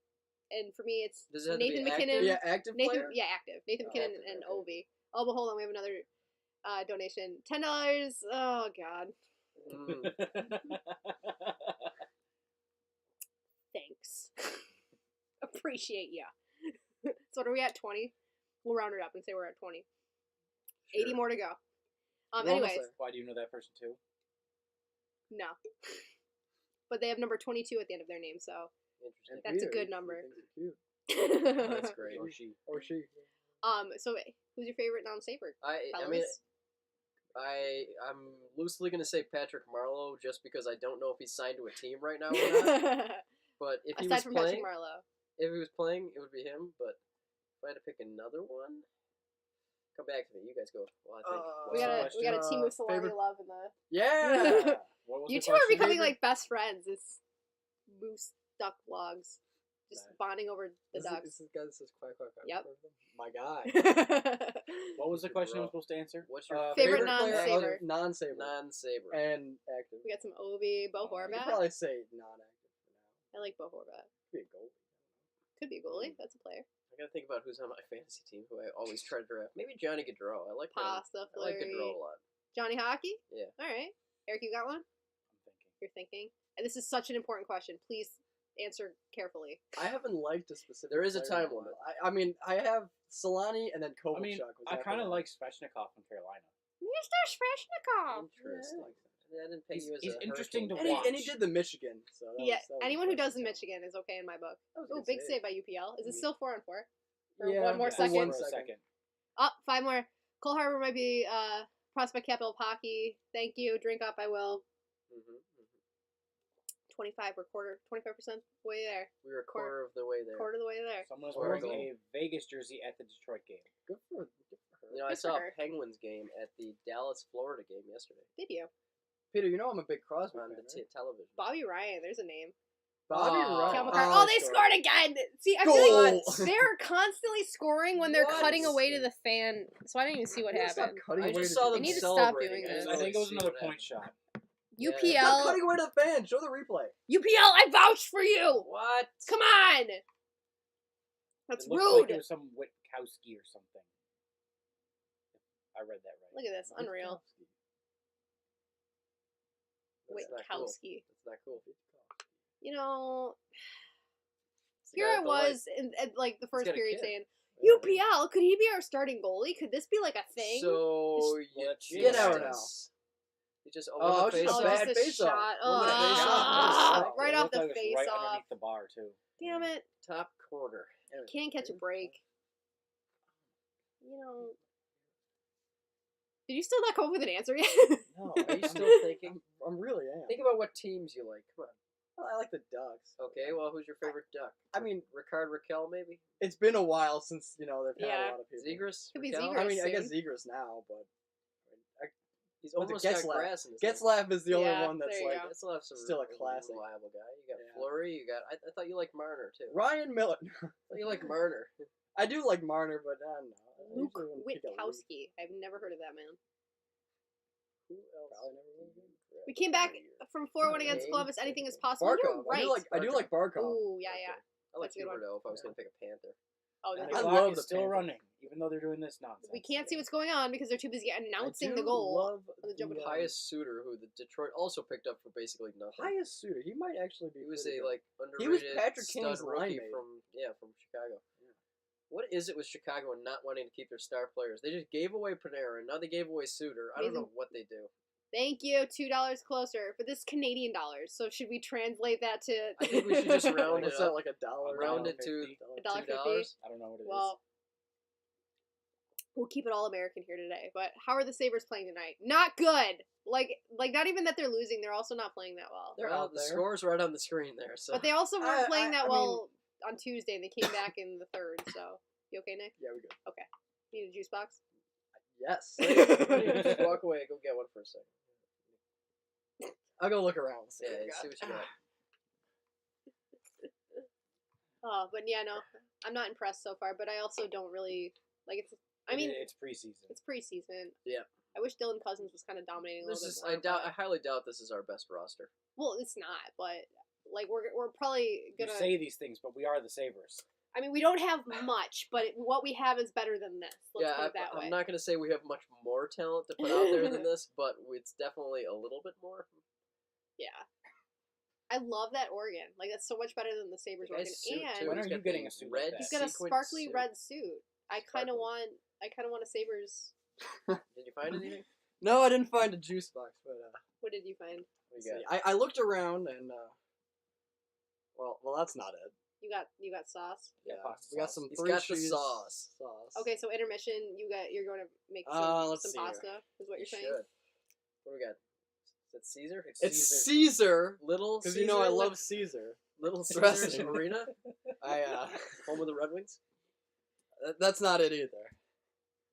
And for me, it's Does it have to be Nathan active? McKinnon. Yeah, active Nathan, player. yeah, active. Nathan Oh, McKinnon active, and okay. Ovi. Oh, but hold on, we have another donation. $10. Oh god, Mm. thanks. Appreciate ya. So what are we at? 20? We'll round it up and say we're at 20. 80 Sure. more to go. We're almost Anyways, there. Why do you know that person too? no. But they have number 22 at the end of their name, so Interesting. And That's a Peter, good he number. thinks it's cute. That's great. Or she. Or she. so who's your favorite non-Saber? I mean, I'm loosely gonna say Patrick Marleau just because I don't know if he's signed to a team right now or not. But if he Aside was from playing, Patrick Marleau. if he was playing, it would be him. But if I had to pick another one, come back to me. You guys go. Well, I think We What's got the a team of Solani favorite- love in the. Yeah. What was You the two are question? becoming like best friends. It's Moose Duck Vlogs, just Nice. bonding over the This ducks. is guy that says quack quack quack. Yep. My guy. What was the question I was supposed to answer? what's your Favorite player non-saber. other- Non-saber. non-saber? And active. We got some Ovi, Bo Oh, I I'd Horvat. probably say non-active for now. I like Bo Horvat. Could be a goal. Could be a goalie. That's a player. I gotta think about who's on my fantasy team who I always try to draft. Maybe Johnny Gaudreau. I like him. Pasta, I like Fleury. Gaudreau a lot. Johnny Hockey? Yeah. All right. Eric, you got one? I'm thinking. You're thinking? And this is such an important question. Please answer carefully. I haven't liked a specific. There is a player time in a while. limit. I mean, I have Solani and then Kovalchuk. I mean, was I after kind of that. like Svechnikov from Carolina. Mr. Sveshnikov! Interesting. I didn't peg you as He's a interesting to Hurricane And he watch. did the Michigan. So that Yeah, was, that was anyone who does the impressive. Michigan is okay in my book. That was a Oh, good big save by UPL. Is it still 4-on-4? Or Yeah, one more Yeah, second? for 1 for a second. Oh, 5 more. Cole Harbor might be prospect capital of hockey. Thank you. Drink up, I will. Mm-hmm. 25 or quarter, 25% way there. We were a quarter of the way there. Quarter of the way there. Someone was Or a wearing a Vegas jersey at the Detroit game. Good for her. You know, I Good for saw her. a Penguins game at the Dallas, Florida game yesterday Did you? Peter, you know I'm a big Crosby on fan, the right? television. Bobby Ryan, there's a name. Bobby Oh. Ryan. Cal McCarr. Oh, they scored again! See, I feel like Goal. they're constly scoring when they're What? cutting away to the fan, so I didn't even see what happened. I just saw They them need to stop celebrating. doing I this. didn't I think it really was see another what point happened. shot. Yeah. Stop UPL, cutting away to the fan. Show the replay. UPL, I vouched for you! What? Come on! That's It looked rude! like it was some Witkowski or something. I read that right. Look at this, unreal. That's not cool. Witkowski. That's not cool. You know, It's the here guy I with the light. was in like the first got a period kid. saying, Yeah. UPL, could he be our starting goalie? Could this be like a thing? So you let's get jinxed out now. us. You just Oh, the it's just face a off. bad just a face-off. shot. One of the face-off. Ah, Oh, right It off looked the like it was face right off. underneath the bar too. Damn it. Top corner. Can't catch a break. You know. Did you still not come up with an answer yet? No, Are you still thinking? I'm really am. Think about what teams you like. Come on. Well, I like the Ducks. Okay, well, who's your favorite duck? I mean, Ricard Raquel, maybe? it's been a while since they've had Yeah. a lot of people. Zegras? Could be Raquel? Zegras. I mean, I guess soon. Zegras now, but He's Was it almost got Getzlaff? grass in his name. Getzlaff is the only Yeah, one that's there you like go. Getzlaff's still a classic. reliable guy. You got Yeah. Fleury. You got. I thought you liked Marner too. Ryan Miller. I thought you liked Marner. I do like Marner, but I don't know. I Luke usually wouldn't pick a Luke. Witkowski. I've never heard of that man. Who else? Probably never will again. We came back from 4-1 against Okay. Columbus. Anything is possible. You're Barkov. right. I do like Barkov. Ooh, yeah, yeah. I like That's a good one. Huberdeau if I was Yeah. going to pick a Panther. Oh, And no, the I no. clock love is the still Panthers. running, even though they're doing this nonsense. We can't see what's going on because they're too busy announcing I the do goal. Love the jump the, Pius Suter, who the Detroit also picked up for basically nothing. Pius Suter. He might actually be. He was pretty a good. underrated He was Patrick stud King's rookie line mate. from Chicago. What is it with Chicago and not wanting to keep their star players? They just gave away Panarin. Now they gave away Suter. I don't know what they do. Thank you. $2 closer. But this is Canadian dollars, so should we translate that to? I think we should just round What's it that, up. like $1? Round it to $1.50. $2. I don't know what it is. Well, we'll keep it all American here today. But how are the Sabres playing tonight? Not good. Like not even that they're losing. They're also not playing that well. They're Well, out the there. score's right on the screen there. So But they also weren't playing I that mean- well on Tuesday, and they came back in the third. So you okay, Nick? Yeah, we good. Need a juice box? Yes. just walk away. Go get one for a second. I'll go look around. Yeah, see what you got. Oh, but yeah, no, I'm not impressed so far. But I also don't really like it's. I mean, it's preseason. it's preseason. Yeah. I wish Dylan Cousins was kind of dominating a This little is. bit more. I highly doubt this is our best roster. Well, it's not, but like we're probably You gonna. say these things, but we are the Sabres. I mean, we don't have much, but what we have is better than this. Let's put it that way. I'm not going to say we have much more talent to put out there than this, but it's definitely a little bit more. Yeah. I love that Oregon. Like that's so much better than the Sabres The Oregon. guy's suit, And too. When He's are got you getting the a suit like red that? he's got a sequin sparkly suit. red suit. I kind of Sparkly. want a Sabres. Did you find anything? No, I didn't find a juice box, but What did you find? What let's you see. got? I looked around and well, that's not it. You got sauce. Yeah, Yeah, pasta we got sauce. some He's three got the cheese sauce. Okay, so intermission. You're going to make Let's some see here. pasta. Is what You you're saying? should. What do we got? Is it Caesar? It's Caesar, Little because Caesar. you know I love Caesar. Little dressing. Caesar's Arena, I home of the Red Wings. that's not it either.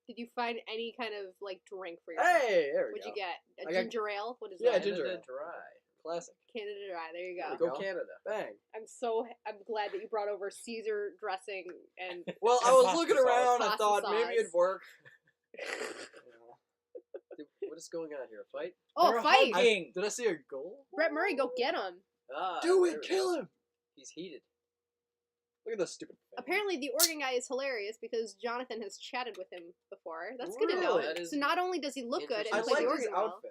Did you find any kind of like drink for yourself? Hey, there we What'd go. you get? A I got- ginger ale? What is Yeah, that? ginger Canada ale. Dry. Classic. Canada Dry. There you There go. we Go go. Canada. Bang. I'm glad that you brought over Caesar dressing and Well, I And was pasta looking sauce. around. I Pasta thought maybe sauce. it'd work. What is going on here? A fight? oh, They're fight! hugging. Did I see a goal? Brett Murray, go get him. Ah, Do there it! we Kill go. him! He's heated. Look at this stupid. fan. Apparently, the Oregon guy is hilarious because Jonathan has chatted with him before. That's good to know. Really? That is So not only does he look good and I interesting. play like the his Oregon well, outfit.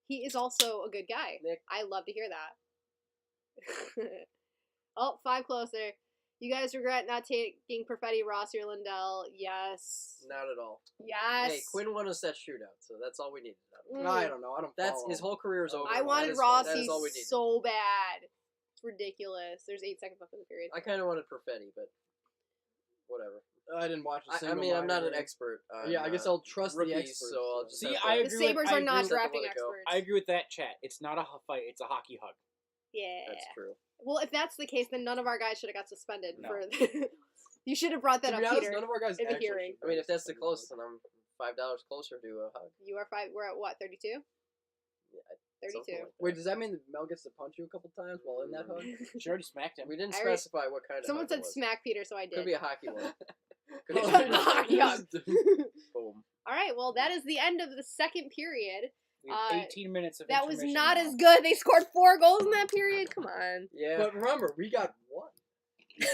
he is also a good guy. Nick. I love to hear that. Oh, 5 closer. You guys regret not taking Perfetti, Rossi, or Lindell? Yes. Not at all. Yes. Hey, Quinn won us that shootout, so that's all we needed. Mm. I don't know. I don't. That's follow his him. whole career is over. I That wanted is fine. That Rossi is all we needed. so bad. It's ridiculous. There's 8 seconds left in the period. I kind of wanted Perfetti, but whatever. I didn't watch a I single. mean, I'm not minor an game. expert. On, Yeah, I guess I'll trust the rookies, experts. so I'll just See, have I to- The agree with- Sabres I are agree not with that. drafting Let it go. experts. I agree with that, chat. It's not a fight. It's a hockey hug. Yeah. That's true. Well, if that's the case, then none of our guys should have got suspended No. for. You should have brought that To up, be honest, Peter. none of our guys in the actually hearing. should I mean, if that's the be closest, then I'm $5 closer to a hug. You are 5. We're at what? 32. Yeah, 32. something like that. Wait, does that mean that Mel gets to punch you a couple times while in that hug? She already smacked him. We didn't I already- specify what kind of Someone hug said it was. smack Peter, so I did. Could be a hockey one. Could Oh, be a Hockey hug. Boom. All right. Well, that is the end of the second period. We have Uh, 18 minutes of That was intermission not now. as good. They scored 4 goals in that period. Come on. Yeah, But remember, we got one. we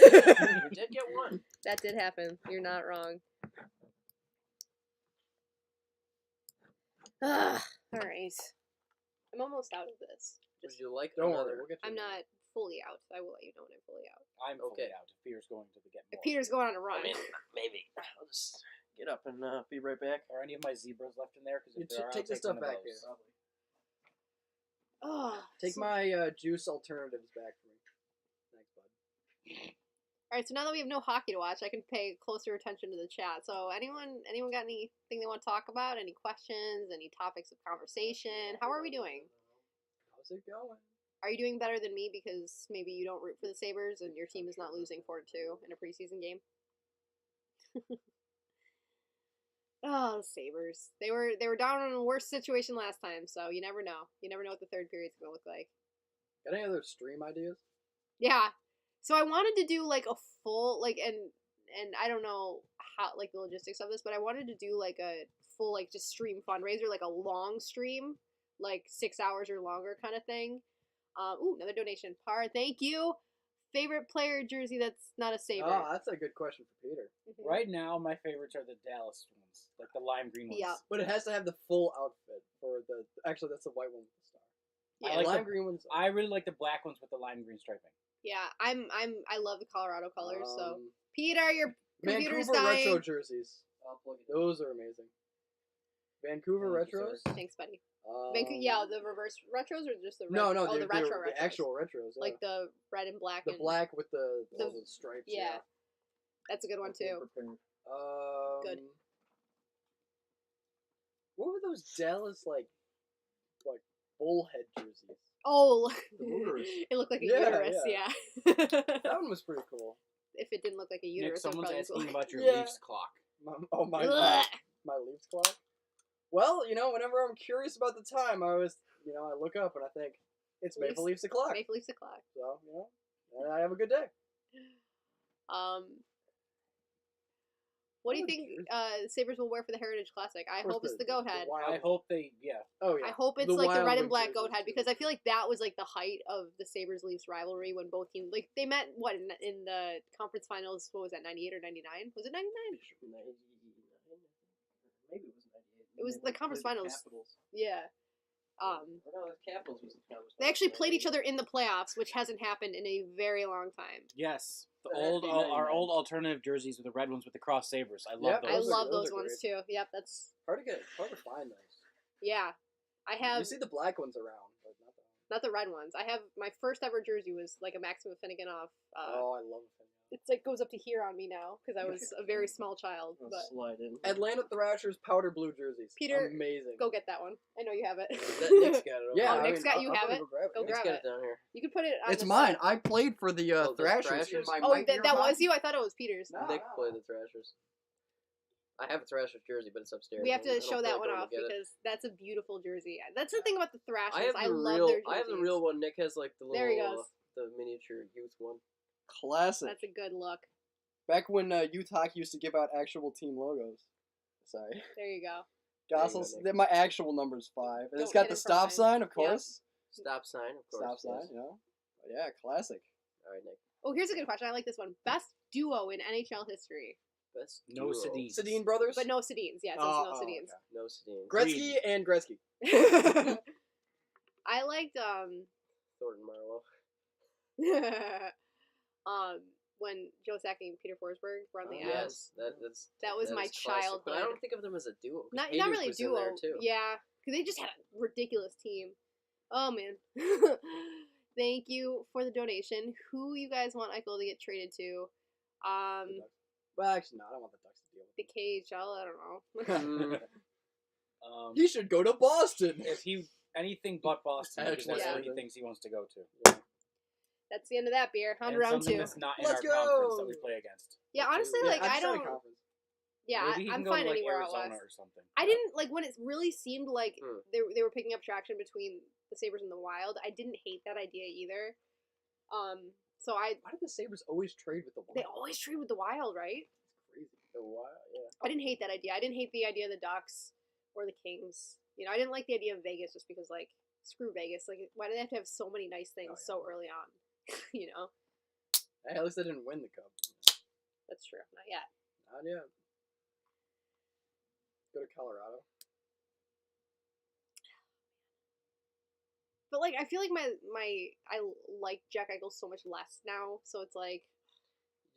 did get one. That did happen. You're not wrong. Ugh. All right. I'm almost out of this. Would you like Don't another? worry, we'll get you. I'm not fully out. I will let you know when I'm fully out. I'm fully Okay. out. If Peter's going to the get more. If Peter's going on a run. I mean, maybe. I'll just get up and be right back. Are any of my zebras left in there? Because You if there are, take I'll the stuff one of back those. here. Oh, Take my juice alternatives back for me. Thanks, bud. All right, so now that we have no hockey to watch, I can pay closer attention to the chat. So anyone got anything they want to talk about? Any questions? Any topics of conversation? How are we doing? How's it going? Are you doing better than me because maybe you don't root for the Sabres and your team is not losing 4-2 in a preseason game? Oh, the Sabres. They were down in a worse situation last time, so you never know. You never know what the third period's going to look like. Got any other stream ideas? Yeah. So I wanted to do like a full and I don't know how like the logistics of this, but I wanted to do like a full like just stream fundraiser, like a long stream, like 6 hours or longer kind of thing. Ooh, another donation. Par, thank you. favorite player jersey that's not a Sabre? Oh, that's a good question for Peter. Right now, my favorites are the Dallas ones, like the lime green ones. Yeah. But it has to have the full outfit for the. Actually, that's the white one with the star. Yeah, I like lime the- green ones. I really like the black ones with the lime green striping. Yeah, I love the Colorado colors. So Um, Peter, your computer's Vancouver dying. retro jerseys. I'll plug it. Those are amazing. Vancouver Thank you, retros. sir. Thanks, buddy. Um, yeah, the reverse retros or just the red? No, the they're retro retros. the actual retros. Yeah. Like the red and black. the and, black with all the- the stripes. Yeah, that's a good one too. Good. What were those Dallas like bullhead jerseys? Oh, The uterus. it looked like a Yeah, uterus. yeah. Yeah. That one was pretty cool. If it didn't look like a Nick, uterus, it would someone's probably asking look about your Yeah. Leafs clock. My Ugh. my Leafs clock. Well, whenever I'm curious about the time, I always, I look up and I think it's Maple Leafs o'clock. Maple Leafs o'clock. So, and I have a good day. What do you Oh, think jersey. Sabres will wear for the Heritage Classic? I Of course hope it's the goat head. I hope they, Oh yeah. I hope it's The like the Wild red and Wing black goat jerseys, head too. because I feel like that was like the height of the Sabres Leafs rivalry when both teams they met in the conference finals. What was that, 98 or 99? Was it 99? 99. Maybe it was 98. It was the conference Played the finals. Capitals. Yeah. Or no, the Capitals was the conference They actually finals, played each 98. other in the playoffs, which hasn't happened in a very long time. Yes, the That'd old be our 99. old alternative jerseys with the red ones with the cross sabers. I love Yep. those. I Those are- love those those are ones too. Yep, that's hard to find those. yeah. I You have see the black ones around, but not the. not the red ones. I have my first ever jersey was like a Maxim Finnegan off. Oh, I love them. It's like goes up to here on me now because I was a very small child. I'll But slide in. Atlanta Thrashers powder blue jerseys. Peter, Amazing. go get that one. I know you have it. That Nick's got it over Yeah, Oh, there. Nick's got you I'll have go it? grab Go Nick's grab got it. it down here. You can put it on It's the mine. side. I played for the Oh, the Thrashers. Thrashers? in my Oh, Mike that Year was hockey. you? I thought it was Peter's. No. Nick played the Thrashers. I have a Thrashers jersey, but it's upstairs. We have I to don't show feel that like one going to off get it. because that's a beautiful jersey. That's the thing about the Thrashers. I have the love real. their jerseys. I have the real one. Nick has like the little. There he goes. The miniature youth one. Classic. That's a good look. Back when youth hockey used to give out actual team logos. Sorry. There you go. There you Gossels, go, Nick. my actual number's 5. And it's Don't got hit the him from stop behind. sign, of Yep. course. Stop sign, of course. Stop sign, yes. Yeah, classic. All right, Nick. Oh, here's a good question. I like this one. Best duo in NHL history. Best No duo. Sedin. Sedin brothers? But no Sedins. Yeah, it says no Sedins. No Sedin. Gretzky and Gretzky. I liked Thornton Marlowe. when Joe Sakic and Peter Forsberg were on the Oh, Avs. Yes, That was my is classic, But I childhood. don't think of them as a duo. 'cause Not Jesus really was in there, duo. too. Yeah, because they just had a ridiculous team. Oh man. Thank you for the donation. Who you guys want Eichel to get traded to? Well, actually, no, I don't want the Ducks to deal with The KHL. I don't know. Mm, it. He should go to Boston. If he anything but Boston, because Actually, that's yeah. what he thinks he wants to go to. That's the end of that beer. On And round something 2. that's not in Let's our conference go! that we play against. Yeah, honestly, Yeah, like I just had a don't. conference. Yeah, Maybe he I'm can go fine to like anywhere Arizona else. or something. I didn't like when it really seemed like Hmm. they were picking up traction between the Sabres and the Wild. I didn't hate that idea either. So Why did the Sabres always trade with the Wild? they always trade with the Wild, right? Crazy. The Wild, yeah. I didn't hate that idea. I didn't hate the idea of the Ducks or the Kings. I didn't like the idea of Vegas just because like screw Vegas. Like why do they have to have so many nice things Oh, yeah. so early on? Hey, at least they didn't win the cup. That's true. Not yet. Not yet. Go to Colorado. But like I feel like I like Jack Eichel so much less now. So it's like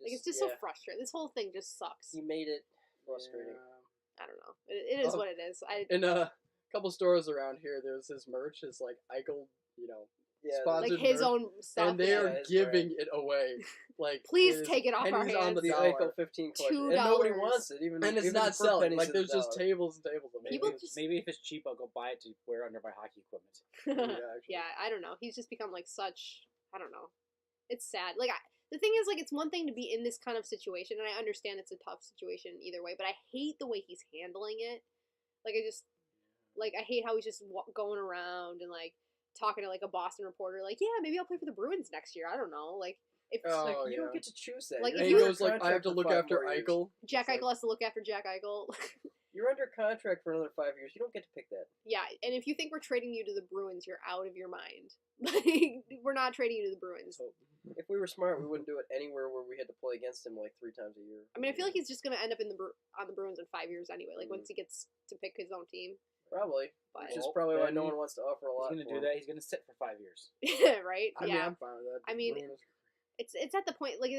it's just so yeah, frustrating. This whole thing just sucks. He made it frustrating. I don't know. It is Oh. what it is. In a couple stores around here, there's his merch. It's like Eichel, Yeah, sponsored like his merch, own stuff. and they yeah. are his giving it away. Like, Please it is take it off our pennies on hands. the the dollar. Eichel 15 collection, $2. and nobody wants it. Even And it's even not for selling. pennies Like, to there's the just dollar. tables and tables of it. People just- Maybe if it's cheap, I'll go buy it to wear under my hockey equipment. Yeah, actually. Yeah, I don't know. He's just become like such. I don't know. It's sad. Like the thing is, like, it's one thing to be in this kind of situation, and I understand it's a tough situation either way. But I hate the way he's handling it. Like I hate how he's just going around and like talking to like a Boston reporter. Like, yeah, maybe I'll play for the Bruins next year. I don't know. Like if It's like, Oh, you yeah. don't get to choose that. Like, You're And if he you- under goes like, I have contract to for look 5 after more years. Eichel. Jack It's like, Eichel has to look after Jack Eichel. You're under contract for another 5 years. You don't get to pick that. Yeah, and if you think we're trading you to the Bruins, you're out of your mind. Like we're not trading you to the Bruins. If we were smart, we wouldn't do it anywhere where we had to play against him like 3 times a year. I mean, I feel like he's just gonna end up on the Bruins in 5 years anyway. Like once he gets to pick his own team. Probably. But Which is probably why then no one wants to offer a lot. He's going to for do him. that. He's going to sit for 5 years. right? I mean, Yeah. I'm fine with that. I mean, Bruins. It's at the point like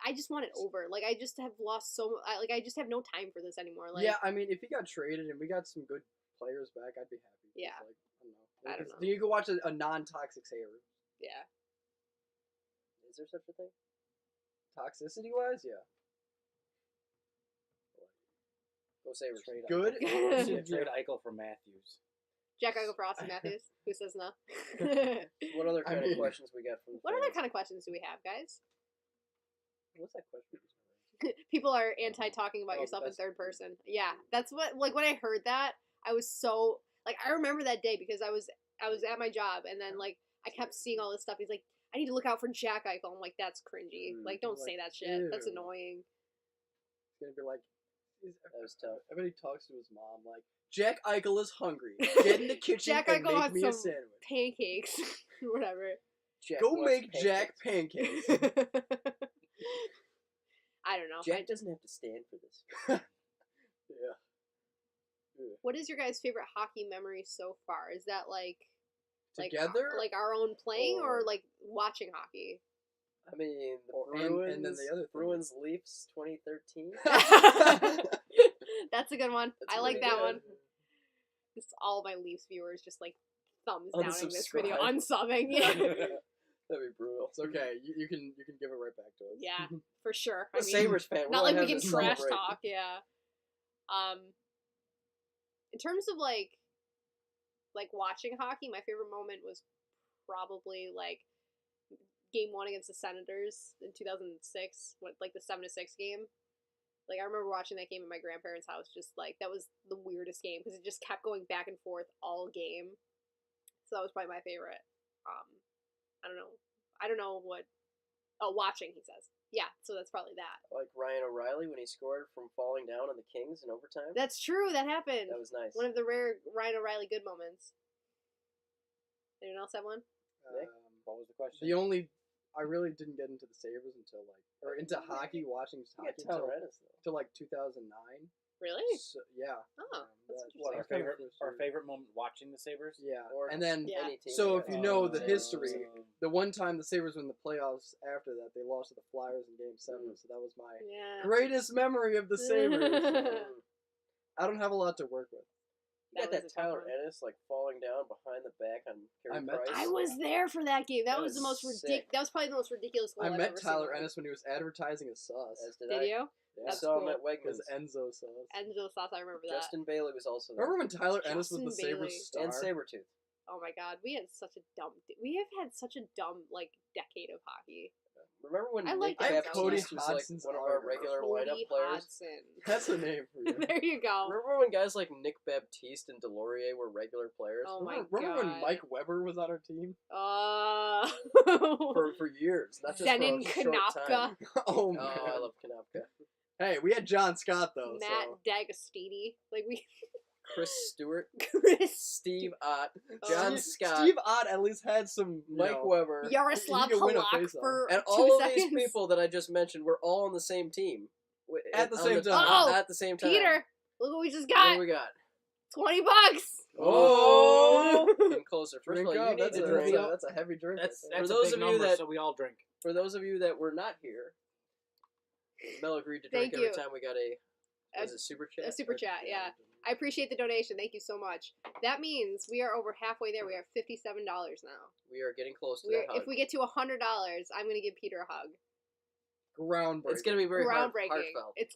I just want it over. Like I just have lost I just have no time for this anymore. Like yeah, I mean, if he got traded and we got some good players back, I'd be happy. Yeah. Like, I don't know. Then you could watch a non-toxic Saber. yeah. Is there such a thing? Toxicity-wise, yeah. Go Sabres. Trade Good? Eichel. Yeah, trade Eichel for Matthews. Jack Eichel for Austin Matthews. Who says no? What other kind mean- of questions we got from the What other fans? kind of questions do we have, guys? What's that question? People are anti talking about Oh, yourself in that's- third person. Yeah, that's what. Like when I heard that, I was so like I remember that day because I was at my job and then like I kept seeing all this stuff. He's like, I need to look out for Jack Eichel. I'm like, that's cringy. Like, don't Like, say that shit. That's ew. annoying. It's going to be like... That was tough. I bet he talks to his mom like, Jack Eichel is hungry. Get in the kitchen Jack and Eichel make wants me a some sandwich. Pancakes, whatever. Jack Go wants make pancakes. Jack pancakes. I don't know. Jack doesn't have to stand for this. Yeah. What is your guys' favorite hockey memory so far? Is that like Together? like our own playing, or Or- like watching hockey? I mean, the And Bruins, then the other thing. Bruins Leafs 2013. That's a good one. That's I like pretty that good. one. Just all my Leafs viewers just like thumbs downing this Unsubscribe. video, unsubbing. Yeah, That'd be brutal. It's okay. You can give it right back to us. yeah, for sure. I'm a Sabres fan. Not like we can to trash celebrate. talk. Yeah. In terms of like watching hockey, my favorite moment was probably like Game 1 against the Senators in 2006, like the 7-6 game. Like I remember watching that game at my grandparents' house. Just like that was the weirdest game because it just kept going back and forth all game. So that was probably my favorite. I don't know what. Oh, watching, he says. Yeah, so that's probably that. Like Ryan O'Reilly when he scored from falling down on the Kings in overtime. That's true. That happened. That was nice. One of the rare Ryan O'Reilly good moments. Anyone else have one? What was the question? I really didn't get into the Sabres until into hockey, watching You hockey got Tyler Ennis, though. until like 2009. Really? So, yeah. Oh, that's What, interesting. Our favorite, our favorite moment watching the Sabres? Yeah. Or And then Yeah. Any team. So if you know the Yeah. history, the one time the Sabres won the playoffs after that, they lost to the Flyers in Game 7, so that was my Yeah. greatest memory of the Sabres. Mm. I don't have a lot to work with. You got That that was a tough Tyler one. Ennis like falling down behind the back on I Carey met- Price. I was there for that game. That That was the most was ridiculous. sick. That was probably the most ridiculous goal I I've met ever seen Tyler live. Ennis when he was advertising his sauce. As did Did I. you? I That's saw him cool. at Wegmans. His Enzo sauce. Enzo sauce. I remember that. Justin Bailey was also there. Remember when Tyler Ennis was the Justin Bailey. Sabres star? And Sabretooth. Oh my god, we have had such a dumb like decade of hockey. Remember when I Nick like that Cody Baptiste was like Hodson's one of our art. regular Cody lineup players? Hodson. That's a name for you. There you go. Remember when guys like Nick Baptiste and Delorier were regular players? Oh my Remember when God. Mike Weber was on our team? For years, not just Zenon for a short Konopka, time. Oh, Oh, man. I love Konopka. Hey, we had John Scott, though. Matt So. D'Agostini, like we Chris Stewart, Chris Steve Ott, Oh. John Steve, Scott, Steve Ott at least had some, Mike Weber, Yaroslav He could win a Halak face-off. for and 2 all of seconds. these people that I just mentioned were all on the same team. At the On same time. Oh, At the same time. Peter, look what we just What got. do we got? $20. Oh! Getting closer. First Drink of all, up. you need That's, to a, drink. that's a heavy drink. That's For a those big of you number, that- so we all drink. For those of you that were not here, Mel agreed to drink Thank every you. time we got was it super chat? a super chat, yeah. I appreciate the donation. Thank you so much. That means we are over halfway there. We are $57 now. We are getting close to that hug. If we get to $100, I'm going to give Peter a hug. groundbreaking. It's going to be very Groundbreaking. heartfelt. It's,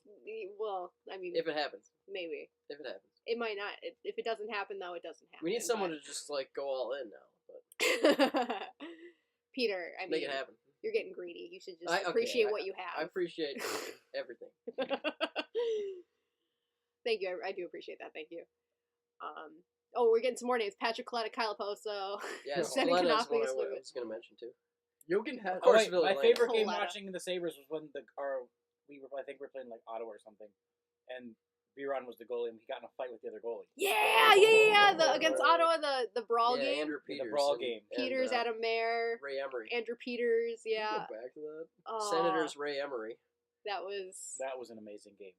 well, I mean, If it happens. maybe. If it happens. It might not. If it doesn't happen, though, it doesn't happen. We need someone to just, like, go all in now. But to... Peter, I mean, make it happen. you're getting greedy. You should just Okay, appreciate what you I have. appreciate everything. Thank you. I do appreciate that. Thank you. Oh, we're getting some more names. Patrick Coletta, Kyle Poso. Yeah, Sending Coletta is Konopka one is I what- was going to mention, too. Jochen had. Of course, Wait, Billy my Lane. favorite game Coletta. watching the Sabres was when I think we were playing like Ottawa or something, and Biron was the goalie, and he got in a fight with the other goalie. Yeah. Against Right. Ottawa, the brawl yeah, game. Andrew Yeah, Peters. the brawl and- game. and, Peters, Adam Mayer, Ray Emery. Andrew Peters. Can we Yeah. Go back to that. Oh, Senators Ray Emery. That was That was an amazing game.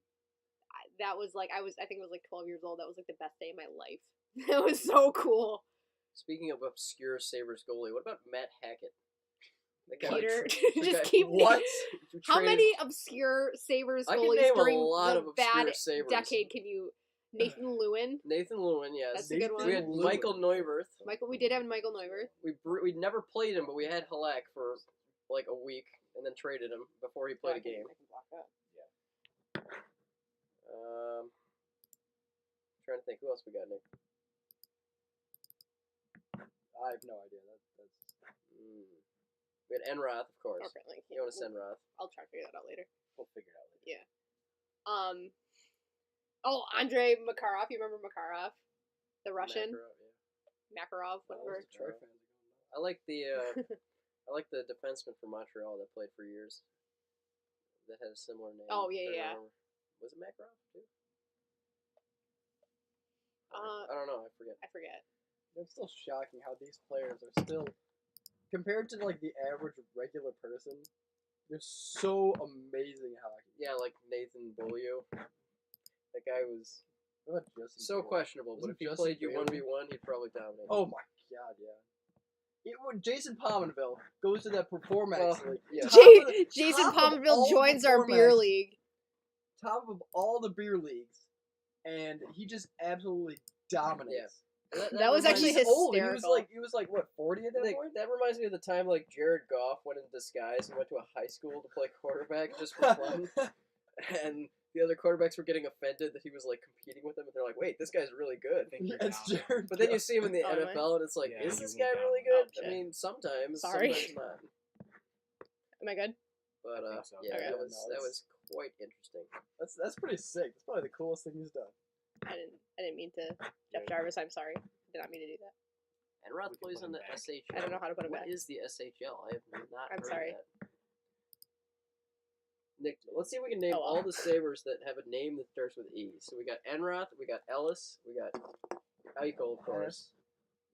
like I think it was like 12 years old. That was like the best day of my life. That was so cool. Speaking of obscure Sabres goalie, what about Matt Hackett? That guy Peter, the just guy- keep What? How traded- many obscure Sabres I can goalies name a during lot the of obscure bad Sabres. decade can you? Nathan Lewin. Nathan Lewin, yes. That's a good one. We had Lewin. Michael Neuwirth. We did have Michael Neuwirth. We never played him, but we had Halak for like a week, and then traded him before he played a game. I can block that. Trying to think, who else we got, Nick? I have no idea. That's We had Enroth, of course. Okay, You want to send Roth? I'll try to figure that out later. We'll figure it out later. Oh, Andrei Makarov. You remember Makarov, the Russian Makarov, yeah. Makarov, whatever. Detroit fans. I like the I like the defenseman from Montreal that played for years. That had a similar name. Oh, yeah, Trying to yeah. remember. Was it Makarov too? Uh, I don't know. I forget. I forget. It's still shocking how these players are still, compared to like the average regular person, they're so amazing at hockey. Yeah, like Nathan Beaulieu. That guy was What about Justin so Bailey? questionable, but if Wasn't he Justin played you Bailey- 1v1, he'd probably dominate. Oh my god, yeah. When Jason Pominville goes to that Performax Well, League, yeah. top of the- Jason top of all Pominville the joins our beer Performax- league. top of all the beer leagues, and he just absolutely dominates. That was actually He's old. He was hysterical. like what, 40 at that point? That reminds me of the time like Jared Goff went in disguise and went to a high school to play quarterback just for fun, and the other quarterbacks were getting offended that he was like competing with them, and they're like, "Wait, this guy's really good." It's Jared. But then you see him in the Oh, really? NFL, and it's like, Yeah, is he this went guy down. really good? Oh, I shit. mean, sometimes, Sorry. sometimes not. Am I good? But I think so. yeah, Okay. that was No, that it's- was quite interesting. That's pretty sick. That's probably the coolest thing he's done. I didn't mean to. Jeff Jarvis, I'm sorry. Did not mean to do that. And Roth We can plays put on him the back. SHL. I don't know how to put him What back. is the SHL? I have not I'm heard sorry. of that. Nick, let's see if we can name Oh, well. all the Sabres that have a name that starts with E. So we got Enroth, we got Ellis, we got Eichel, of course.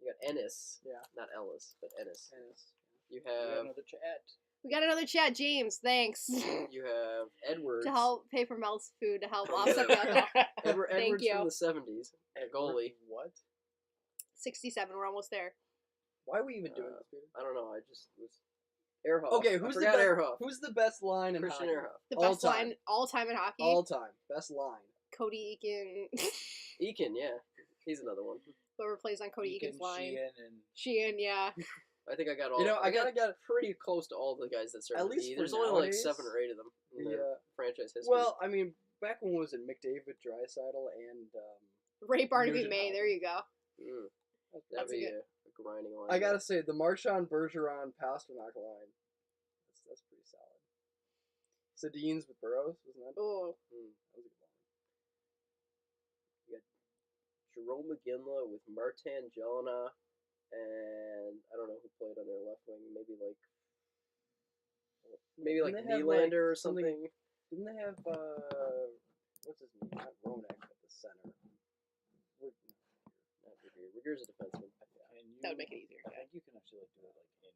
You got Ennis. Yeah. Not Ellis, but Ennis. Ennis. You We got have another chat. We got another chat, James. Thanks. you have Edwards. To help pay for Mel's food to help offset the alcohol. Thank Edwards you. from the 70s, a goalie. What? 67. We're almost there. Why are we even doing this, Peter? I don't know. I just was Ehrhoff. Okay, I who's the forgot best? Ehrhoff. Who's the best line in Christian hockey? Ehrhoff. The All best time. line all time in hockey. All time, best line. Cody Eakin. Eakin, yeah, he's another one. Whoever plays on Cody Eakin, Eakin's line. Sheehan, and Sheehan, yeah. I think I got all. You know, I got gotta- pretty close to all the guys that started At with least E. for There's only like nowadays, 7 or 8 of them in the Yeah. franchise history. Well, I mean, back when was it McDavid, Draisaitl, and Ray Barnaby Nugent May. Hopkins. There you go. That'd that's a be good- a grinding line. I gotta say the Marchand Bergeron Pasternak line. That's pretty solid. Sedin's with Burrows, wasn't that? Oh, That was a good one. Jerome McGinley with Martin Jelena, and I don't know who played on their left wing. Maybe like Didn't they have, Nylander or something- something. Didn't they have what's his name? Not Ronak at the center. Not Regier. Regier's a defenseman. can you, that would make it easier. I Yeah. think you can actually do it like in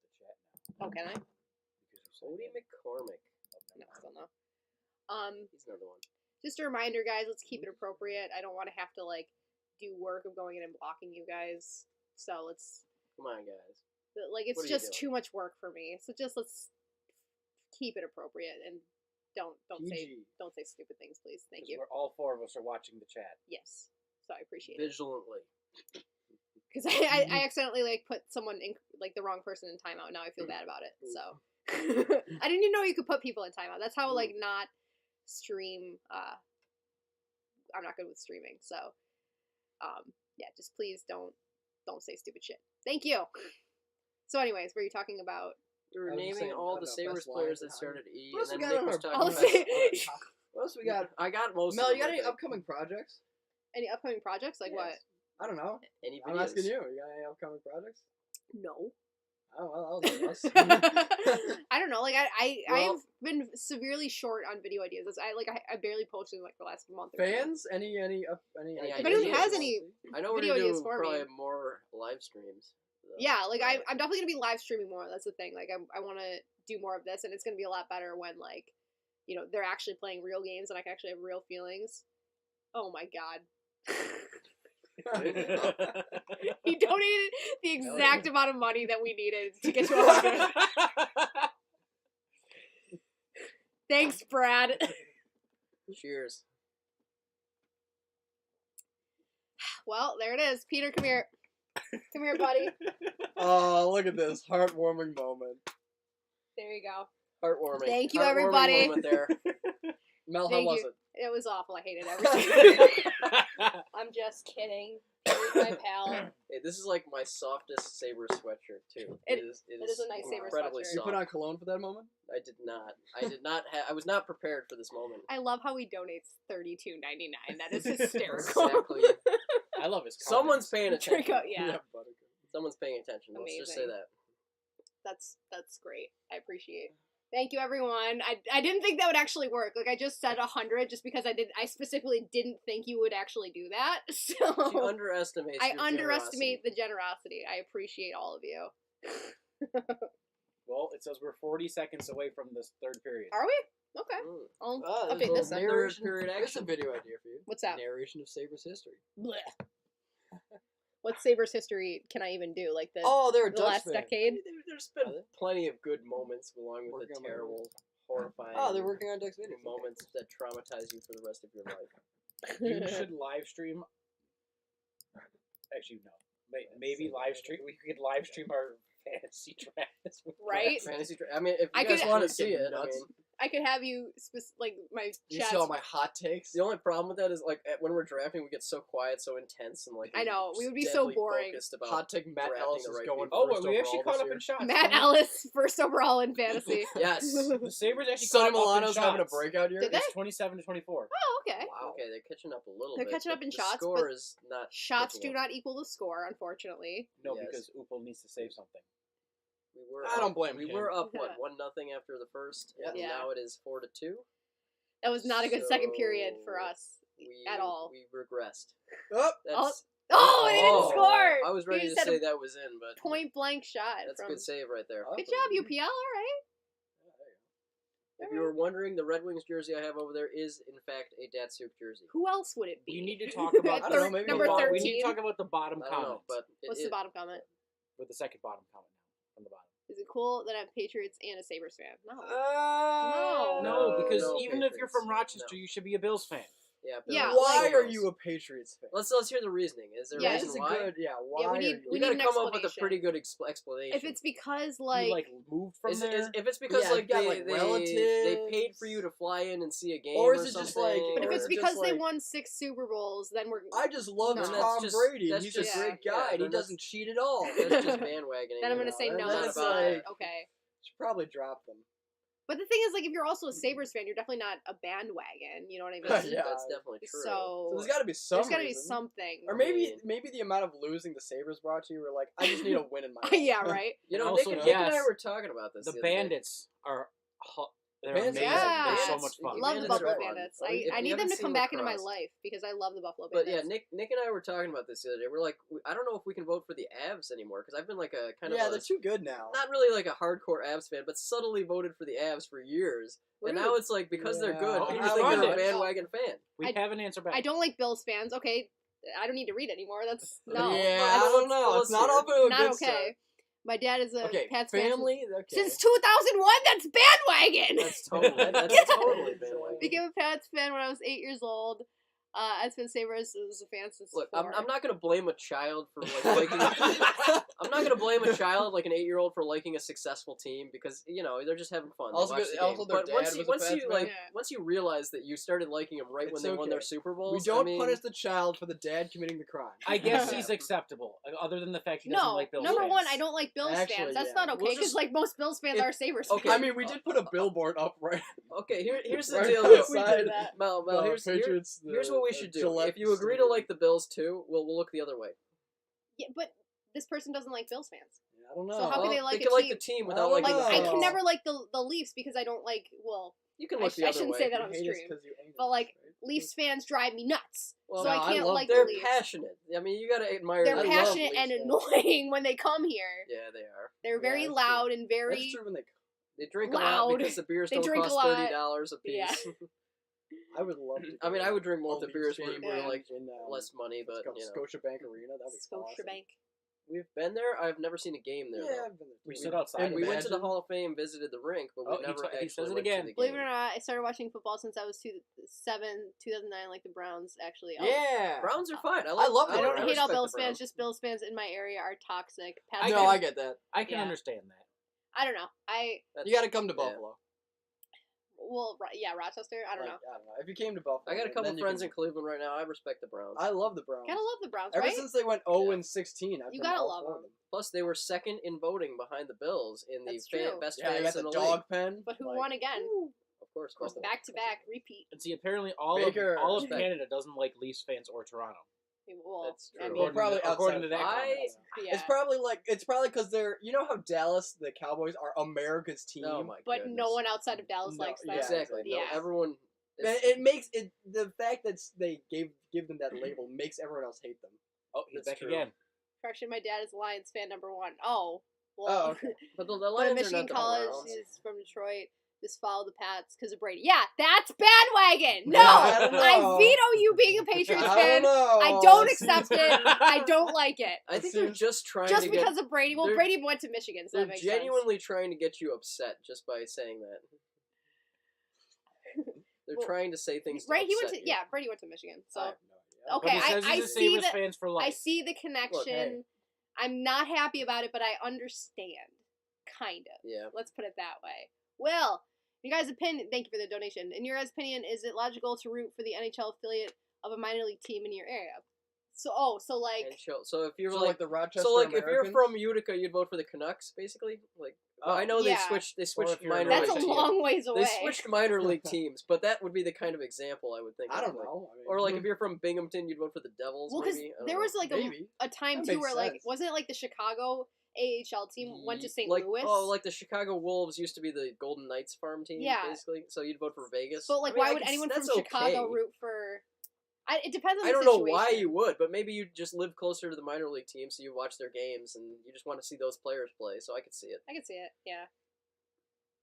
the chat now. Oh, can I? Because you said Cody it. McCormick. No, still no. He's another one. Just a reminder, guys. Let's keep it appropriate. I don't want to have to like do work of going in and blocking you guys. So let's Come on, guys. like it's What are you just doing? too much work for me. So just let's keep it appropriate and don't say PG. don't say stupid things, please. Thank 'Cause you. We're all 4 of us are watching the chat. Yes. So I appreciate it. Vigilantly. Because I accidentally like put someone in like the wrong person in timeout. Now I feel bad about it. So I didn't even know you could put people in timeout. That's how like not stream. I'm not good with streaming. So yeah, just please don't say stupid shit. Thank you. So anyways, were you talking about? We were I was just naming saying, all I the don't know, Sabres best players lines that in started E, What else and we then got Nick on was our talking I'll about. say- What else we got? I got most Mel, of you got them, I any think. upcoming projects? Any upcoming projects? Like what? I don't know. Any I'm videos? asking you. You got any upcoming projects? No. Oh well, that was us. I don't know. like Well- I've been severely short on video ideas. I barely posted in like the last month. Or Fans, any If anyone ideas? has any I know we're video gonna ideas do for me. probably more live streams. though. Yeah, like I'm definitely gonna be live streaming more. That's the thing. Like I want to do more of this, and it's gonna be a lot better when like, you know, they're actually playing real games and I can actually have real feelings. Oh my god. He donated the exact amount of money that we needed to get to 100. Thanks, Brad. Cheers. Well, there it is. Peter, come here. Come here, buddy. Oh, look at this heartwarming moment. There you go. Heartwarming. Thank you, Heartwarming everybody. moment there. Mel, Thank how was you. it? It was awful. I hated everything. I'm just kidding. He's my pal. Hey, this is like my softest Sabres sweatshirt too. It is is a nice Sabres incredibly sweatshirt. You soft. put on cologne for that moment? I did not. I was not prepared for this moment. I love how he donates $32.99. That is hysterical. Exactly. I love his. Someone's comments. paying attention. Trico, yeah. Buttercup. Someone's paying attention. Let's just say Amazing. that. That's great. I appreciate. Thank you, everyone. I didn't think that would actually work. Like I just said 100 just because I specifically didn't think you would actually do that. She So underestimates. I your underestimate generosity. the generosity. I appreciate all of you. Well, it says we're 40 seconds away from this third period. Are we? Okay. Mm. I'll Oh, there's update a this then. narration. Period There's a action. video idea for you. What's that? Narration of Sabres history. Blech. What Sabres history can I even do? Like the Oh, they're a the Dutch last fan. decade? There's been Are they? plenty of good moments along with Working the on my terrible, horrifying. Oh, they're working on Ducks video. moments that traumatize you for the rest of your life. You should live stream. Actually, no. Maybe live stream. We could live stream our fantasy drafts. Right? Fantasy. I mean, if you I guys could- want to see it, I Nuts. mean, I could have you like my You chats. see all my hot takes? the only problem with that is like when we're drafting, we get so quiet, so intense, and like I know, we would be so deadly boring. focused about Hot take Matt drafting Ellis the is right going people. Oh, first well, we actually overall caught this up year. in shots. Matt Ellis, first overall in fantasy. Yes. The Sabres actually Sonny caught up in Milano's having a shots. breakout year. Did they? It's 27 to 24. Oh, okay. Wow. Okay, they're catching up a little They're bit. catching up but in the shots, score but is not. Shots catching do up. not equal the score, unfortunately. No, Yes. because Upel needs to save something. We were. I don't blame We him. were up Yeah. what 1-0 after the first, and Yeah. now it is 4-2. That was not a good second period for So, us We, at all. We regressed. Oh, That's, Oh, they didn't Oh, score! I was He ready just to had say a that was in, but point blank shot. that's a from... good save right there. Oh. Good job, UPL. All right. If you were wondering, the Red Wings jersey I have over there is in fact a Datsuk jersey. Who else would it be? We need to talk about I don't know, maybe number the bottom- 13. We need to talk about the bottom I don't know, comment. but What's the bottom comment? With the second bottom comment now from the bottom. Is it cool that I'm Patriots and a Sabres fan? No. No, because no, even if you're from Patriots. Rochester, No. you should be a Bills fan. Yeah. Yeah, Bills. Why like- are you a Patriots fan? Let's hear the reasoning. Is there Yeah, a This reason is a why? good. Yeah. Why we need- are you? We need gotta an come up with a explanation. pretty good explanation. If it's because You like moved from there. if it's because Yeah, like you got, they, like, they relatives. paid for you to fly in and see a game, Or is or it just, something, like- but if or it's just, because they like- won 6 Super Bowls, then we're I just love No. Then Tom that's Brady. that's He's just- a great yeah, guy. and he then that's- doesn't cheat at all. that's just bandwagoning. then I'm gonna you say know, no. that's That's not not about- okay. Should probably drop them. But the thing is, like, if you're also a Sabres fan, you're definitely not a bandwagon. You know what I mean? Yeah. That's definitely true. So, So there's got to be some there's got to be reason. something. Or maybe the amount of losing the Sabres brought to you were like, I just need a win in my life. yeah, right. You know, And Nick, also, Nick and I yes, were talking about this. the the other day. Bandits are they're Bandits- amazing. Yeah. They're so much fun. Love the Bandits Buffalo are fun. Bandits. If I you need them haven't to seen come back into my lacrosse. life because I love the Buffalo But Bandits. yeah, Nick and I were talking about this the other day. We're like, I don't know if we can vote for the Avs anymore because I've been like a kind Yeah, of they're too good now. not really like a hardcore Avs fan, but subtly voted for the Avs for years. And now it's like because they're good, Yeah. people Oh, think I you're a like it. bandwagon fan. We I- have an answer back. I don't like Bills fans. Okay, I don't need to read anymore. That's no. Yeah, Well, I don't let's- know. let's It's not hear it. off to a Not good okay. start. My dad is a Okay, Pats fan family. Okay. since 2001. That's bandwagon. That's totally that's Yeah. totally bandwagon. Became a Pats fan when I was 8 years old. I've been Sabres was a fan since Look, 4. I'm not gonna blame a child for like liking. I'm not gonna blame a child like an 8-year-old for liking a successful team because you know they're just having fun. They Also watch good- the game. also their but dad once was a once Pats you fan. like Yeah. once you realize that you started liking them right when It's they won their okay. Super Bowls, We don't I mean, punish the child for the dad committing the crime. I guess Yeah. he's acceptable, other than the fact he doesn't No, like Bills number fans. one, I don't like Bills Actually, fans. That's yeah. not okay We'll because just- like most Bills fans if- are Sabres okay. fans. I mean, we did put a billboard up right. Okay, here's the Right deal. outside. We did that. Mel, here's Patriots. what we should do. Gillette If you agree to Stadium. like the Bills too, we'll look the other way. Yeah, but this person doesn't like Bills fans. Yeah, I don't know. So how can Well, they like they a can like team? the team I without don't liking the know. I fans. can never like the Leafs because I don't like. Well, You can I look the other shouldn't way. say that You on hate us stream. 'cause you angry, But like right? Leafs fans drive me nuts. Well, So no, I I can't love like They're the Leafs. passionate. I mean, you gotta admire. They're I them. love passionate Leafs and fans. annoying when they come here. Yeah, they are. They're Yeah, very that's loud true. and That's very. true when they. They drink a Loud. lot because the beers They don't drink a cost lot. $30 a Yeah. piece. I would love to. I mean, go I would to drink a more if the Leafs beers game were like in, less money, what's it but called, you know, Scotiabank Arena. That'd be awesome. Scotiabank. we've been there. I've never seen a game there. Yeah, though. I've been there. We too. stood outside. And we went to the Imagine- Hall of Fame, visited the rink, but we Oh, he never t- he actually says it went again. to the Believe game. it or not, I started watching football since I was 2009, like the Browns actually. Yeah. Browns are fine. I love I the don't Browns. hate all respect the Bills fans. Browns. Just Bills fans in my area are toxic. I No, can- I get that. I can Yeah. understand that. I don't know. That's- You got to come to yeah. Buffalo. Yeah, Rochester. I don't know. I don't know. If you came to Buffalo, I got a couple then you friends can- in Cleveland right now. I respect the Browns. I love the Browns. Gotta love the Browns, Ever right? since they went 0-16, I've You been gotta all love for them. them. Plus, they were second in voting behind the Bills in the That's true. best Yeah, they fans got in the the dog league. pen. But who like, won again? Of course, Buffalo. Back to back, repeat. And see, apparently all Baker. of Respect. Canada doesn't like Leafs fans or Toronto. Well, That's true. I mean, Well, probably according outside to of that I- comment. yeah. It's probably because they're, you know how Dallas, the Cowboys, are America's team. Oh my But goodness. no one outside of Dallas No, likes them. yeah, Exactly. No, Yeah. everyone. And it makes it the fact that they give them that label makes everyone else hate them. Oh, he's That's back true. again. Correction, my dad is Lions fan number 1. Oh. Oh, Well, okay. But the go to Lions are Michigan not the College. Browns. He's from Detroit. Just follow the Pats because of Brady. Yeah, that's bandwagon. No, Yeah, I don't I know. veto you being a Patriots I fan. don't know. I don't accept it. I don't like it. I think they're Seems- just trying Just to because get. of Brady. Well, they're- Brady went to Michigan, so They're that makes genuinely trying to get you upset just by saying that. They're Well, trying to say things. sense. Right? He went upset to you. Brady went to Michigan. So I have no idea. okay, But he says I he's a see Sabres that. fans for life. I see the connection. I'm not happy about it, but I understand. Kind of. Yeah. Let's put it that way. Will, in your guys' opinion, thank you for the donation. In your guys' opinion, is it logical to root for the NHL affiliate of a minor league team in your area? So like, And chill. So if you're So, like, the Rochester so like if you're Americans? from Utica, you'd vote for the Canucks, basically. Like, well, I know Yeah. they switched if you're minor that's league a teams. long ways away. They switched minor league teams, but that would be the kind of example I would think. I of, don't like- know. I mean, Or like if you're from Binghamton, you'd vote for the Devils. Well, because maybe? I don't there know. was like maybe. a time That too makes where like sense. wasn't it like the Chicago AHL team went to St. like, Louis? Oh, like the Chicago Wolves used to be the Golden Knights farm team, Yeah. basically. So you'd vote for Vegas. But like, I mean, why I would can- anyone from that's Chicago okay. root for? It depends on the I don't know situation. why you would, but maybe you just live closer to the minor league team, so you watch their games and you just want to see those players play. So I could see it. I can see it. Yeah.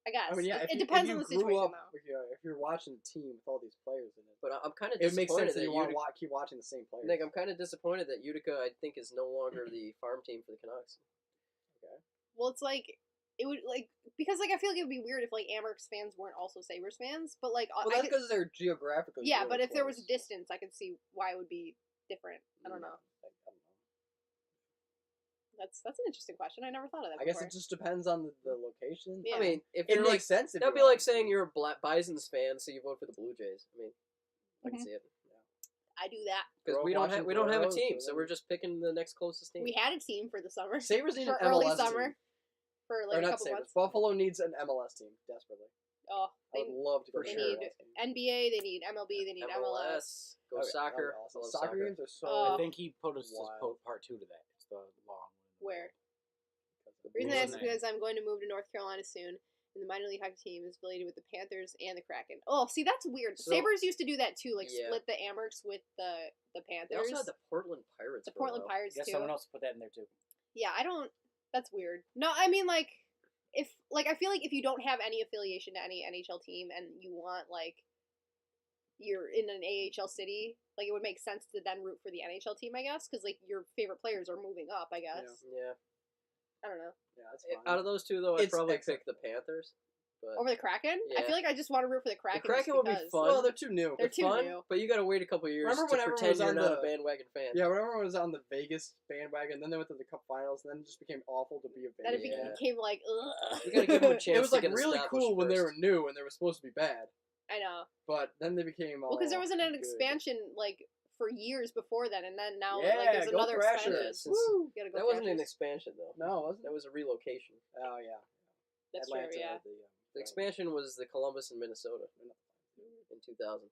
I guess. I mean, yeah. It depends if on you the situation grew up, though. if you're watching a team with all these players in it, But I'm kind of it makes disappointed sense that that you want Utica. to keep watching the same players. Nick, I'm kind of disappointed that Utica, I think, is no longer the farm team for the Canucks. Well, it's like it would like because like I feel like it would be weird if like Amerks fans weren't also Sabres fans, but like Well, I that's could, because they're geographically. yeah, really but if there was a close. distance, I could see why it would be different. I don't know. That's an interesting question. I never thought of that. I guess before. it just depends on the location. Yeah. I mean, if It you're makes like, sense. If that'd be you're like saying you're a Bison's fan, so you vote for the Blue Jays. I mean, I can Mhm. see it I do that. because Grow we up don't watching we don't have a Bros, team, so so then- we're just picking the next closest team. We had a team for the summer. Sabres need for an early MLS summer team. for Or like a not couple Sabres. months. Buffalo needs an MLS team desperately. Oh, I would they love to go for to they an sure. need MLS team. NBA, they need MLB, they need MLS. MLS, go Okay, soccer. that'd be I awesome. love Soccer soccer. games are so. Oh. I think he posted Wild. part 2 to that. It's the long. Where? the The reason I Blues ask is and because I'm going to move to North Carolina soon, and the minor league hockey team is affiliated with the Panthers and the Kraken. Oh, see, that's weird. The So- Sabres used to do that too, like Yeah. split the Amerks with the They Panthers. also had the Portland Pirates. The for a Portland while. Pirates Guess too. someone else put that in there too. Yeah, I don't. That's weird. No, I mean like, if like I feel like if you don't have any affiliation to any NHL team and you want like, you're in an AHL city, like it would make sense to then root for the NHL team, I guess, because like your favorite players are moving up. I guess. Yeah. I don't know. Yeah, that's fine. Out of those two, though, I'd It's probably excellent. pick the Panthers. But Over the Kraken, I Yeah. feel like I just want to root for the Kraken. Kraken just would be because. fun. Well, they're too new. They're too fun, new. but you got to wait a couple years Remember to when everyone pretend was you're on not a the- bandwagon fan. Yeah, when everyone was on the Vegas bandwagon, then they went to the Cup Finals, and then it just became awful to be a Then it Vegas. Yeah. became like, ugh. You gotta give them a chance It was to like get really established cool when they were first. new and they were supposed to be bad, I know. but then they became all. Well, because there wasn't an good. expansion like for years before then, and then now Yeah, like there's go another Thrashers. expansion. Since- Woo! Gotta go That wasn't an Thrashers. expansion, though. No, wasn't That it? was a relocation. Oh yeah, That's Atlanta. true. Yeah. The expansion was the Columbus and Minnesota in 2000.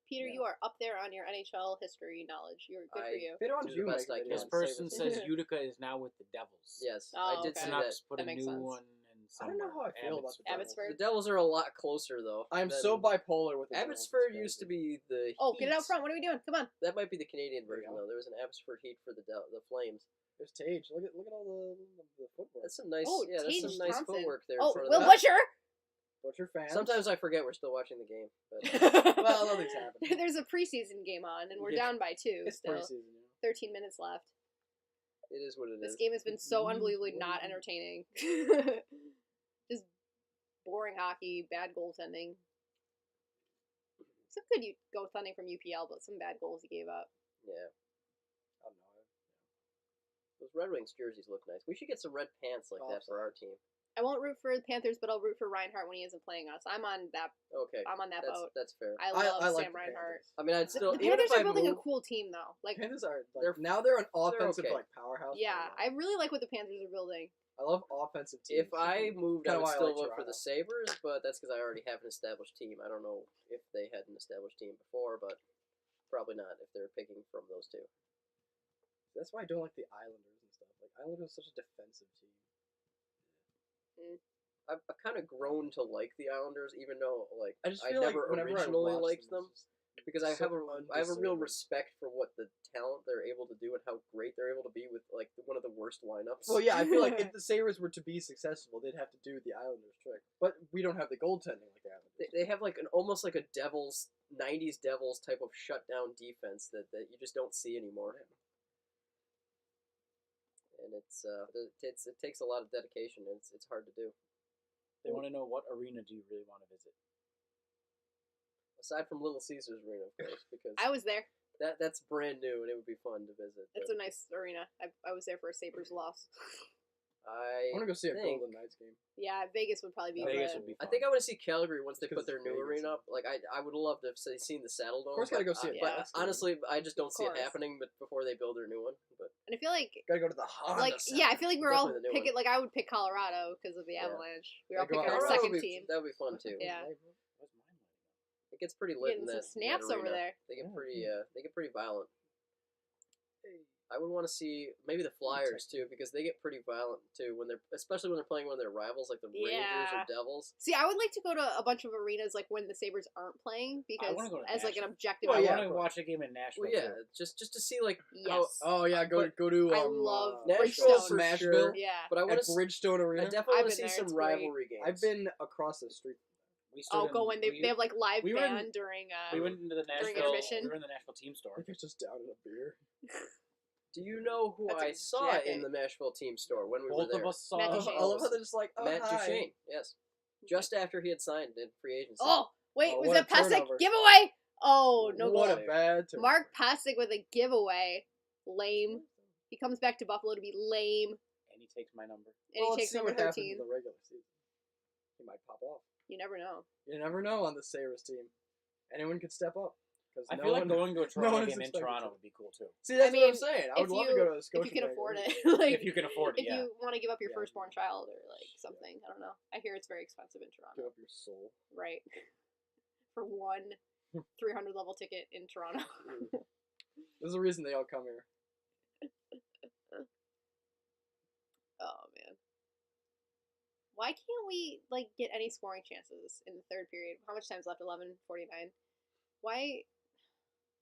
Peter, Yeah. you are up there on your NHL history knowledge. You're good for you. Later on, Do the you best make a I video This can. on person Sabres. says Utica is now with the Devils. Yes, Oh, I did okay. see that. Canucks put That a makes new sense. one in I don't know how I feel about the Abbotsford. The Devils are a lot closer though. I'm than- so bipolar with the Devils, Abbotsford it's used to crazy. be the. Oh, get it out Heat. front. What are we doing? Come on. That might be the Canadian There you version go. though. There was an Abbotsford Heat for the Flames. There's Tage. Look at all the footwork. That's some nice. Oh, yeah, that's some Tage nice Thompson. footwork there. Oh, in front of Will the Butcher. Butcher fans. Sometimes I forget we're still watching the game, but Well, nothing's happening. There's a preseason game on, and we're Yeah. down by 2 It's still. preseason. You know? 13 minutes left. it is what it This is. game has been so unbelievably not entertaining. Just boring hockey, bad goaltending. Some good goaltending from UPL, but some bad goals he gave up. Yeah, I don't know. those Red Wings jerseys look nice. We should get some red pants like that for our team. I won't root for the Panthers, but I'll root for Reinhardt when he isn't playing us. I'm on that Okay, boat. that's fair. I love I like Sam the Reinhardt. Panthers. I mean, I'd still The even Panthers if I are building a moved, cool team though. Like, Panthers are They're- now they're an offensive okay. like powerhouse. yeah, right I really like what the Panthers are building. now. I love offensive teams. if I moved, I Kinda would why I still like vote for the Toronto. Sabres, but that's because I already have an established team. I don't know if they had an established team before, but probably not if they're picking from those two. That's why I don't like the Islanders and stuff. Like Islanders are such a defensive team. I've kind of grown to like the Islanders, even though like I just I feel never like whenever originally I watch liked them. it's just Because I so have a real undeserving. respect for what the talent they're able to do and how great they're able to be with like one of the worst lineups. Well, yeah, I feel like if the Sabres were to be successful, they'd have to do the Islanders trick. But we don't have the goaltending like the Islanders. They have like an almost like a Devils 90s Devils type of shutdown defense that you just don't see anymore. And it takes a lot of dedication. And it's hard to do. They want to know what arena do you really want to visit? Aside from Little Caesars Arena, of course, because I was there. that's brand new and it would be fun to visit. It's a nice arena. I was there for a Sabres loss. I want to go see a think- Golden Knights game. Yeah, Vegas would probably be Vegas the- would be I fun. think I want to see Calgary once they Because put their it's new Vegas, arena yeah. up. Like I would love to have seen the Saddle Dome. Of course, gotta go see but, it. Yeah. but honestly, I just don't Of see it course. happening. But before they build their new one, but And I feel like, Gotta go to the Honda like Center. yeah, I feel like we're all Definitely the new picking. Like I would pick Colorado because of the Yeah. Avalanche. We're all Gotta go picking out our Colorado second would be, team. that would be fun too. Yeah. Where's mine? It gets pretty lit Getting in some that snaps that over arena. there. They get Yeah. pretty violent. I would want to see maybe the Flyers too because they get pretty violent too especially when they're playing one of their rivals like the Rangers Yeah. or Devils. See, I would like to go to a bunch of arenas like when the Sabres aren't playing because wanna go to as like an Nashville. objective. Well, I yeah, want of to course. watch a game in Nashville. Well, yeah, too. just to see like Yes. how. Oh yeah, go But to. I love Nashville Bridgestone. for Smashville. sure. Yeah. But I want At to. Bridgestone I Arena. definitely I've want to been see there, some it's great. rivalry games. I've been across the street. We stood Oh, in- go when they have like live we were in- band during. We went into the During Nashville. intermission? We were in the Nashville team I store. think it's just down in a beer. Do you know who That's a I saw jacket. in the Nashville team store when we Both were there? of us saw. Matt I Duchene. love how they're just like, oh, Matt hi. Duchene, yes. Just after he had signed in free agency. Oh wait, Oh, was what it a Pasick turnover. giveaway? Oh no What goal. a bad turn. Mark Pasick with a giveaway. Lame. He comes back to Buffalo to be lame, And he takes my number. and Well, he let's takes see number what happens 13. in the regular season. He might pop off. You never know. You never know on the Sabres team. Anyone could step up. 'Cause I no feel like one- going to a no Toronto one is game in expected Toronto to. would be cool too. See, that's I what I'm mean, saying. I if would love to you- go to a If you can Scotiabank afford Arena. it, like If you can afford it, if yeah. you want to give up your Yeah. firstborn child or like something, I don't know. I hear it's very expensive in Give Toronto, up your soul. right? For one 300 level ticket in Toronto. There's a reason they all come here. Oh man. Why can't we like get any scoring chances in the third period? How much time's left? 11:49. Why?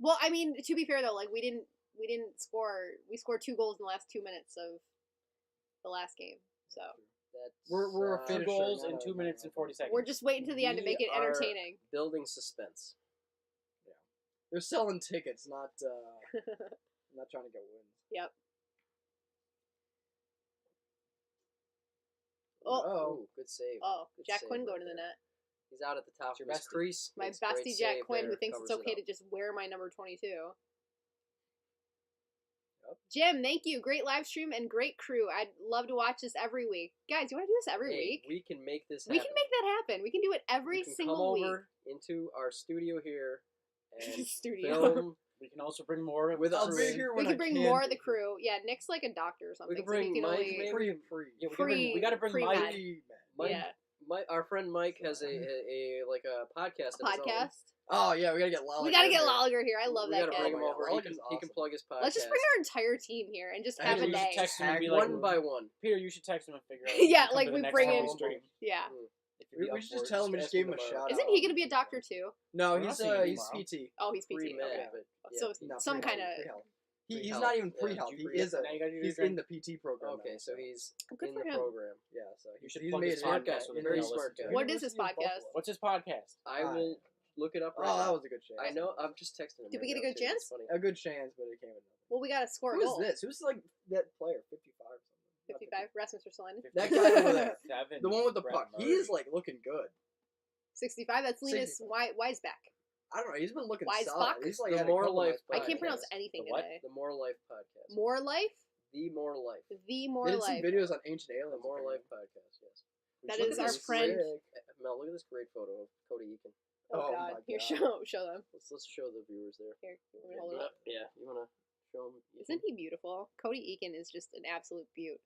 Well, I mean, to be fair though, like we didn't score. We scored 2 goals in the last 2 minutes of the last game. So That's, We're a Two finisher, goals not in a- 2 minutes and 40 seconds. we're just waiting to the end to make it We are- entertaining. building suspense. They're selling tickets, not not trying to get wins. Yep. Oh. Ooh, good save. Oh, Good Jack save Quinn right going to the there. net. He's out at the top Your of his bestie. crease. My Makes a great bestie Jack save Quinn, there, who thinks it's covers it okay up. to just wear my number 22. Yep. Jim, thank you. Great live stream and great crew. I'd love to watch this every week. Guys, you want to do this every Hey, week? we can make this We happen. can make that happen. We can do it every You can single come week. over into our studio here and Studio. film. We can also bring more of With the us. I'll crew be in. here We when can I bring can more of be the crew. Yeah, Nick's like a doctor or something. could so he bring can Mike, only... maybe. Free. Yeah, we Free- got to bring free Mike. men. Free man. Mike, Yeah. our friend Mike has a podcast. of his own. Podcast. Oh yeah, we gotta get Lolliger. We gotta get Lolliger here. I love We that gotta guy. bring him Oh my over. God, He can Lolliger's plug his podcast. Let's just bring our entire team here and just have Actually, a you should day. text him and be like, one by one. Peter, you should text him and figure out. Yeah, if he like, can come to we the next bring time in- we stream. Yeah. If you'd be We up should for just it, tell him and just ask give him a about it. shout Isn't he gonna be a doctor too? No, I'm not he's seeing him he's tomorrow. PT. Oh, he's PT. Pre-med, Okay. but So No, some pre-health, kind of. pre-health. He's Pre-health, not even yeah, pre-health. you He pre-health. is a. Now you gotta do He's your in the PT program. okay, now, so he's Good in for the him. program. yeah. So You should he's plug made his it. smart guy, podcast so they very can all smart listen to guy. it. What is his University of podcast? Buffalo. What's his podcast? I will look it up right Oh, that now. was a good chance. I know. I'm just texting him. Did we right get a now, good too. chance? It's funny. A good chance, but it came with nothing. Well, we gotta score a Who is goal. this? Who's like that player? 55 or something. Not 55. Rasmus Ristolainen. That guy over there. 57, The one with the Brett puck. He Murray. is like looking good. 65. That's Linus 65. Weisbach. I don't know. He's been looking Weisbach? solid. He's like The had a More couple Life nice I can't podcast. pronounce anything The what? today. The More Life podcast. More Life? The More Life. The They More did some Life. videos on Ancient Aliens. The More apparently. Life podcast. Yes. That Look is at our this friend. great- Mel, look at this great photo of Cody Eakin. Oh, Oh God. my Here, God. show them. Let's show the viewers there. Here, you want me to hold it up? Yeah, you wanna show them? Isn't he beautiful? Cody Eakin is just an absolute beaut.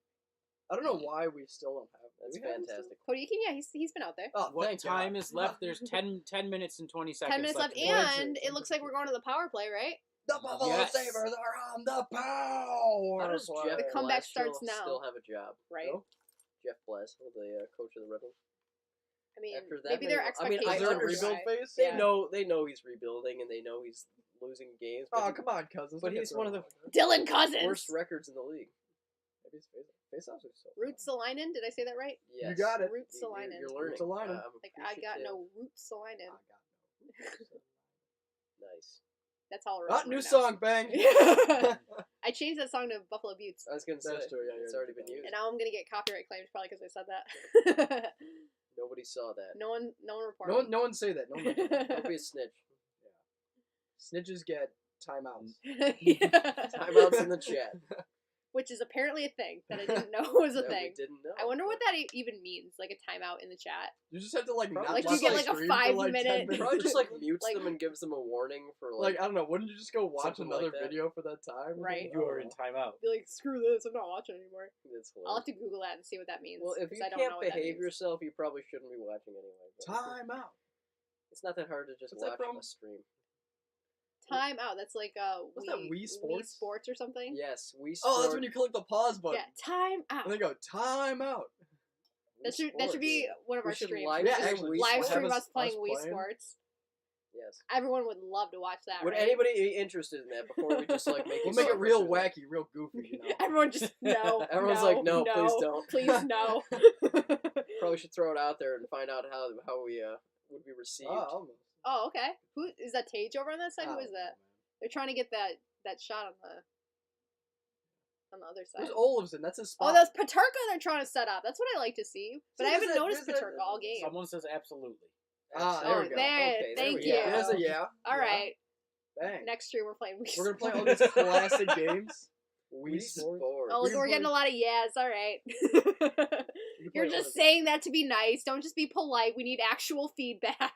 I don't know why we still don't have. That's do we have him still? fantastic. Cody Eakin, yeah, he's been out there. Oh, What thank time God. is left? There's 10 minutes and 20 seconds 10 minutes left, in the game. and it looks like we're going to the power play, right? The Buffalo Yes. Sabres are on the power. How does play. Jeff The comeback Blass starts still, now. still have a job? Right? No? Jeff Blass, the coach of the Red Wings. I mean, After that maybe many- their I mean, expectations I Is there a are understand- rebuild high. phase? They Yeah. know he's rebuilding and they know he's losing games. But Oh, he- come on, cousins. but Don't get he's one of the thrown Dylan Cousins! worst records in the league. Maybe his face-offs are so. Root Salinen, did I say that right? Yes. You got it. Root You're Salinen. learning. It's a line. I'm Like, I got appreciative. no Root Salinen. Nice. That's all we're Ah, on new right song, bang. now. I changed that song to Buffalo Buttes. I was gonna say That's true, yeah, it's you're already right. been used. And now I'm gonna get copyright claims probably because I said that. Nobody saw that. no one reported. No one say that. No one. Don't be a snitch. Snitches get timeouts. Timeouts in the chat. Which is apparently a thing that I didn't know was a That thing. we didn't know. I wonder what that even means, like a timeout in the chat. You just have to like Probably not Like, just you get watch like a the stream for, 5-minute 10 minutes. Probably just like mutes Like- them and gives them a warning for Like I don't know. Wouldn't you just go watch Something another like that. video for that time? Right. You are in timeout. Be like, screw this, I'm not watching anymore. It's I'll have hilarious. to Google that and see what that means. Well, if 'cause you I don't can't know what that behave means. yourself, you probably shouldn't be watching anyway. but Timeout. It's not that hard to just What's that watch from? a stream. Time out. That's like What's that, Wii Sports? Sports or something. Yes, we. Oh, that's when you click the pause button. Yeah, time out. And they go timeout. That should be one of We our should streams. live We Yeah, should stream actually, Wii live Sports. stream Have us us playing Wii playing? Sports. Yes. Everyone would love to watch that. Would right? anybody be interested in that before we just like make We'll it make it super real simple? wacky, real goofy. You know. Everyone just no. Everyone's no, like, no, please don't. Please no. Probably should throw it out there and find out how we would be received. Oh, almost. Oh, okay. Who is that? Tage over on that side? I Who is don't know, that? They're trying to get that shot on the other side. Who's Olafson? That's his spot. Oh, that's Paterka they're trying to set up. That's what I like to see. But See, I haven't there's noticed that- Paterka all game. Someone says absolutely. Ah, Absolutely. there we go. there, Okay, thank we you. go. There's a yeah. All yeah. right. Bang. Next stream we're playing Wii We're gonna play all Sports. these classic games. Wii Sports. Oh, look, We're we're getting a lot of yes. All right. You can play You're all just of saying that to be nice. Don't just be polite. We need actual feedback.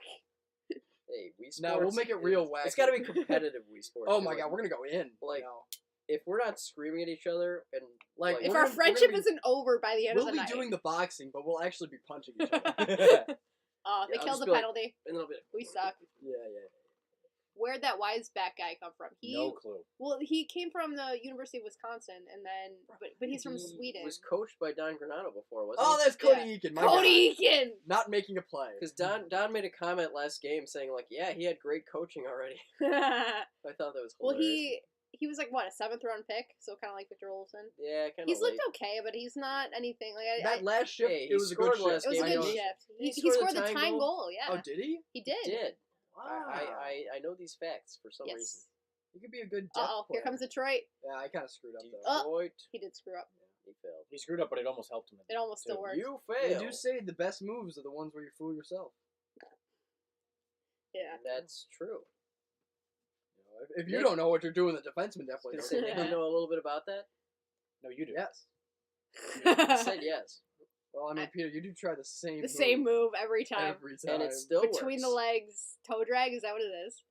Hey, Wii Sports. No, we'll make it real wacky. It's got to be competitive Wii Sports. Oh too. my Like, god, we're gonna go in. Like, No. if we're not screaming at each other and Like, If we're our gonna- we're friendship gonna be- isn't over by the end we'll of the be night. doing the boxing, but we'll actually be punching each other. Oh, they Yeah, I'll killed just the be like- penalty. and it'll be like, We suck. yeah. Where'd that Weisbach guy come from? No clue. Well, he came from the University of Wisconsin, and then but he's from he Sweden. was coached by Don Granato before, wasn't Oh, he? that's Cody Eakin. My Cody guy. Eakin. Not making a play. Because Don made a comment last game saying like, yeah, he had great coaching already. I thought that was Well, hilarious. he was like what, a 7th round pick, so kind of like Victor Olofsson. Yeah, kind of. He's looked okay, but he's not anything like That last shift, Hey, he it was a good scored shift. last It was a game. good I know. shift. He He scored scored the the tying time goal? goal. Yeah, Oh, did he? he did. He did. Wow. I know these facts for some reason. Yes. He could be a good depth Uh oh, here player. comes Detroit. Yeah, I kind of screwed up though. Detroit. He did screw up. He failed. He screwed up, but it almost helped him. It almost still worked. You They failed. do say the best moves are the ones where you fool yourself. Yeah. That's true. You know, if you Nick- don't know what you're doing, the defenseman I definitely was knows. gonna say, Nick, you know a little bit about that? No, you do. Yes. He said yes. Well, I mean, Peter, you do try the same. The same move every time. every time. And it still Between works. the legs, toe drag. Is that what it is?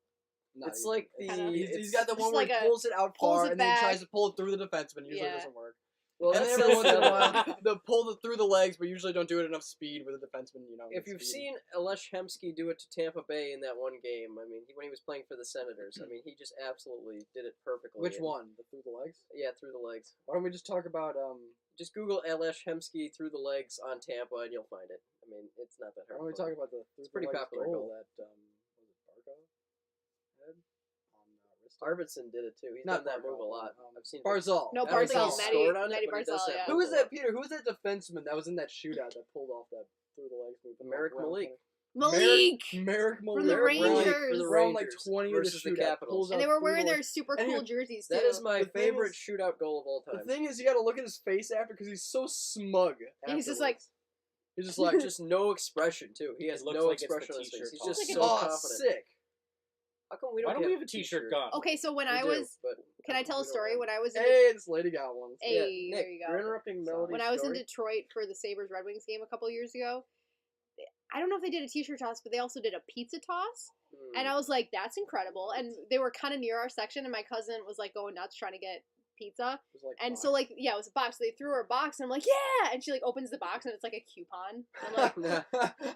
Not It's even. like the. Kinda. He's it's- got the just one where like he a- pulls it out pulls far it and then he back. tries to pull it through the defenseman. Usually Yeah. it doesn't work. Well, And that's then every once in a uh, while, they'll pull it through the legs, but usually don't do it enough speed with a defenseman. If you've speed. seen Alesh Hemsky do it to Tampa Bay in that one game, I mean, when he was playing for the Senators, I mean, he just absolutely did it perfectly. Which And- one? The through the legs? Yeah, through the legs. Why don't we just talk about Just Google Alesh Hemsky through the legs on Tampa, and you'll find it. I mean, it's not that hard. Why don't we talk about the through It's pretty the legs popular goal goal. that was it Barkov had on wrist? Arvidsson did it too. He's Not done that move a Barkov, lot. I've seen. Barzal. No, I haven't seen Barzal. him Matty, scored on it, Matty but he does Barzal, that yeah. Who move was a that, lot. Peter? Who was that defenseman that was in that shootout that pulled off that through the legs move? Merrick Malik. Malik! Merrick Malik. From the Merrick Malik Rangers. for the Around like Rangers 20 of the versus the shootout. Capitals. Pulls And out they were through wearing the their legs. super And he- cool jerseys, too. That is my The thing favorite is- shootout goal of all The time. thing is, you got to look at his face after because he's so smug. He's just like- afterwards. He's just like, just no expression too. He has It looks no like it's the expression on his t-shirt face. He's toss. just Looks so like oh, confident. sick. How come we don't? Why don't we get have a t-shirt t-shirt? gun? Okay, so when We I do, was... but Can I tell a we don't story? have- When I was in... Hey, this lady got one. Hey, Yeah, there Nick, you go. You're interrupting Melody's When I was in story. Detroit for the Sabres Red Wings game a couple years ago, I don't know if they did a t-shirt toss, but they also did a pizza toss. And I was like, that's incredible. And they were kind of near our section, and my cousin was like going nuts trying to get pizza. It was like And box. so like, yeah, it was a box. So they threw her a box, and I'm like, yeah! And she like opens the box, and it's like a coupon. And I'm like,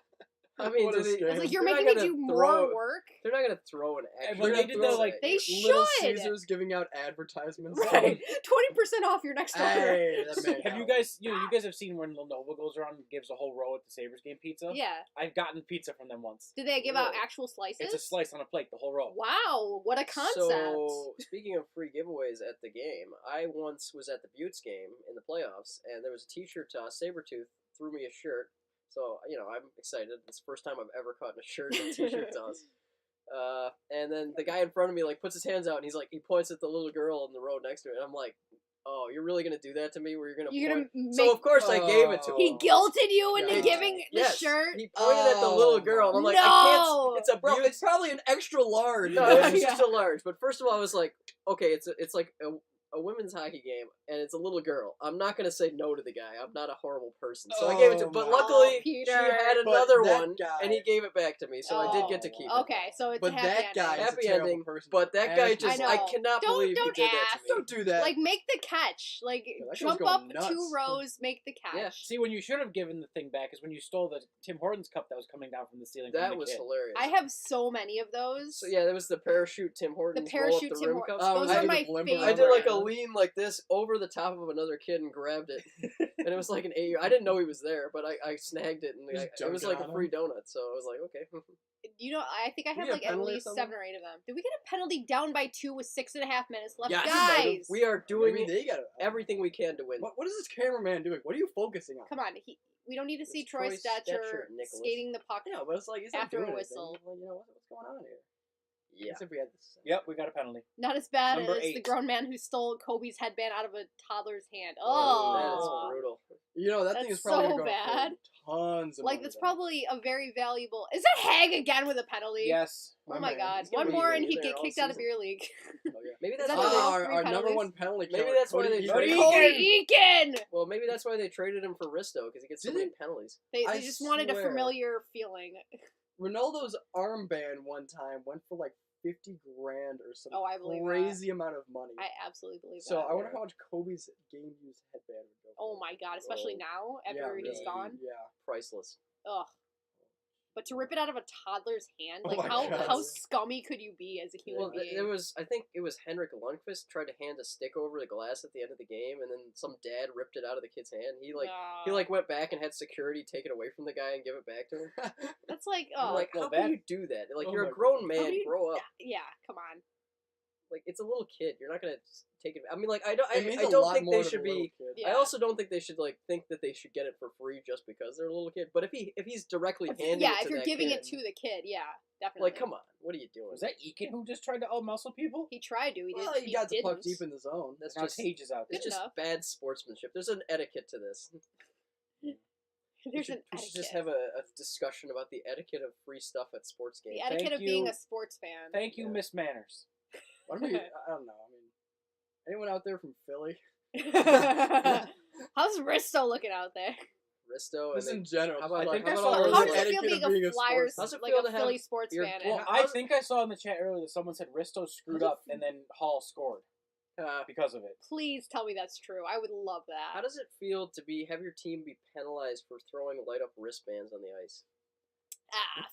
I mean, What a do they- scam. I was like, you're They're not making me gonna do throw- more work. They're not gonna throw an And actual. when they they're did gonna the, like, They Little should. Caesars giving out advertisements. Right. 20% off your next order. Hey, that man. Have you guys, you guys have seen when Lenovo goes around and gives a whole row at the Sabres game pizza? Yeah. I've gotten pizza from them once. Did they give out Really? actual slices? It's a slice on a plate, the whole row. Wow, what a concept. So, speaking of free giveaways at the game, I once was at the Buttes game in the playoffs, and there was a t-shirt toss. Sabretooth threw me a shirt. So, I'm excited. It's the first time I've ever caught in a shirt in a t-shirt toss. And then the guy in front of me, like, puts his hands out, and he points at the little girl in the row next to it. And I'm like, oh, you're really going to do that to me where you're going to You're point? gonna So, of course, I gave it to him. He guilted you into Yeah. giving the Yes, shirt? He pointed at the little girl, and I'm like, I No! can't. It's a Bro, Buttes. it's probably an extra large. No, it was Yeah. just a large. But first of all, I was like, okay, it's like a women's hockey game, and it's a little girl. I'm not gonna say no to the guy. I'm not a horrible person, so I gave it to. Oh But my- luckily, Oh, she Peter. had But another that one, guy- and he gave it back to me, so I did get to Oh. keep it. Okay, so it's But a happy that ending. guy is Happy a terrible ending, person. But that guy Ask just, I I know. cannot Don't- believe don't he did that ask. to me. Don't do that. Like, make the catch. Like, that guy's jump going up nuts. 2 rows, make the catch. Yeah. See, when you should have given the thing back is when you stole the Tim Hortons cup that was coming down from the ceiling. from That the was kid. hilarious. I have so many of those. So yeah, there was the parachute Tim Hortons roll parachute up the Tim rim Hortons. cup. Those I are did my the limber favorite. I did like a around. lean like this over the top of another kid and grabbed it, and it was like an 8. I didn't know he was there, but I snagged it, and Just it was dunked like on a free donut. So I was like, okay. I think I Did we have get a like at penalty or least something? 7 or 8 of them. Did we get a penalty down by 2 with 6.5 minutes left? Yes. Guys! We are doing Maybe they got everything we can to win. What is this cameraman doing? What are you focusing on? Come on, we don't need to see It's Troy Troy Stetcher Stetcher, Nicholas. skating the puck. Yeah, but it's like he's not After a doing anything. whistle. Well, what's going on here? Yeah. As if we had this. Yep, we got a penalty. Not as bad Number as the 8. grown man who stole Kobe's headband out of a toddler's hand. Oh, that Oh, is brutal. That thing That's is probably so gonna go bad. for tons of like money, that's though. probably a very valuable. Is that Hag again with a penalty? Yes. Oh my man. God! He's gonna One be more and there he'd get all kicked out of season. beer league. Oh, yeah. Maybe Is that's that why the they. all our 3 number penalties? one penalty Maybe killer, that's why Cody they Eakin. traded- Cody Eakin. Well, maybe that's why they traded him for Risto because he gets so many Didn't- penalties. They I just wanted a swear. familiar feeling. Ronaldo's armband one time went for like 50 grand or some Oh, I believe that. crazy amount of money. I absolutely believe So that. I wonder how much Kobe's game used headband would go for. Oh my God! Especially Oh. now after yeah, he's really. gone. Yeah. Priceless. Ugh. But to rip it out of a toddler's hand, Oh like my how God. scummy could you be as a human Well, being? there was. I think it was Henrik Lundqvist tried to hand a stick over the glass at the end of the game, and then some dad ripped it out of the kid's hand. He went back and had security take it away from the guy and give it back to him. That's like I'm like, well, how bad. can you do that? Like, Oh you're my a grown How man. do you- Grow up. yeah, come on. Like, it's a little kid. You're not gonna take it. I mean, like, I don't. It means I a don't lot think more they to should the little be. kid. Yeah. I also don't think they should think that they should get it for free just because they're a little kid. But if he's directly handing Yeah, it to if you're that giving kid, it to the kid, yeah, definitely. like, come on, what are you doing? Was that Eakin who just tried to out-muscle people? He tried to. He did. Well, He he got the puck didn't. deep in the zone. That's Now just Tage is out there. it's Good just enough. bad sportsmanship. There's an etiquette to this. There's an We should just etiquette. have a discussion about the etiquette of free stuff at sports The games. etiquette Thank of being you. a sports fan. Thank you, Yeah. Miss Manners. Why don't we, I don't know. I mean, anyone out there from Philly? How's Risto looking out there? Risto and Just then in general. how about, I think how I about saw all earlier- those, How does like, it feel etiquette being of being a a Flyers, How's it like feel a to have Philly sports your- fan? well, Well, I think I saw in the chat earlier that someone said Risto screwed up and then Hall scored. because of it. Please tell me that's true. I would love that. How does it feel to have your team be penalized for throwing light up wristbands on the ice?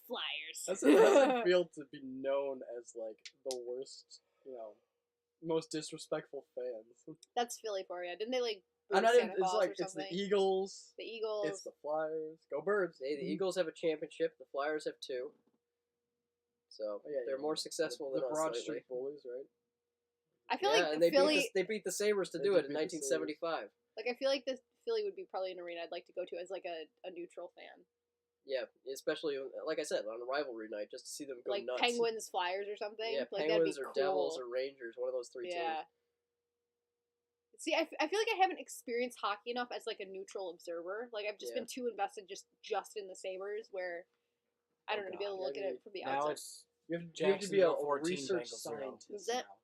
Flyers. How does it feel to be known as like the worst, most disrespectful fans? That's Philly for you. Didn't they like boo I'm not Santa even, it's Claus like or it's something? the Eagles, The Eagles. it's the Flyers. Go Birds! The Eagles have a championship. The Flyers have 2. So they're more successful the than us Broad lately. Street Bullies, right? I feel Yeah, like and they Philly. they beat the Sabres to They do did it in beat the 1975. Like I feel like this Philly would be probably an arena I'd like to go to as like a neutral fan. Yeah, especially like I said on a rivalry night, just to see them go Like nuts. Penguins, Flyers, or something. Yeah, like, Penguins that'd or be cool. Devils or Rangers, one of those 3 teams. Yeah. See, I feel like I haven't experienced hockey enough as like a neutral observer. Like I've just been too invested just in the Sabres, where I don't know, to be able to look at it from the Now outside. it's You have to be a Jacksonville 14, research Bengals 0. scientist Is it? now.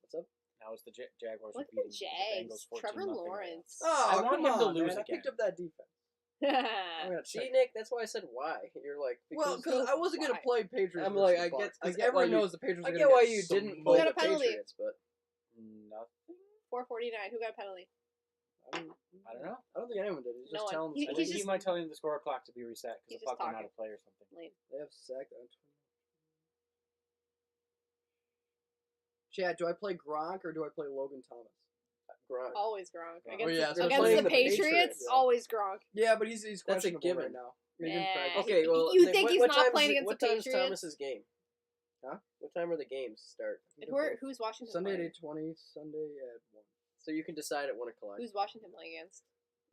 What's up? Now it's the Jaguars Look are at the beating the Jags. Bengals 14-0. Trevor Lawrence. Oh, I want come him to on, lose man. I again. picked up that defense. I'm gonna See, check. Nick, that's why I said why. You're like Well, because because I wasn't gonna Why? play Patriots. I'm versus like, I get- Bucks, I 'cause get why everyone you- knows the Patriots I are get gonna why get you some didn't Who play got the a penalty? Patriots, but Nothing. 449. Who got a penalty? I don't know. I don't think anyone did. He's No just one. telling He- them. I think just- he might tell him the score clock to be reset He's because the just puck went out talking. of play or something. Lame. They have sacked. Chad, do I play Gronk or do I play Logan Thomas? Gronk. Always Gronk. Oh, Against, yeah, the, they're against playing the the Patriots, Patriots, yeah. always Gronk. Yeah, but he's That's a questionable given. right now. He didn't Nah. practice. Okay, well, You Nick, think what, he's what not time playing is, against what the time is Patriots? Thomas's game? Huh? What time are the games start? And who's Washington Sunday playing? at 8:20, Sunday at 1. So you can decide at 1 o'clock. Who's Washington playing against?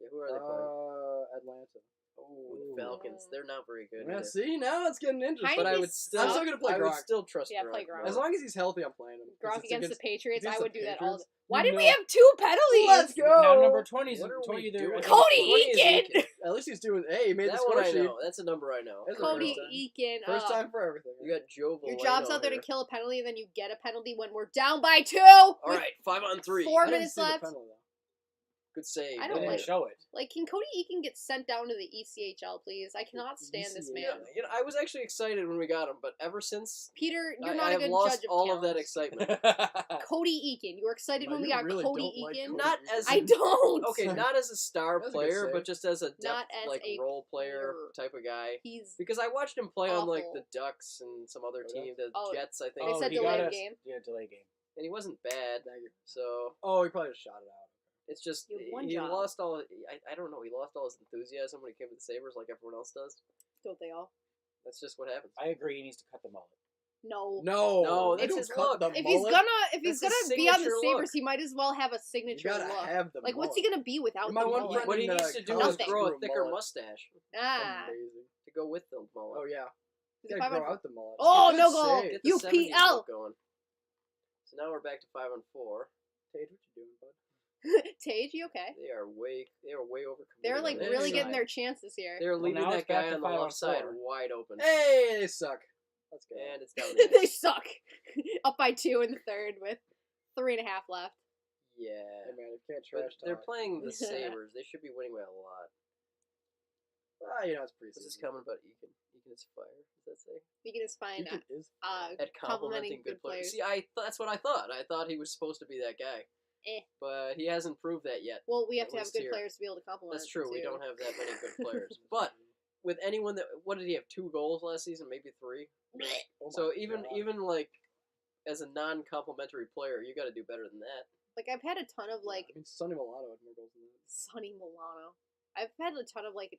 Yeah, who are they playing? Atlanta. Oh, the Ooh. Falcons. They're not very good. Yeah, either. see, now it's getting interesting. But I He's would still. I'm still gonna play I would Gronk. still trust Yeah, Gronk. play Gronk. more. As long as he's healthy, I'm playing him. 'cause Gronk it's against the Patriots? against I the would do that all Patriots. day. Why You did we know- have 2 penalties? Let's go! Now number 20 is What are told we you there. doing? Cody 20 is Eakin! At least he's doing. Hey, he made the That score one I sheet. know. That's a number I know. That's a Cody first time. Eakin. First time for everything. You got Joe Your Valeno job's out there here. to kill a penalty, and then you get a penalty when we're down by 2. All right, 5 on 3. 4 I didn't minutes see the left. penalty, though. Good save. I They don't didn't like- show it. Like, can Cody Eakin get sent down to the ECHL, please? I cannot stand this ECHL. man. I was actually excited when we got him, but ever since Peter, you're I not a have good lost judge of all talent. of that excitement. Cody Eakin. You were excited No, when we you got really Cody don't like Eakin. Cody Not Eakin. as I don't. Okay, not as a star That's a good player, save. but just as a depth, Not as like a role player player. type of guy. He's. Because I watched him play on like Awful. the Ducks and some other Oh, yeah? team, the Oh, Jets, I think. They said he delay got game. Yeah, delay game. And he wasn't bad. So Oh, he probably just shot it out. it's just You have one he job. lost all. I don't know. He lost all his enthusiasm when he came to the Sabres, like everyone else does. Don't they all? That's just what happens. I agree. He needs to cut the mullet. No. No, they that's don't his cut look. the If he's mullet. gonna That's his be on the signature Sabres, look. he might as well have a You signature gotta look. have the Like, what's he mullet. gonna be without My the one mullet? friend What he in, needs to do college is Nothing. grow a grew a thicker mullet. mustache Ah. Amazing. to go with the mullet. Oh yeah. Is You it gotta 5 grow on out the mullet. Oh, Good no goal. save. Get the 70s UPL. look going. So now we're back to 5 on 4. Tage, what you doing, bud? Tage, you okay? They are way overcommitted. They're on like that really side. getting their chance this year. They're leaving now that it's back guy to on the 5 on left side 4. wide open. Hey, they suck. Let's go. And it's down the They ice. suck. Up by 2 in the third with 3.5 left. Yeah. Hey man, you can't But trash they're talk. playing the Sabres. They should be winning by a lot. It's preseason. This is coming about Eakin. Eakin is fire. Does that say? Vegan is fine. Eakin is At complimenting good players. See, that's what I thought. I thought he was supposed to be that guy. But he hasn't proved that yet. Well, we have At to have least good here. players to be able to compliment. That's true. We too. don't have that many good players. But with anyone that, what did he have? 2 goals last season, maybe 3. Oh So my even God. like as a non-complimentary player, you got to do better than that. Like, I've had a ton of, like, I mean, Sonny Milano had more goals than that. Sonny Milano. I've had a ton of, like,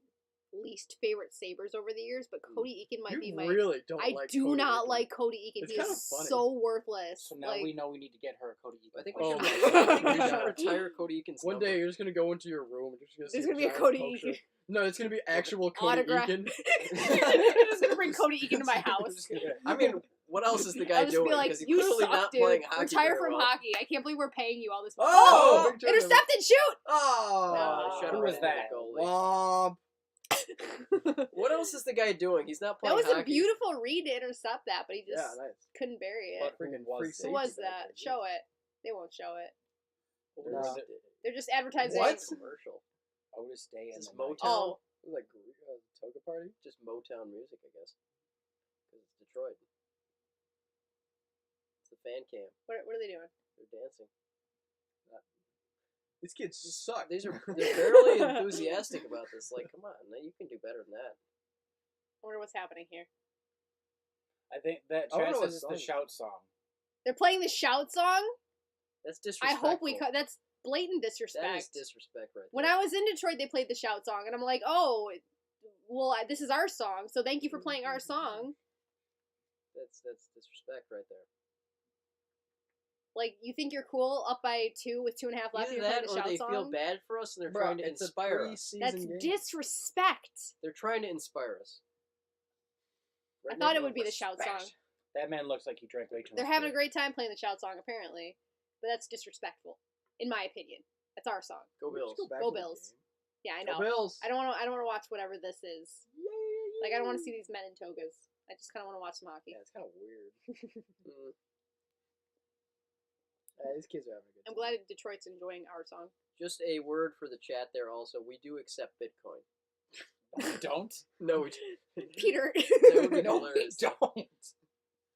least favorite Sabres over the years, but Cody Eakin might be You my... really don't I like do Cody not Eakin. like Cody Eakin. It's He kinda is funny. so worthless. So now like, we know we need to get her a Cody Eakin. I think we Oh should, my I think we God. should retire Cody Eakin's One number. day you're just gonna go into your room and you're just There's gonna gonna see be a giant Cody poster. Eakin. No, it's gonna be actual Cody Autograph. Eakin. I'm just gonna bring Cody Eakin to my house. I mean, what else is the guy I'll just doing? be like, Because he's you clearly suck, not dude. playing hockey Retire very from well. hockey. I can't believe we're paying you all this money. Oh! Big turnover. Intercepted, shoot! Oh, I shot Who it was right that? at the goalie. Womp. What else is the guy doing? He's not That playing was hockey. a beautiful read to intercept that, but he just Yeah, nice. couldn't bury it. But Freaking who was free it? Who safety was back that? there. Show it. They won't show it. No. Was it They're just advertising. What? Commercial. Otis Day and Is this the Night? Motown? Oh, It was like toga party. Just Motown music, I guess. Because it's Detroit. It's the fan cam. what are they doing? They're dancing. These kids suck. They're barely enthusiastic about this. Like, come on, you can do better than that. I wonder what's happening here. I think that I wanna chat know says what it's the song. shout song. They're playing the shout song? That's I disrespectful. hope that's blatant disrespect. That is disrespect right there. When I was in Detroit, they played the shout song, and I'm like, oh, well, this is our song, so thank you for playing our song. That's disrespect right there. Like, you think you're cool up by 2 with 2.5 left, Either and you're playing that, the or shout they song? feel bad for us and they're Bro, trying to it's inspire a us. preseason That's game. disrespect. They're trying to inspire us. I thought it would be the shout song. That man looks like he drank way too much. They're having a beer. great time playing the shout song, apparently, but that's disrespectful, in my opinion. That's our song. Go We'll Bills. just back Go to the Bills. game. Yeah, I Go know. Bills. I don't want to watch whatever this is. Yay. Like, I don't want to see these men in togas. I just kind of want to watch some hockey. Yeah, it's kind of weird. Mm. These kids are having a good I'm time. glad Detroit's enjoying our song. Just a word for the chat there also. We do accept Bitcoin. Don't. No, we Peter. That would be No, we hilarious. don't.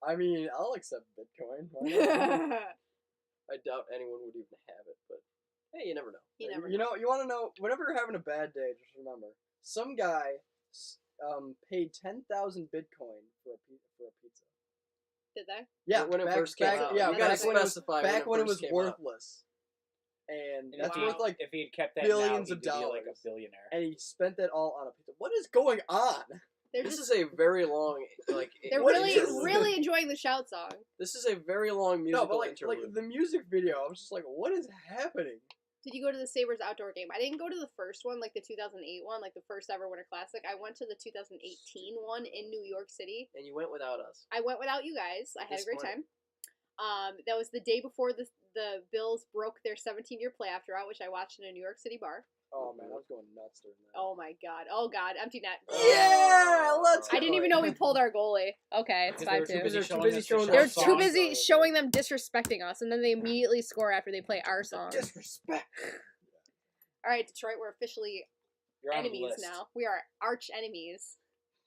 I mean, I'll accept Bitcoin. Why not? I doubt anyone would even have it, but hey, you never know. You never You know, you want to know? Whenever you're having a bad day, just remember, some guy paid 10,000 Bitcoin for a pizza. Did they? Yeah, When it back, first came back, out. yeah, You gotta back when it was specify back when it first was came out. worthless, and And that's if worth he- like, if he had kept that billions now, of he'd be like a dollars. billionaire. and he spent that all on a pizza. What is going on? They're This just, is a very long, like. they're what really, is- really enjoying the shout song. This is a very long musical No, but like interlude. the music video, I was just like, what is happening? Did you go to the Sabres outdoor game? I didn't go to the first one, like the 2008 one, like the first ever Winter Classic. I went to the 2018 one in New York City. And you went without us. I went without you guys. I had a great time. Disappointing. That was the day before the Bills broke their 17-year playoff drought, which I watched in a New York City bar. Oh man, I was going nuts during that. Oh my god. Oh god. Empty net. Yeah, let's I go. didn't even know we pulled our goallie. Okay, it's Because they were 5-2. too busy They're too showing busy us showing their They're shout too song. busy showing them disrespecting us, and then they immediately score after they play our song. Disrespect. All right, Detroit, we're officially You're on the enemies list. now. We are arch enemies.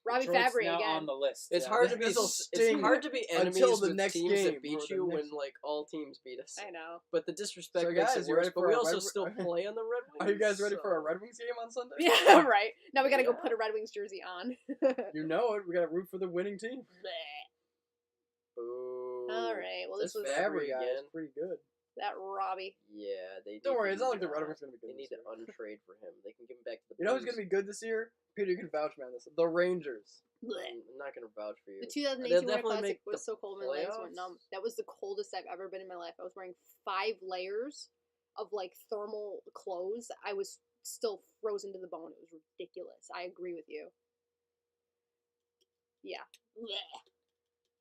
Robbie Detroit's Fabry now again. on the list. It's yeah. hard to be. This'll It's sting hard to be enemies until the with next teams game, that beat or the you next- when like all teams beat us. I know. But the disrespect So, makes guys, it you worse. ready But for we a also Red- still play on the Red Wings. Are you guys ready for a so- Red Wings game on Sunday? Yeah, right. Now we gotta go Yeah. put a Red Wings jersey on. You know it. We gotta root for the winning team. Boo. All right. Well, this This was Fabry Fabry guy is again. pretty good. that Robbie. Yeah, they. Don't need worry, to it's not like the not- Red Wings are gonna be good. They need this to year. untrade for him. They can give him back to the. You know who's Blues. gonna be good this year? Peter, you can vouch me on this. The Rangers. I'm not gonna vouch for you. The 2018 They'll Winter definitely Classic make was the so cold my legs went playoffs. numb. That was the coldest I've ever been in my life. I was wearing 5 layers of like thermal clothes. I was still frozen to the bone. It was ridiculous. I agree with you. Yeah. Blech.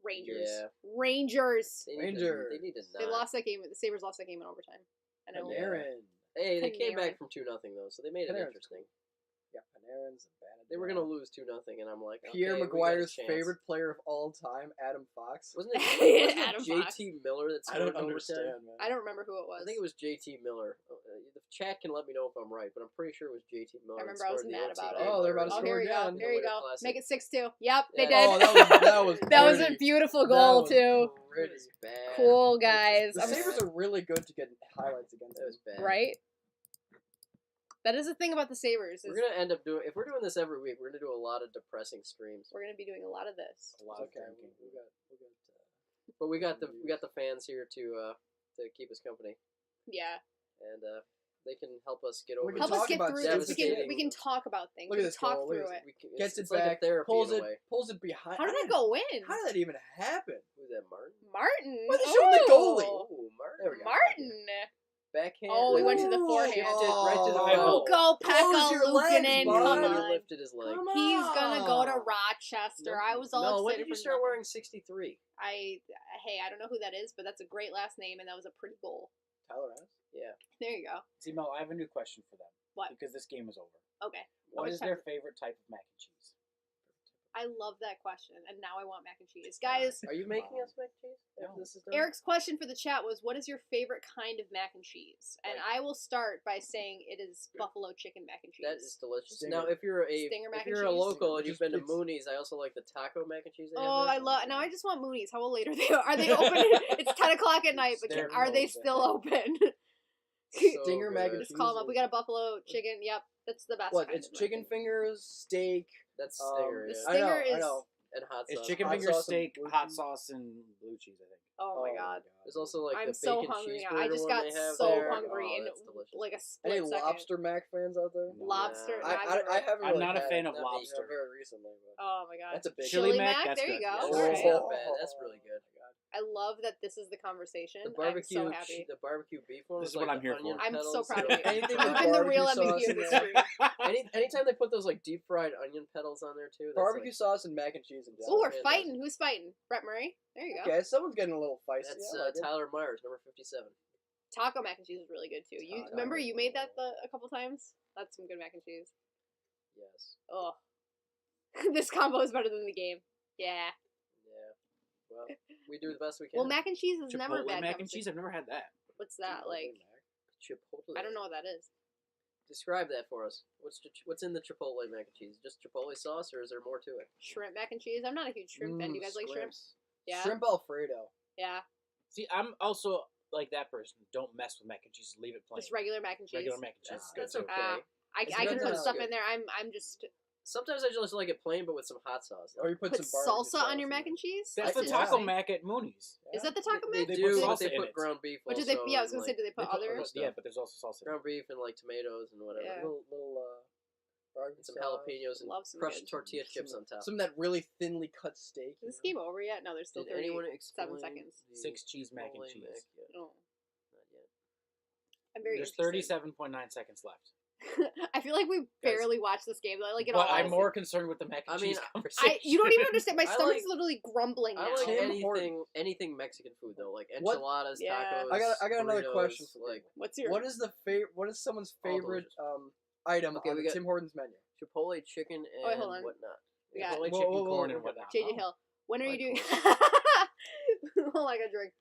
Rangers. Yeah. Rangers. They need Rangers. To, they need to not. They lost that game. The Sabres lost that game in overtime. I know. Yeah. Panarin. Hey, they came Panarin. back from 2-0 though, so they made it Panarin's interesting. Yeah, Panarin's bad. They were gonna lose 2-0, and I'm like, Pierre okay, we got a Maguire's chance. favorite player of all time, Adam Fox. Wasn't it Adam Fox. JT Miller that I scored don't in understand, overtime? man. I don't remember who it was. I think it was JT Miller. The chat can let me know if I'm right, but I'm pretty sure it was JT Miller. I that remember I was scored the mad OT about game it. Oh, they're about to Oh, score here you go. again. Here you Winter go. Classic. Make it 6-2. Yep, they Yeah. did. Oh, that was That was a pretty. beautiful That goal was too. pretty. That was bad. Cool guys. The I'm Sabres are really good to get highlights against. That was bad. right. That is the thing about the Sabres. Is We're gonna end up doing. If we're doing this every week, we're gonna do a lot of depressing streams. we're gonna be doing a lot of this. A lot of Okay, drinking. But we got the fans here to keep us company, Yeah. and they can help us get We over. can Help this. us talk get about through stupid this. We can devastating- we can talk about things. Look We at can this talk goal, look at through this. it. We can, Gets it it's like back, a therapy pulls in it, a way. pulls it behind. How did that go in? How did that even happen? Who's that, Martin? Martin. Why they showing the goalie? Oh, Ooh, Martin. There we go. Martin. Backhand. Oh, we went to the Ooh, forehand. Shifted right to the Oh. middle. Go Close your legs, Pekka Luukkonen. bud. Come He on. lifted his leg. Come He's gonna go to on. Rochester. No, I was all no, excited when did you for start nothing. wearing 63? Hey, I don't know who that is, but that's a great last name, and that was a pretty goal. Tyler Adams. Yeah. There you go. See, Mel, I have a new question for them. What? Because this game is over. Okay. What Which is type their of- favorite type of mac and cheese? I love that question, and now I want mac and cheese. Guys, Are you making us mac and cheese after No. this is done? Eric's question for the chat was, what is your favorite kind of mac and cheese? And I will start by saying it is buffalo chicken mac and cheese. That is delicious. Stinger. Now, if you're Stinger mac if and you're a cheese? local and you've been to Just- Mooney's, I also like the taco mac and cheese. They have Oh, there. I love. Now I just want Mooney's. How late are they? Are they open? It's 10 o'clock at night, but They're are they closed, I still open? Stinger mac and good. Just call them cheese up. We is- got a buffalo chicken. Yep, that's the best. What? kind It's in my chicken opinion. fingers, steak. That's Stinger, The yeah. Stinger I know. And hot sauce. It's chicken Hot fingers, sauce and steak, blue hot cheese. sauce, and blue cheese. I think. Oh my god. There's also like I'm the so bacon hungry now. cheeseburger I just one got they have so there. hungry Oh, in that's delicious. like a Any split second. lobster mac fans out there? Lobster. Nah. No, I've I never- haven't. I'm really not a had fan it of that lobster. very recently. But Oh my god. that's a big. Chili Chili mac, mac. that's There you good. go. Yes. That's Alright. not bad. That's really good. I love that this is the conversation. The barbecue, I'm so happy. the barbecue beef one. This was is what like I'm here the onion for. I'm so petals proud and- of you. Anything You've with been the real barbecue MVP sauce of in the there. stream. Anytime they put those like deep fried onion petals on there too. That's Barbecue like, sauce and mac and cheese and Ooh, we're fantastic. fighting. Who's fighting? Brett Murray. There you go. Okay, someone's getting a little feisty. that's I like it. Tyler Myers, number 57. Taco mac and cheese is really good too. You Taco. remember you made that a couple times? That's some good mac and cheese. Yes. Oh, this combo is better than the game. Yeah. Yeah. Well, we do the best we can. Well, mac and cheese is never a Chipotle bad mac and conversation. cheese. I've never had that. What's that like? Chipotle. I don't know what that is. Describe that for us. What's in the Chipotle mac and cheese? Just Chipotle sauce, or is there more to it? Shrimp mac and cheese. I'm not a huge shrimp fan. Do you guys like shrimp? Squares. Yeah. Shrimp Alfredo. Yeah. See, I'm also like that person. Don't mess with mac and cheese. Leave it plain. Just regular mac and cheese. Regular mac and cheese is good That's too. okay. I It's can good put enough. stuff in there. I'm just Sometimes I just like it plain, but with some hot sauce. Or you put put some barbecue salsa sauce on your in mac there. and cheese. That's I the did taco not. mac at Mooney's. Is that the taco They mac? They do, put but salsa they in put it. ground beef. What do also, they? Yeah, I was and, gonna say, do they put They put other? other stuff. Yeah, but there's also salsa. in it. ground beef and like tomatoes and whatever. Yeah. Little barbecue And some sauce. jalapenos and Love some crushed good. tortilla chips on top. Some of that really thinly cut steak. Is this you game over yet? No, there's still Did 30. anyone explain seconds. the 6 cheese mac and Chipotle cheese. mac yet? Oh, Not yet. I'm very There's interested. 37.9 seconds left. I feel like we barely watched this game. Like, in But all I'm honesty. more concerned with the mac and I mean, cheese conversation. You don't even understand. My I stomach's like- literally grumbling now. I like Tim Hortons. anything Mexican food though, like What- enchiladas, Yeah. tacos. I got another burritos, question for you. Like What's your? What is what is someone's All favorite delicious. item Okay, on we the got- Tim Hortons menu? Chipotle chicken and wait, hold on. whatnot. We got Chipotle Whoa, chicken, whoa, whoa, corn, whoa. and whatnot. JJ Oh. Hill. When are you doing? Like Oh my god, drink.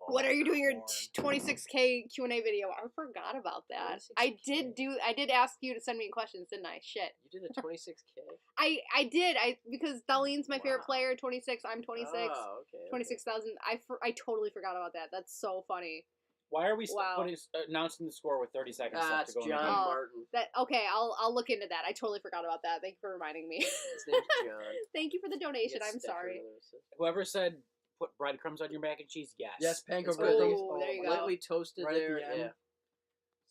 When are you doing your 26K Q&A video? I forgot about that. I did ask you to send me questions, didn't I? Shit. You did a 26K. I did. Because Darlene's my favorite Wow. player. 26. I'm 26. Oh, okay. 26,000. I totally forgot about that. That's so funny. Why are we Wow. announcing the score with 30 seconds Ah, left it's to go in the John game? Oh. Martin. That okay? I'll look into that. I totally forgot about that. Thank you for reminding me. His name's John. Thank you for the donation. Yes, I'm Steph sorry. Riddler said. Whoever said put breadcrumbs on your mac and cheese? Yes. Yes, panko It's bread. good. Ooh, there you go. Lightly toasted Right at there. the end. Yeah.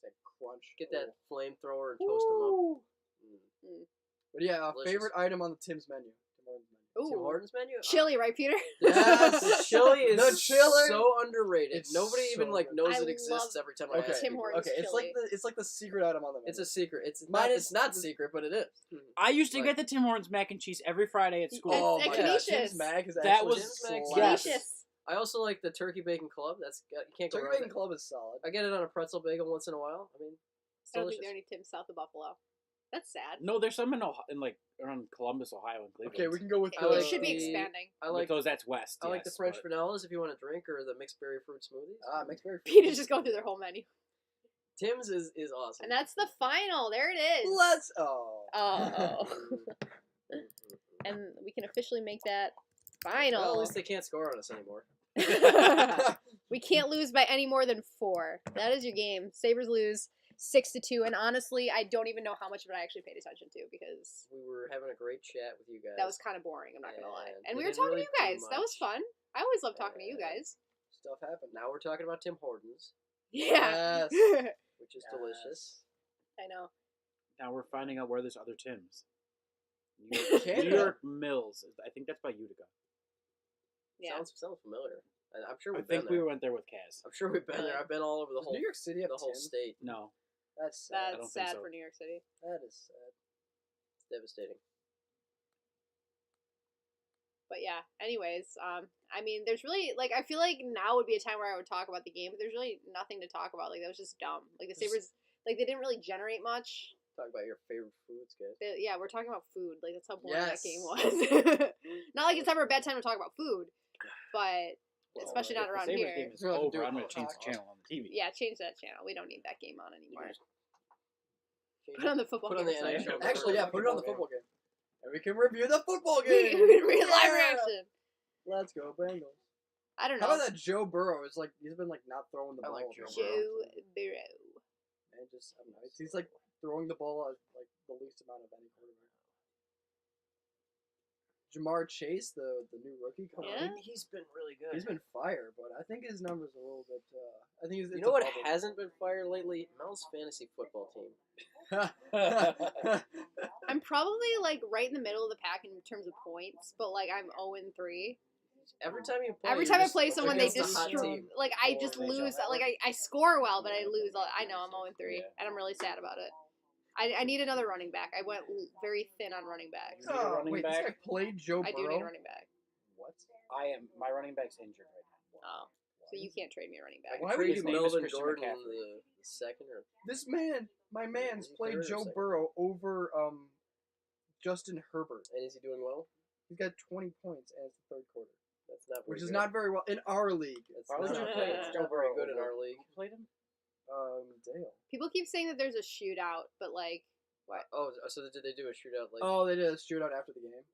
That crunch. Get that Oh. flamethrower and toast them up. Ooh. Mm. But yeah, Delicious. favorite item on the Tim's menu. Tim Hortons menu. Tim Ooh, Hortons menu. chili, right, Peter? Yes. The chili is The chili. so underrated. It's Nobody even so like good. knows I it exists love every time I Okay. ask Tim people. Hortons. Okay, chili. it's like the secret item on the menu. It's a secret. It's Mine not. is- It's not secret, but it is. I used to Like- get the Tim Hortons mac and cheese every Friday at school. Oh It's my delicious. god, Tim's Mac is That actually was Tim's Mac, so yes. Delicious. I also like the turkey bacon club. You can't go Turkey wrong. Bacon with Club is solid. I get it on a pretzel bagel once in a while. I mean, it's I don't delicious. think there are any Tims south of Buffalo. That's sad. No, there's some in like around Columbus, Ohio, and Cleveland. Okay, we can go with I It like should be the- expanding. I like because that's west. I like the yes, French but- vanillas if you want a drink, or the mixed berry fruit smoothies. mixed berry. Peter's just going through their whole menu. Tim's is awesome. And that's the final. There it is. Let's Oh. And we can officially make that final. Well, at least they can't score on us anymore. We can't lose by any more than 4. That is your game. Sabres lose 6-2. And honestly, I don't even know how much of it I actually paid attention to because We were having a great chat with you guys. that was kind of boring. I'm not gonna lie. And And we we were didn't talking really to you guys. do That was much. fun. I always love talking to you And- guys. Stuff happened. Now we're talking about Tim Hortons, Yeah. which is Yes. delicious. I know. Now we're finding out where there's other Tims. New Canada. York Mills. I think that's by Utica. Yeah. Sounds familiar. I'm sure I we've been think we there. went there with Kaz. I'm sure we've been Really? there. I've been all over the Does whole New York City have the whole Tim's? state. No. That's sad. don't That's think sad so. for New York City. That is sad. It's devastating. But yeah, anyways, I mean, there's really, like, I feel like now would be a time where I would talk about the game, but there's really nothing to talk about. Like, that was just dumb. Like, the Sabres, like, they didn't really generate much. Talk about your favorite foods, guys. Yeah, we're talking about food. Like, that's how boring Yes. that game was. Not like it's ever a bad time to talk about food, but Well, especially not if the around Sabres here. game is We're gonna have to do over, it I'm going on to change the podcast. channel on the TV. yeah, change that channel. We don't need that game on anymore. Change Put on the football Put on game. the instead. NHL. Actually, yeah, put it on the football game. And we can review the football We game. can read live Yeah. reaction. Let's go, Bengals. I don't How know. about that Joe Burrow? It's like he's been like not throwing the I ball. like for a Joe while. Joe Burrow. Man, just I don't know. He's like throwing the ball at like the least amount of any quarterback. Jamar Chase, the new rookie, coming Yeah. in. He's been really good. He's been fire, but I think his numbers are a little bit. I think it's You know what a bubble. hasn't been fired lately? Mel's fantasy football team. I'm probably like right in the middle of the pack in terms of points, but like I'm 0-3. Every time you play, Every you're time I just play someone, they against a hot destroy. team. Like I Or just NHL lose. Network. Like I score well, but I lose. I know I'm 0-3, Yeah. and I'm really sad about it. I need another running back. I went very thin on running backs. You need a running wait, back? this guy played Joe I Burrow. do need a running back. What? My running back's injured right now. Oh, so you can't trade me a running I back. can Why would trade his you name is Melvin Christian Gordon McCaffrey. the second or This man, my man's Is he played third or Joe second? Burrow over Justin Herbert. and is he doing well? He's got 20 points and it's the third quarter, That's not very which is good. not very well in our league. That's Why would not, you play it's Joe not very Burrow good in over- our league. Who played him? Dale. People keep saying that there's a shootout, but like, what? Oh, so did they do a shootout? Like, Oh, they did a shootout after the game.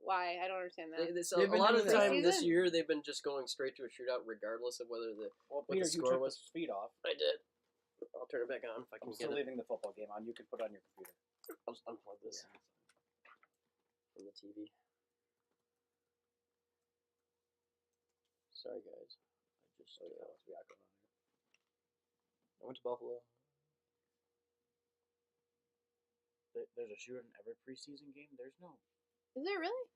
Why? I don't understand that. so They've a been lot doing of the that. time this Preseason? year they've been just going straight to a shootout, regardless of whether the. Well, What the Peter, you score took was? the speed off. I did. I'll turn it back on if I can I'm get still it. leaving the football game on. You can put it on your computer. I'll just unplug this from the TV. Sorry, guys. I just I went to Buffalo. There's a shootout in every preseason game. There's no. Is there really?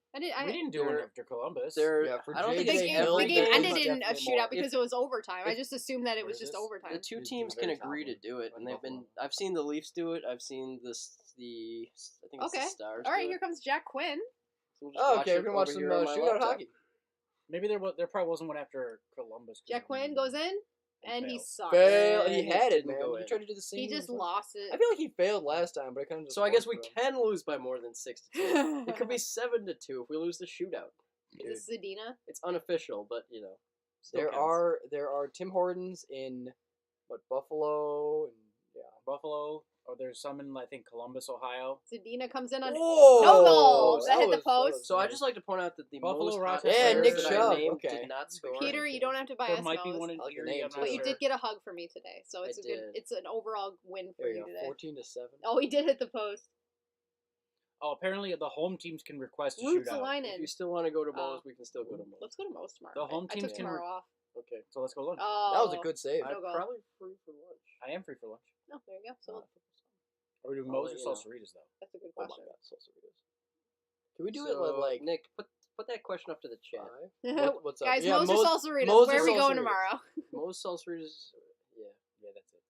We didn't do There- it after Columbus. Yeah, for I don't think The it's JJ game, Hill, the every game game, ended but in a definitely shootout more. because it was overtime. I if- just assumed that it Where was is just this? overtime. The two This is teams the can very top agree to one. do it, and they've been. Buffalo. I've seen the Leafs do it. I've seen I think it's Okay. the Stars. All right, do here it. comes Jack Quinn. So we'll just Oh, watch okay, it we're gonna watch over some here on my shootout laptop. hockey. Maybe there probably wasn't one after Columbus. 'cause Jack he Quinn goes in, and he failed. sucks. Fail. He And had it it, didn't man. go He in. tried to do the same. He just thing. lost it. I feel like he failed last time, but it kind of just. So I guess worked we for him. can lose by more than 6-2. It could be 7-2 if we lose the shootout. Is this Zadina? It's unofficial, but still There counts. are Tim Hortons in Buffalo and yeah. Buffalo, or there's some in I think Columbus, Ohio. Zadina comes in on Whoa! no goals. That hit the was- post. So I just like to point out that the Buffalo, most hot Rochester, Yeah, players Nick that Chubb, I named okay. did not score. Peter, you don't have to buy There us might be nose. one in I like the Erie. name, I'm too. not But you sure. did get a hug from me today, so it's I a good. did. It's an overall win for There you you go, today. 14-7. Oh, he did hit the post. Oh, apparently the home teams can request a Roots shootout. If Linen. you still want to go to Moe's, Oh. we can still go to Moe's. Let's go to Moe's tomorrow. The home I teams took can tomorrow off. Okay. So let's go lunch. Oh, That was a good save. No I'm go. probably free for lunch. I am free for lunch. Oh, there you go. So Are we doing I'll Moe's let or you know. Salsaritas though? that's a good Oh my question. god, Salsaritas. Can we do So, it like Nick? Put that question up to the chat. 5? What's up? Guys, Yeah, Moe's or Salsaritas? Moe's Where or are we going Salsaritas. tomorrow? Moe's Salsaritas. Yeah. Yeah, that's it.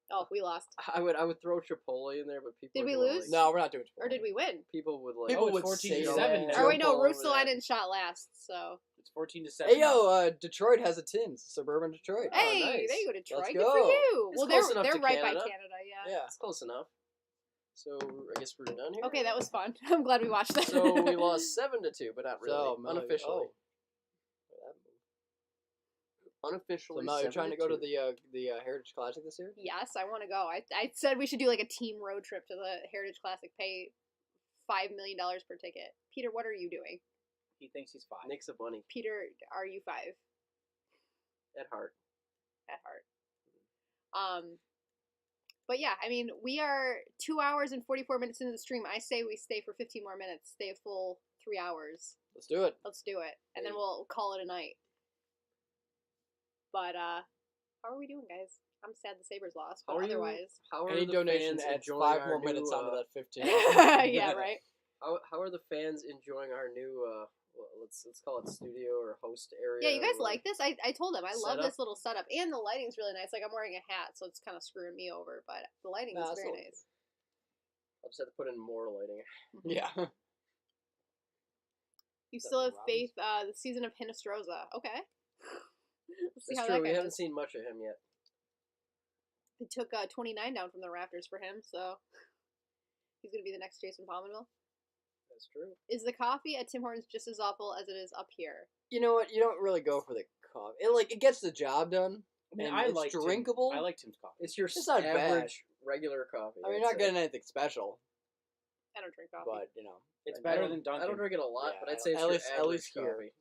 Oh, we lost. I would throw Chipotle in there, but people. Did are we gonna, lose? Like, No, we're not doing it. Or did we win? People would like. People it's would 14-7 say now. Or wait, no, all Roots over that. Linen shot last. So It's 14-7. Hey yo, Detroit has a Tins. Suburban Detroit. Oh, hey, nice. there you go, Detroit. Let's Good for go. you. It's Well, close enough they're to right by Canada. Canada. Yeah. Yeah. It's close enough. So I guess we're done here. Okay, that was fun. I'm glad we watched that. So we lost 7-2, but not really. So, Mel, Unofficially. So Unofficially. Mel, you're trying to go to 7-2. the Heritage Classic this year? Yes, I want to go. I said we should do like a team road trip to the Heritage Classic. Pay $5 million per ticket. Peter, what are you doing? He thinks he's 5. Nick's a bunny Peter, are you 5 at heart. at heart? But yeah, I mean, we are 2 hours and 44 minutes into the stream. I say we stay for 15 more minutes. Stay a full 3 hours. Let's do it. Let's do it, and then Hey. we'll call it a night. But how are we doing, guys? I'm sad the Sabres lost, but How are you- otherwise, How are Any the donation fans adds enjoying 5 our more new, minutes onto that 15. yeah, right. How are the fans enjoying our new let's call it studio or host area? Yeah, you guys or like this? I told them I love Setup? this little setup, and the lighting's really nice. Like I'm wearing a hat, so it's kind of screwing me over, but the lighting Nah, is it's very all- nice. I'll just have to put in more lighting. Yeah. You still have Robins? faith. The season of Hinestroza. Okay. Let's see That's how true. that We guy haven't does. seen much of him yet. They took 29 down from the Raptors for him, so he's gonna be the next Jason Pominville. That's true. Is the coffee at Tim Hortons just as awful as it is up here? You know what? You don't really go for the coffee. It gets the job done. I mean, and I it's like drinkable. I like Tim's coffee. It's your It's not average regular coffee. I mean, I'd you're not say. getting anything special, I don't drink coffee. but It's I better don't- than Dunkin'. I don't drink it a lot, Yeah, but I I'd say it's don't- your at average least here. coffee.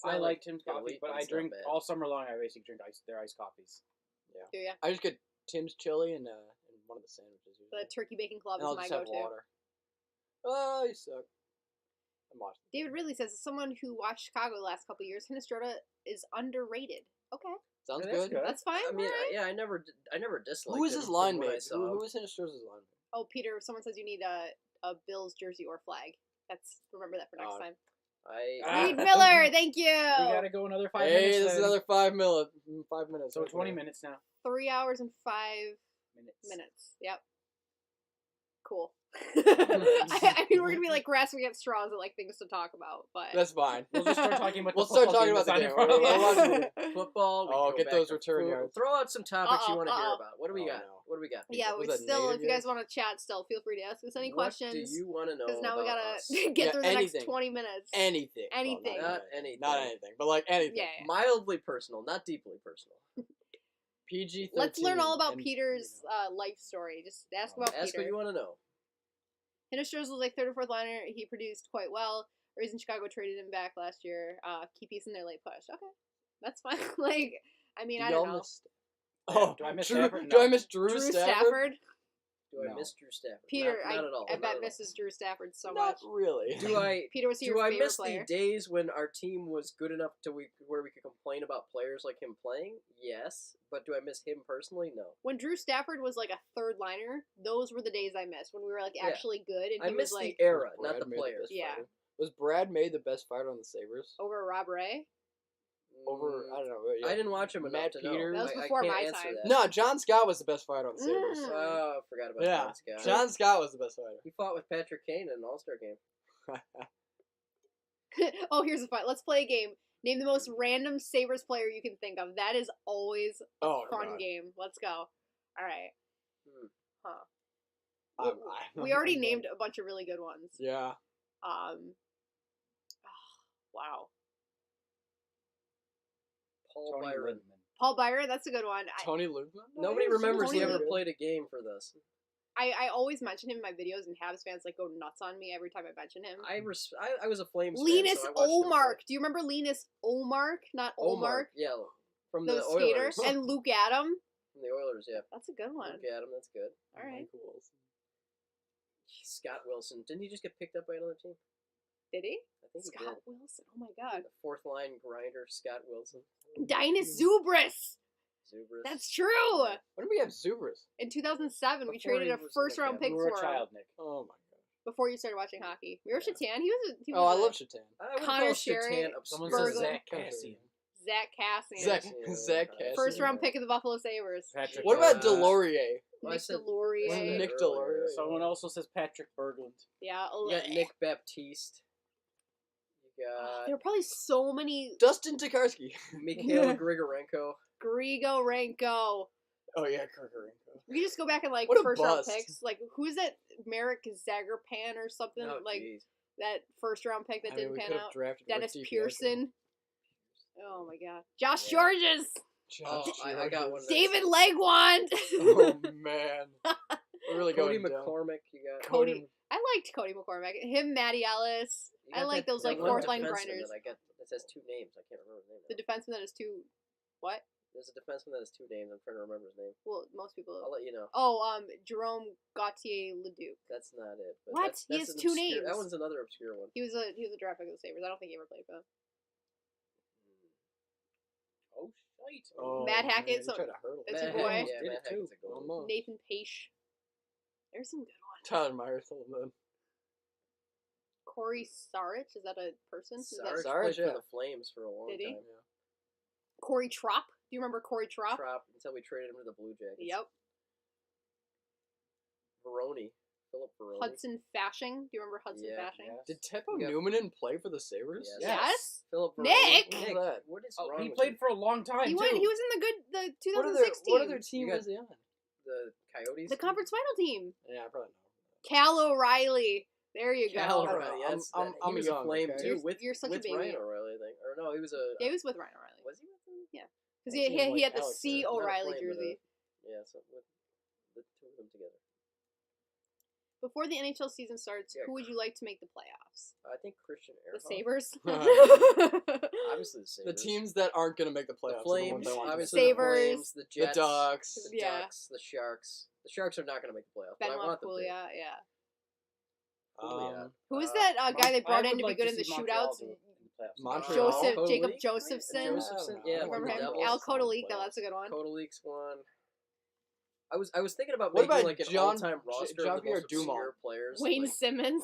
I like Tim's yeah, coffee, elite, but but I it's not drink bad. all summer long. I basically drink their iced coffees. Do ya? I just get Tim's chili and one of the sandwiches. The Usually. Turkey Bacon Club And I'll is my just have go-to. water. Oh, you suck. I'm watching. David Ridley says, as someone who watched Chicago the last couple of years, Hinestroda is underrated. Okay, Sounds Yeah, that's good. good. that's fine. I mean, alright. yeah, I never disliked. Who is him his from line what I mate? saw. Who is Hinestroda's line mate? Oh, Peter, someone says you need a Bills jersey or flag. Remember that for next time. I Reed Miller, thank you. We gotta go another 5 Hey, minutes. this is then. another 5 minutes. 5 minutes. So right 20 there. minutes now. 3 hours and 5 Minutes. minutes. Yep. Cool. I mean, we're gonna be like grasping at straws at like things to talk about, but That's fine. We'll just start talking about. We'll the start football talking game about the that's game. on in front We're of us. watching football. We Oh, can go get back those to return food. yards. Throw out some topics you want to hear Uh-oh. about. What do we Oh, got? no. What do we got? yeah, Was we that still, if you guys negative? want to chat, still feel free to ask us any What questions. do you want to know? Because now we about gotta us? get Yeah, through the anything. next 20 minutes. Anything. Well, Anything. Not anything. Not anything, but like anything. Yeah. Mildly personal, not deeply personal. PG-13. Let's learn all about and, Peter's life story. Just ask about Ask Peter. what you want to know. Hinestroda was like third or fourth liner. He produced quite well. Reason Chicago traded him back last year. Key piece in their late push. Okay, that's fine. Like, I mean, Do I y'all don't know. miss- Oh, Do I miss Drew, Stafford? Do No. I miss Drew, Drew Stafford? Stafford. Do I No. miss Drew Stafford? Peter, not at all. I not bet at all. misses Drew Stafford so Not much. really. Do I? Peter, was he your Do I favorite miss player? the days when our team was good enough to where we could complain about players like him playing? Yes, but do I miss him personally? No. When Drew Stafford was like a third liner, those were the days I missed when we were like Yeah. actually good and I he was miss like the era, Was not the Brad May players. best Yeah. fighter? Was Brad May the best fighter on the Sabres? over Rob Ray. Over, I don't know. Yeah. I didn't watch him enough Matt to Peters. know. That was I before can't my answer time. that. No, John Scott was the best fighter on the Sabres. Mm. Oh, I forgot about Yeah, John Scott. John Scott was the best fighter. He fought with Patrick Kane in an All-Star game. Oh, here's a fun. Let's play a game. Name the most random Sabres player you can think of. That is always a Oh, fun God. game. Let's go. All right. I'm- We already I'm named a bunch of really good ones. Yeah. Wow. Paul Tony Byron. Lindman. Paul Byron, that's a good one. Tony Lundman? Nobody remembers he Tony ever Lindman. played a game for this. I always mention him in my videos, and Habs fans like go nuts on me every time I mention him. I was a Flames fan, Linus so I watched him play. Olmark. Do you remember Linus Olmark? Not Olmark. Yeah, from The the skater. Oilers. And Luke Adam. From the Oilers, yeah. That's a good one. Look at him, that's good. All right. Michael Wilson. Scott Wilson. Didn't he just get picked up by another team? Did he? I think Scott he Wilson. Oh my god. did. The fourth line grinder, Scott Wilson. Dinus Zubris. Zubris. That's true. When did we have Zubris? In 2007, we Before traded he a was in the first round Capitals. pick You were for a him child, Nick. Oh my god. before you started watching hockey. Miro Yeah. Shatan, he was a I love Shatan. I would Connor call Sherry, Shatan Someone obscure. says Berglund. Zach Cassian. Zach Cassian. Zach Cassian. Cassian. First round pick of the Buffalo Sabres. Patrick. What about Uh, Delorier? Well, I Nick said- Delorier. wasn't it Nick earlier? Delorier. Someone also says Patrick Berglund. Yeah. You got Nick Baptiste. You got There were probably so many Dustin Tokarski. Mikhail Grigorenko. Grigorenko. Oh yeah, Kirkarenko. We can just go back and like What a first round bust. picks. Like who's that? Merrick Zagerpan or something? Oh, like jeez. that first round pick that I mean, didn't we pan could have out. drafted Dennis Rick DiPietro. Pearson. Oh my god. Josh Yeah. Georges. Josh I got one. Georges. David Legwand. Oh man, we're really Cody going down. McCormick. You got Cody. I liked Cody McCormick. Him, Matty Ellis. you I got like that- those that like one fourth line defenseman grinders. That I get that has two names. I can't remember his name. The now. defenseman that is two. What? There's a defenseman that has two names. I'm trying to remember his name. Well, most people. I'll let you know. Oh, Jerome Gauthier Leduc. That's not it. But What? That's He has an two obscure- names. That one's another obscure one. He was a draft pick of the Sabres. I don't think he ever played for them. Oh, shite. Oh, Matt man, Hackett, you so- tried to hurdle. that's Matt your boy. Hackett, Did Yeah, it Matt too. Hackett's a goal. Almost. Nathan Pache. There's some good ones. Tyler Myers, then. Corey Sarich, is that a person? Is that Sarge Sarge, played yeah. for the Flames for a long Did he? time. Corey Trop? Do you remember Corey Trop? Trop until we traded him to the Blue Jackets. Yep. Veroni. Philip Veroni. Hudson Fashing. Do you remember Hudson Yeah, Fashing? yes. Did Teppo You got- Numanen play for the Sabres? Yes. Yes. Philip Veroni. Nick! Nick, What was that? what is Oh, wrong he with played you? for a long time, He too. went. He was in the What 2016. other team You got- was he on? the Coyotes. The conference final team. Yeah, I probably know. Cal O'Reilly. There you Cal go. O'Reilly. I'm- Yes, I'm- he I'm was young, a Flame okay? too. You're such a with baby. Ryan O'Reilly, I think. Or no, he was a. Yeah, he was with Ryan O'Reilly. Was he with him? Because He was he like had the Alex C. or- Not a O'Reilly Flame, but jersey. Yeah, so with the two of them together. Before the NHL season starts, Yeah. who would you like to make the playoffs? playoffs? I think Christian The Ehrhoff. Sabres. Obviously the Sabres. The teams that aren't going to make the The playoffs. are Flames, the ones that want to obviously make Sabres. the Flames, the Jets, the Ducks. the Yeah. Ducks, the Sharks. The Sharks are not going to make the playoffs, but I Benoit want them to. Pouliot, yeah. Pouliot. Who is that guy they brought in to be like good in the see Montreal shootouts? do it in the playoffs. Montreal. Joseph, Koda Jacob Leak? Josephson. Josephson, I yeah, don't from Remember the him? Devils. Al Kodalika, that's a good one. Koda Leaks won. I was thinking about What making about like an John- all-time roster of the Jean-Pierre most obscure Dumont? players. Wayne like, Simmons.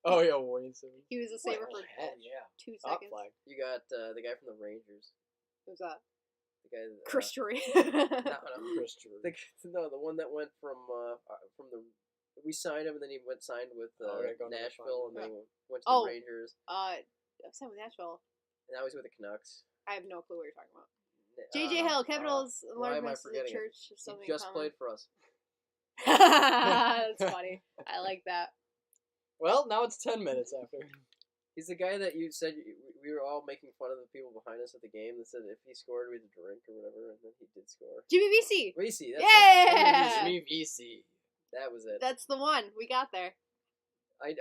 Oh, yeah, Wayne Simmons. He was a Sabre for Oh, yeah. 2 Top seconds. flag. you got the guy from the Rangers. Who's that? The guy. Chris Drury. No, Chris Drury. the one that went from the. We signed him, and then he signed with yeah, going to the Nashville, and final. then went to Oh. the Rangers. Same with Nashville. And now he's with the Canucks. I have no clue what you're talking about. I JJ don't know. Hill, Capitals, why am I enlargements to the forgetting it? church. Or He something just common. played for us. That's funny. I like that. Well, now it's 10 minutes after. He's the guy that you said we were all making fun of the people behind us at the game that said if he scored, we'd drink or whatever, and then he did score. Jimmy VC. Reese, that's Yeah! Jimmy VC. that was it. That's the one. We got there. I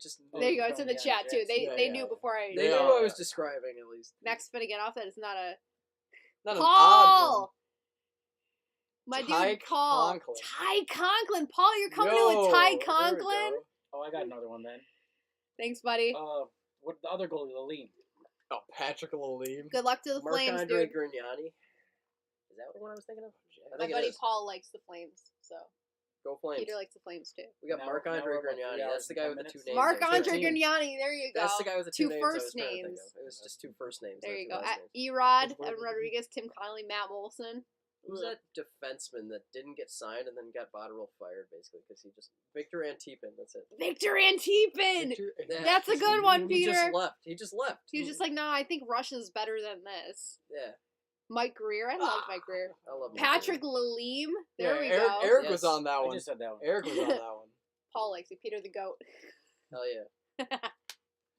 just. There you go. It's in the Yeah, chat too. They yeah, they yeah. knew before I. They Yeah. knew I was describing at least. Max finna get off that. It's not a Not an odd Paul. My Ty dude Paul. Conklin. Ty Conklin. Paul, you're coming Yo, in with Ty there we Conklin. go. Oh, I got another one then. Thanks, buddy. What the other goalie, Laline? Oh, Patrick Lalime. Good luck to the Flames, Marc-Andre dude. Grignani. Is that the one I was thinking of? I My think buddy it is. Paul likes the Flames, so Go Flames. Peter likes the Flames too. We got Now- Marc-Andre now we're about 3 Grignani. hours That's the and guy 10 with the minutes. two names. Marc-Andre 13. Grignani. There you go. That's the guy with the Two two names I was first trying to think names. of. It was just two first names. There not you two go. last names. Erod, Which one? Evan Rodriguez, Tim Connolly, Matt Molson. Who's that defenseman that didn't get signed and then got Botterill fired basically because he just Victor Antipin. That's it. Victor Antipin. Yeah. That's a good one, He just Peter. left. He just left. He was just like, no, I think Russia's better than this. Yeah, Mike Greer. I love Mike Greer. I love him. Patrick Lalime. There we Eric, go. Eric Yes. was on that I one. just said that one. Eric was on that one. Paul likes it. Peter the Goat. Hell yeah.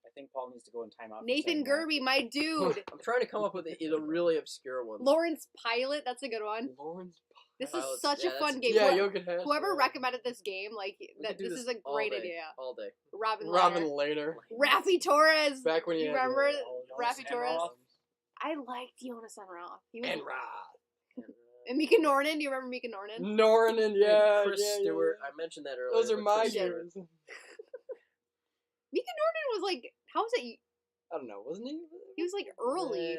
I think Paul needs to go in timeout. for Nathan saying that. Gerby, my dude. I'm trying to come up with a really obscure one. Lawrence Pilot. That's a good one. Lawrence. This Pilots, is such yeah, a that's fun a- game. Yeah, Whoever- Jokic has. Whoever recommended this game, like We that, could do this is a all great day, idea. All day. Robin Robin Lehner. Lehner. Rafi Torres. Back when he You had remember Jonas Rafi Torres? Enroth. I liked Jonas Enroth. He was And Rod. and Mika Nornen. Do you remember Mika Nornen? Nornan, yeah. Chris yeah, Stewart. Yeah. I mentioned that earlier. Those are but my Chris Stewart. years. Mika Nornen was like, how was it? I don't know, wasn't he? He was like early.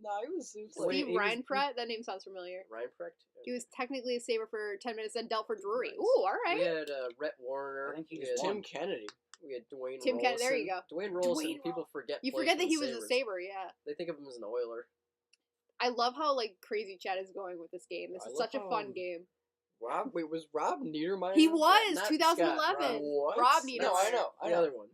No, he was Wait, Steve he was- Reinpratt. That name sounds familiar. Reinprecht. He was technically a Sabre for 10 minutes, then dealt for Drury. Nice. Ooh, all We right. had Rhett Warner. I think he we just had won. Tim Kennedy. We had Dwayne Tim Ken- there you Rolison. go. Dwayne Rolison. Dwayne People forget. You played forget for that the he was a Sabres. Sabre, yeah. They think of him as an Oiler. I love how like crazy chat is going with this game. This I is love such a how- fun game. Was Rob Niedermeyer? He was not 2011. What? Rob No, Niedermeyer. I know. The other one.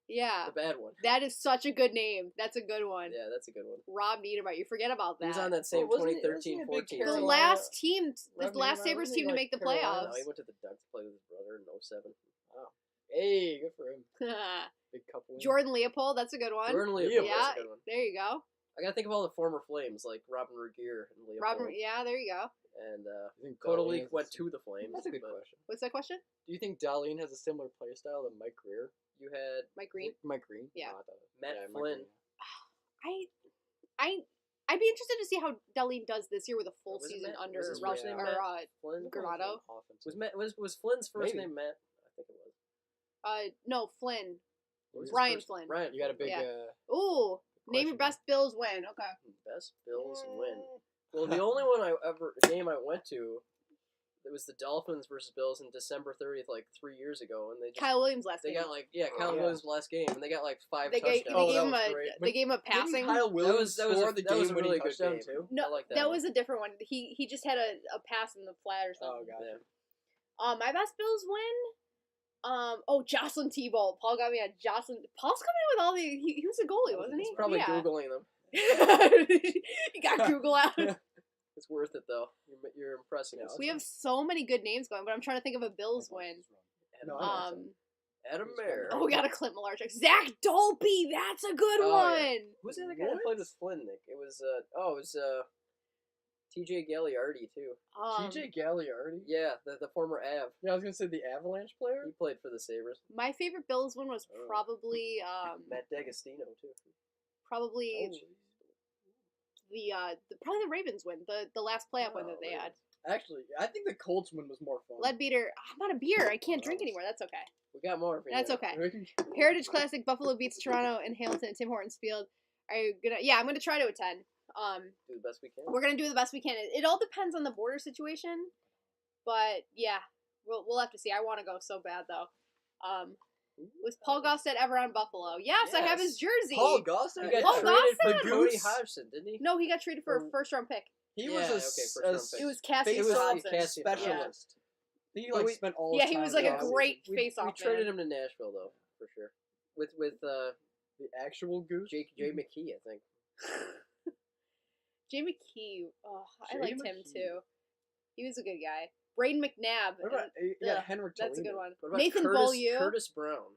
Yeah, The bad one. that is such a good name. That's a good one. Yeah, that's a good one. Rob Niedermeyer. You forget about He that. was on that same Well, wasn't he a big 2013-14. the Carolina- last team, the Rob last Niedermeyer, Sabres wasn't he team to like make the Carolina? No, he playoffs. went to the Ducks to play with his brother in 07. Hey, good for him. Big couple. Jordan Leopold. That's a good one. Jordan Yeah, Leopold yeah, was a good one. there you go. I gotta think of all the former Flames, like Robin Regier and Leopold. Robert. Yeah, there you go. And You think Koda Darlene Leak has went a to the Flames. That's a good but question. What's that question? Do you think Darlene has a similar play style to Mike Greer? You had Mike Green. Mike Green? Yeah. No, I thought it- Matt yeah, Mike Flynn. Green, I'd be interested to see how Darlene does this year with a full Was it season Matt- under was his Ralph first name or Matt? Flynn. yeah. Granato? Offensive. Was Flynn's first Maybe. name Matt? I think it was. No, Flynn. What was his Ryan first- Flynn. Ryan. You got a big. Yeah. Ooh, name your question. best Bills win. Okay. Best Bills win. Well, the only one game I went to, it was the Dolphins versus Bills in December 30th, like 3 years ago, and they just, Kyle Williams last they game. got like Kyle Yeah. Williams' last game, and they got like 5 They gave, touchdowns. they that gave him was a great. they gave him a passing. Didn't Kyle Williams that was score a- the that was a game-winning really good touchdown game. too? No, I like that that one. was a different one. He just had a pass in the flat or Oh something. god. Yeah. My best Bills win. Jocelyn Tebow. Paul got me a Jocelyn. Paul's coming in with all the. He was a goalie, wasn't he? He's probably yeah. Googling them. You got Google out. It's worth it though. You're impressing us. We have so many good names going, but I'm trying to think of a Bills win. Adam, No, I know. Adam Mayer. Oh, we got a Clint Malarchuk. Zach Dolby. That's a good Oh, one. yeah. Who's the other guy that played with Flynn, Nick? It was TJ Gagliardi too. TJ Gagliardi? Yeah, the former Av. Yeah, I was gonna say the Avalanche player. He played for the Sabres. My favorite Bills one was Oh. probably Matt D'Agostino too. probably Oh. probably the Ravens win, the last playoff win that they had. Actually, I think the Colts win was more fun. Leadbeater, I'm out of beer. I can't drink anymore. That's okay. We got more. For you That's now. okay. Heritage Classic, Buffalo beats Toronto and Hamilton at Tim Hortons Field. Are you gonna? Yeah, I'm gonna try to attend. Do the best we can. We're gonna do the best we can. It all depends on the border situation, but yeah, we'll have to see. I want to go so bad though. Was Paul Gausted ever on Buffalo? Yes, I have his jersey. Paul Gausted? He got Paul traded Gausted? for Cody Goose? Hodgson, didn't he? No, he got traded for a first round pick. He Yeah, was okay, a first round pick. It was Cassie It was Hodgson. Cassie specialist. He But like we- spent all. Yeah, his he time was like a down there. great We face-off traded man. him to Nashville though, for sure. With the actual Goose. Jay McKee, I think. Jay McKee, I Jay liked him McKee. too. He was a good guy. Braden McNabb. What about Ugh, Henrik? that's a good Tolino. one. What about Nathan Curtis, Beaulieu. Curtis Brown.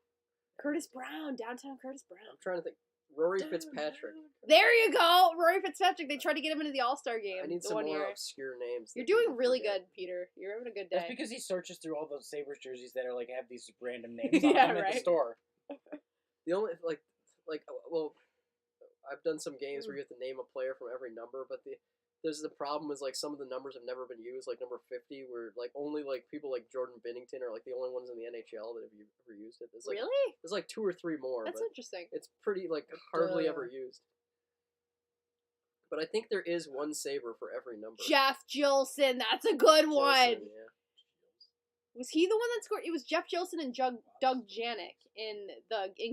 Curtis Brown, downtown Curtis Brown. I'm trying to think. Rory Fitzpatrick. There you go, Rory Fitzpatrick. They tried to get him into the All-Star game. I need the some one more year. obscure names. You're that people doing really forget. good, Peter. You're having a good That's day. because he searches through all those Sabres jerseys that are like have these random names on Yeah, them at right. the store. The only well, I've done some games where you have to name a player from every number, but there's the problem is like some of the numbers have never been used, like number 50, where like only like people like Jordan Binnington are like the only ones in the NHL that have ever used it. There's like, Really? There's like 2 or 3 more, That's but interesting. it's pretty like hardly ever used. But I think there is one Sabre for every number. Jeff Gilson. That's a good one. Jolson, yeah. Was he the one that scored? It was Jeff Gilson and Doug Janik in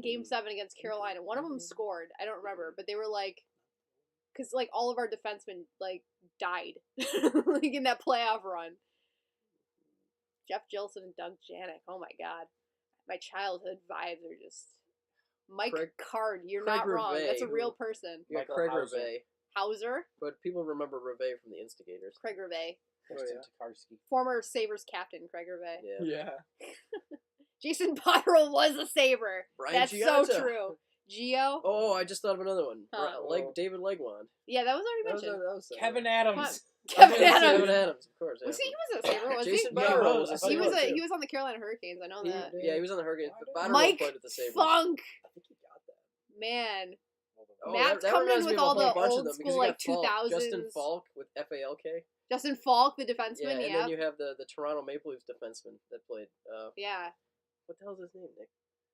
Game 7 against Carolina. One of them scored. I don't remember, but they were like, because like all of our defensemen like died like in that playoff run. Jeff Gilson and Doug Janik. Oh my God, my childhood vibes are just. Mike Card, you're Craig not wrong. Rivet, That's a who- real person. You got Michael Craig Hauser. Rivet, Hauser, but people remember Rivet from the Instigators. Craig Rivet, Kristen Tokarski. former Sabres captain Craig Rivet. Yeah. Yeah. Jason Botterill was a Sabre. Brian That's Giunta. so true. Gio. Oh, I just thought of another one. Huh. David Legwand. Yeah, that was That already was, mentioned. Kevin Adams. Kevin Kevin Adams. Adams, of course. Yeah. Was he was a Sabre? Was Jason he? Yeah, Botterill he was a was. He was Sabre, too. he was on the Carolina Hurricanes. I know that. Yeah, he was on the Hurricanes, but Botterill Mike played with the Sabres. Funk, I think he got that. man. Oh, Matt's that coming in reminds me with of a all whole the bunch of old them, because school you like got Falk, 2000s. Justin Falk with FALK. Justin Falk, the Yeah, defenseman. and Yeah, then you have the Toronto Maple Leafs defenseman that played. yeah. What the hell's his name, Nick?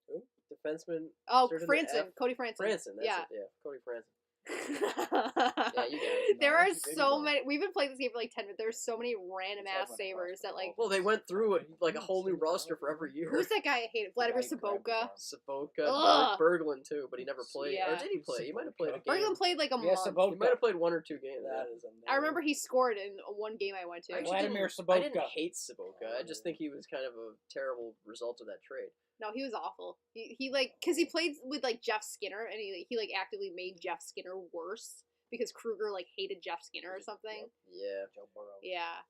Who? Defenseman. Oh, started with Franson, F. Cody Franson. Franson. That's Yeah. it. Yeah, Cody Franson. Yeah, you got it. There No, are you didn't so know. many. We've been playing this game for like 10 minutes. There's so many random ass It's like Sabres that like. Well, they went through like a whole new roster for every year. Who's that guy I hated? Vladimir guy who grabbed his Saboka. arm. Saboka, Ugh. Berglund too, but he never played. Or Yeah. did he play? He might have played a game. Berglund played like a Yeah, month. Saboka. He might have played 1 or 2 games. That is amazing. I remember he scored in one game I went to. I actually Vladimir didn't- I didn't Saboka. hate Saboka. I just think he was kind of a terrible result of that trade. No, he was awful. He like because he played with like Jeff Skinner and he like actively made Jeff Skinner worse because Kruger like hated Jeff Skinner or something. Yeah. Joe Burrow. Yeah.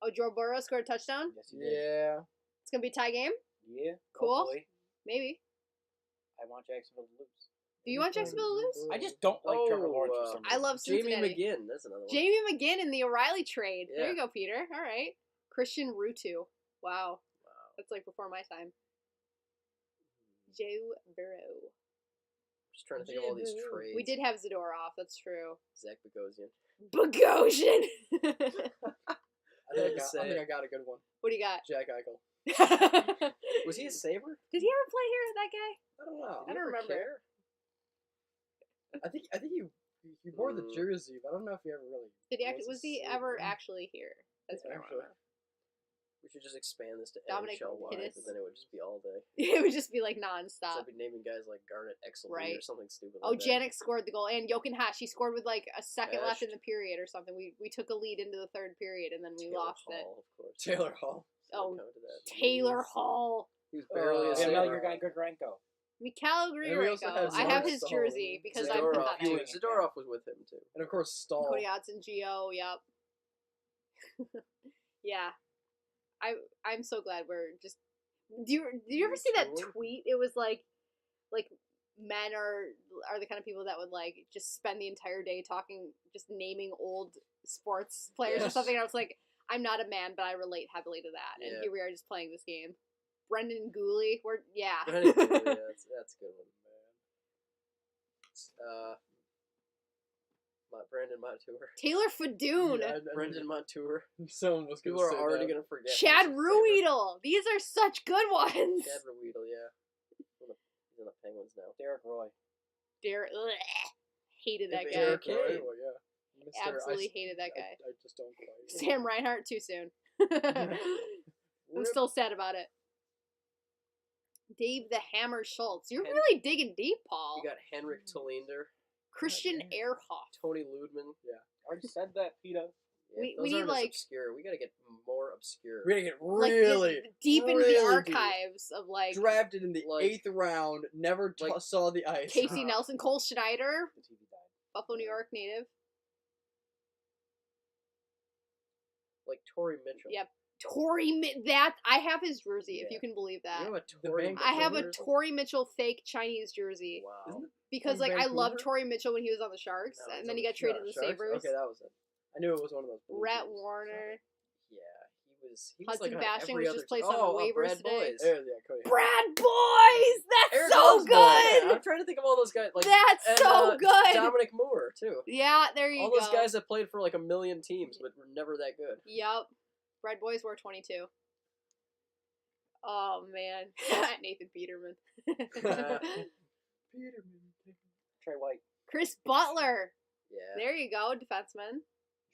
Oh, Joe Burrow scored a touchdown. Yes, he did. Yeah. It's gonna be a tie game. Yeah. Cool. Hopefully. Maybe. I want Jacksonville to lose. Do you want Jacksonville to lose? I just don't like Trevor Oh, Lawrence for some I reason. love Jamie Cincinnati. McGinn. That's another one. Jamie McGinn in the O'Reilly trade. There Yeah. you go, Peter. All right. Christian Rutu. Wow. That's like before my time. Joe Burrow. Just trying to think of all these Jimmy. trades. We did have Zadorov. That's true. Zach Bogosian. Bogosian. I think I got a good one. What do you got? Jack Eichel. Was he a Sabre? Did he ever play here? That guy? I don't know. I don't remember. I think he wore the jersey, but I don't know if he ever really. Did he actually? Was he ever Sabre. actually here? That's what I Actually. remember. We should just expand this to Dominic NHL wide, Pittis. but then it would just be all day. It would just be like So nonstop. I'd be naming guys like Garnet Exelby Right. or something stupid. Oh, like that. Janik scored the goal, and Jochen Hash. He scored with like a second left in Hash. the period or something. We took a lead into the third period, and then we Taylor lost it. Hall, of course. Taylor Hall. Oh, Don't count to that. Taylor Hall. He was barely a Yeah, Sabre. Mel, your guy Grigorenko. Mikhail we also Grigorenko. have I have Zadorov his Stahl. jersey because I'm Zadorov, pathetic. Zadorov was with him too. And of course Stahl. Cody Hodson, Gio, yep. Yeah. I'm so glad we're just. Do you ever see that Retooling? tweet? It was like men are the kind of people that would like just spend the entire day talking, just naming old sports players or Yes. something. And I was like, I'm not a man, but I relate heavily to that. And Yeah. here we are just playing this game. Brendan Gooley, yeah. Brendan Gooley, that's a good one, man. Brandon Montour. Taylor Fadoon. Yeah, Brendan Montour. Someone was going People to are say already that. gonna forget. Chad who's his favorite. Ruedel. These are such good ones. Chad Ruedel, yeah. He's in the Penguins now. Derek Roy. Derek, hated that If guy. Derek- Derek Roy, Kane. well, yeah. Mr. Absolutely hated that guy. I just don't quite. Sam Reinhart too soon. I'm still sad about it. Dave the Hammer Schultz. You're really digging deep, Paul. You got Henrik Tolinder, Christian yeah. Ehrhoff. Tony Ludman. Already said that, Peter. Yeah, We those need, aren't as like- obscure. We gotta get more obscure. We're going to get Like really deep into really the deep. archives of like Drafted in the Like- 8th round, never like- saw the ice. Casey Nelson, Cole Schneider, The TV died. Buffalo, New York native. Like Torrey Mitchell. Yep. That I have his jersey, if Yeah. you can believe that. You have a The Torrey Vancouver I have a jersey? Tory Mitchell fake Chinese jersey Wow. Isn't it because from like I love Vancouver? Tory Mitchell when he was on the Sharks, No, and he's then on he the got traded to the Sharks? Sabres. Okay, that was it. I knew it was one of those. blue Rhett teams. Warner, Yeah, he was Hudson like on Bashing every was other just placed team. on the waivers Brad today. Boys. Yeah, Cody. Brad Boys. That's Eric so loves Boys. good. Yeah, I'm trying to think of all those guys. Like That's and, so good. Dominic Moore too. Yeah, there you All go. those guys that played for like a million teams, but were never that good. Yep. Brad Boys wore 22. Oh man, Nathan Peterman. Trey White. Chris Butler. Yeah. There you go, defenseman.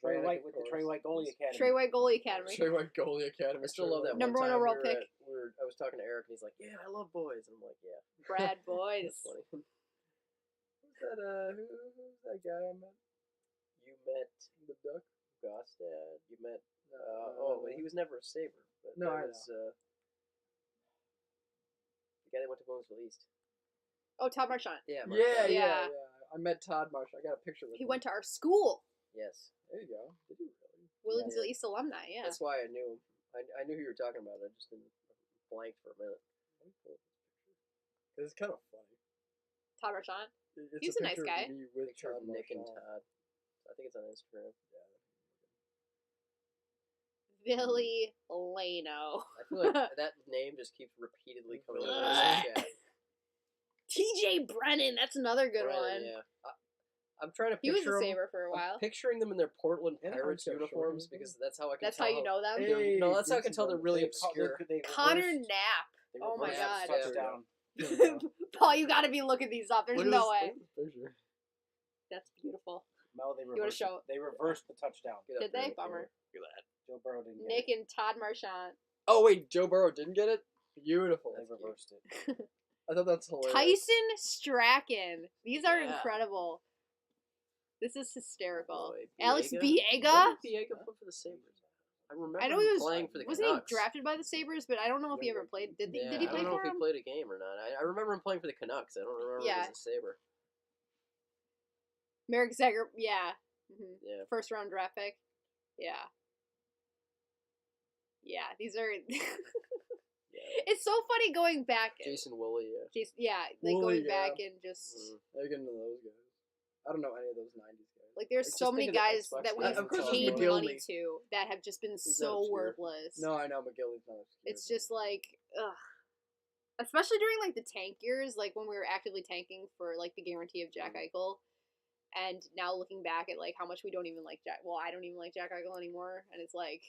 Trey Right, White of with the course. Trey White Goalie Academy. Trey White Goalie Academy. Trey White Goalie Academy. I still love that. Number one one time overall we were pick. I was talking to Eric, and he's like, "Yeah, I love boys," and I'm like, "Yeah." Brad Boys. That's funny. Who's that? Who's that guy I met? You met The Duck? Gostad. You met. No, He was never a Sabre. But No, that I was the guy that went to Bowensville East. Oh, Todd Marchand. Yeah. Yeah, Marchand. Yeah. I met Todd Marsh. I got a picture with He him. went to our school. Yes. There you go. Did you really? Williamsville East alumni, yeah. That's why I knew him. I knew who you were talking about. I just didn't blank for a minute. It's kind of funny. Todd Marchand. It's He's a nice picture of guy. me with Picture of Todd Nick and Marchand. Todd. I think it's on Instagram. Billy Lano. I feel like that name just keeps repeatedly coming up in Ugh. the chat. TJ Brennan, that's another good Brennan, one. Yeah. I'm trying to He was picture a them. Sabre for a while. I'm picturing them in their Portland Yeah, Pirates aren't they uniforms short? because that's how I can That's tell. how you know them. Hey, No, that's how I can Vincent tell they're Brennan. really They obscure. Connor reversed- Knapp. they Oh my reversed God. the touchdown. There we go. Paul, you gotta be looking these up. There's What no is- way. what is the picture? That's beautiful. No, they wanna reversed. show- They reversed the touchdown. Get up Did there they? on the camera. Bummer. Look at that. Joe Burrow didn't get Nick it. and Todd Marchand. Oh wait, Joe Burrow didn't get it. Beautiful. They That's cute. reversed it. I thought that's hilarious. Tyson Strachan. These are Yeah. incredible. This is hysterical. Boy, Alex Biega? Biega? When did Biega play for the Sabres? I remember I know him he was playing for the wasn't Canucks. he drafted by the Sabres, but I don't know if he ever played. Did he Yeah, play I don't know for if he him? played a game or not. I remember him playing for the Canucks. I don't remember Yeah. him as a Sabre. Merrick Zegger, yeah. Yeah. First round draft pick. Yeah. Yeah, these are. It's so funny going back. Jason Woolley, yeah. Like Wooly, going back and just Mm. I get into those guys. I don't know any of those '90s guys. like there's Like, so just many think of the guys Xbox that Live. we've Of course, paid there's money McGillney. to that have just been He's not so obscure. worthless. No, I know McGillie's not. obscure, It's but- just like, ugh. Especially during like the tank years, like when we were actively tanking for like the guarantee of Jack Eichel. And now looking back at like how much we don't even like Jack. Well, I don't even like Jack Eichel anymore, and it's like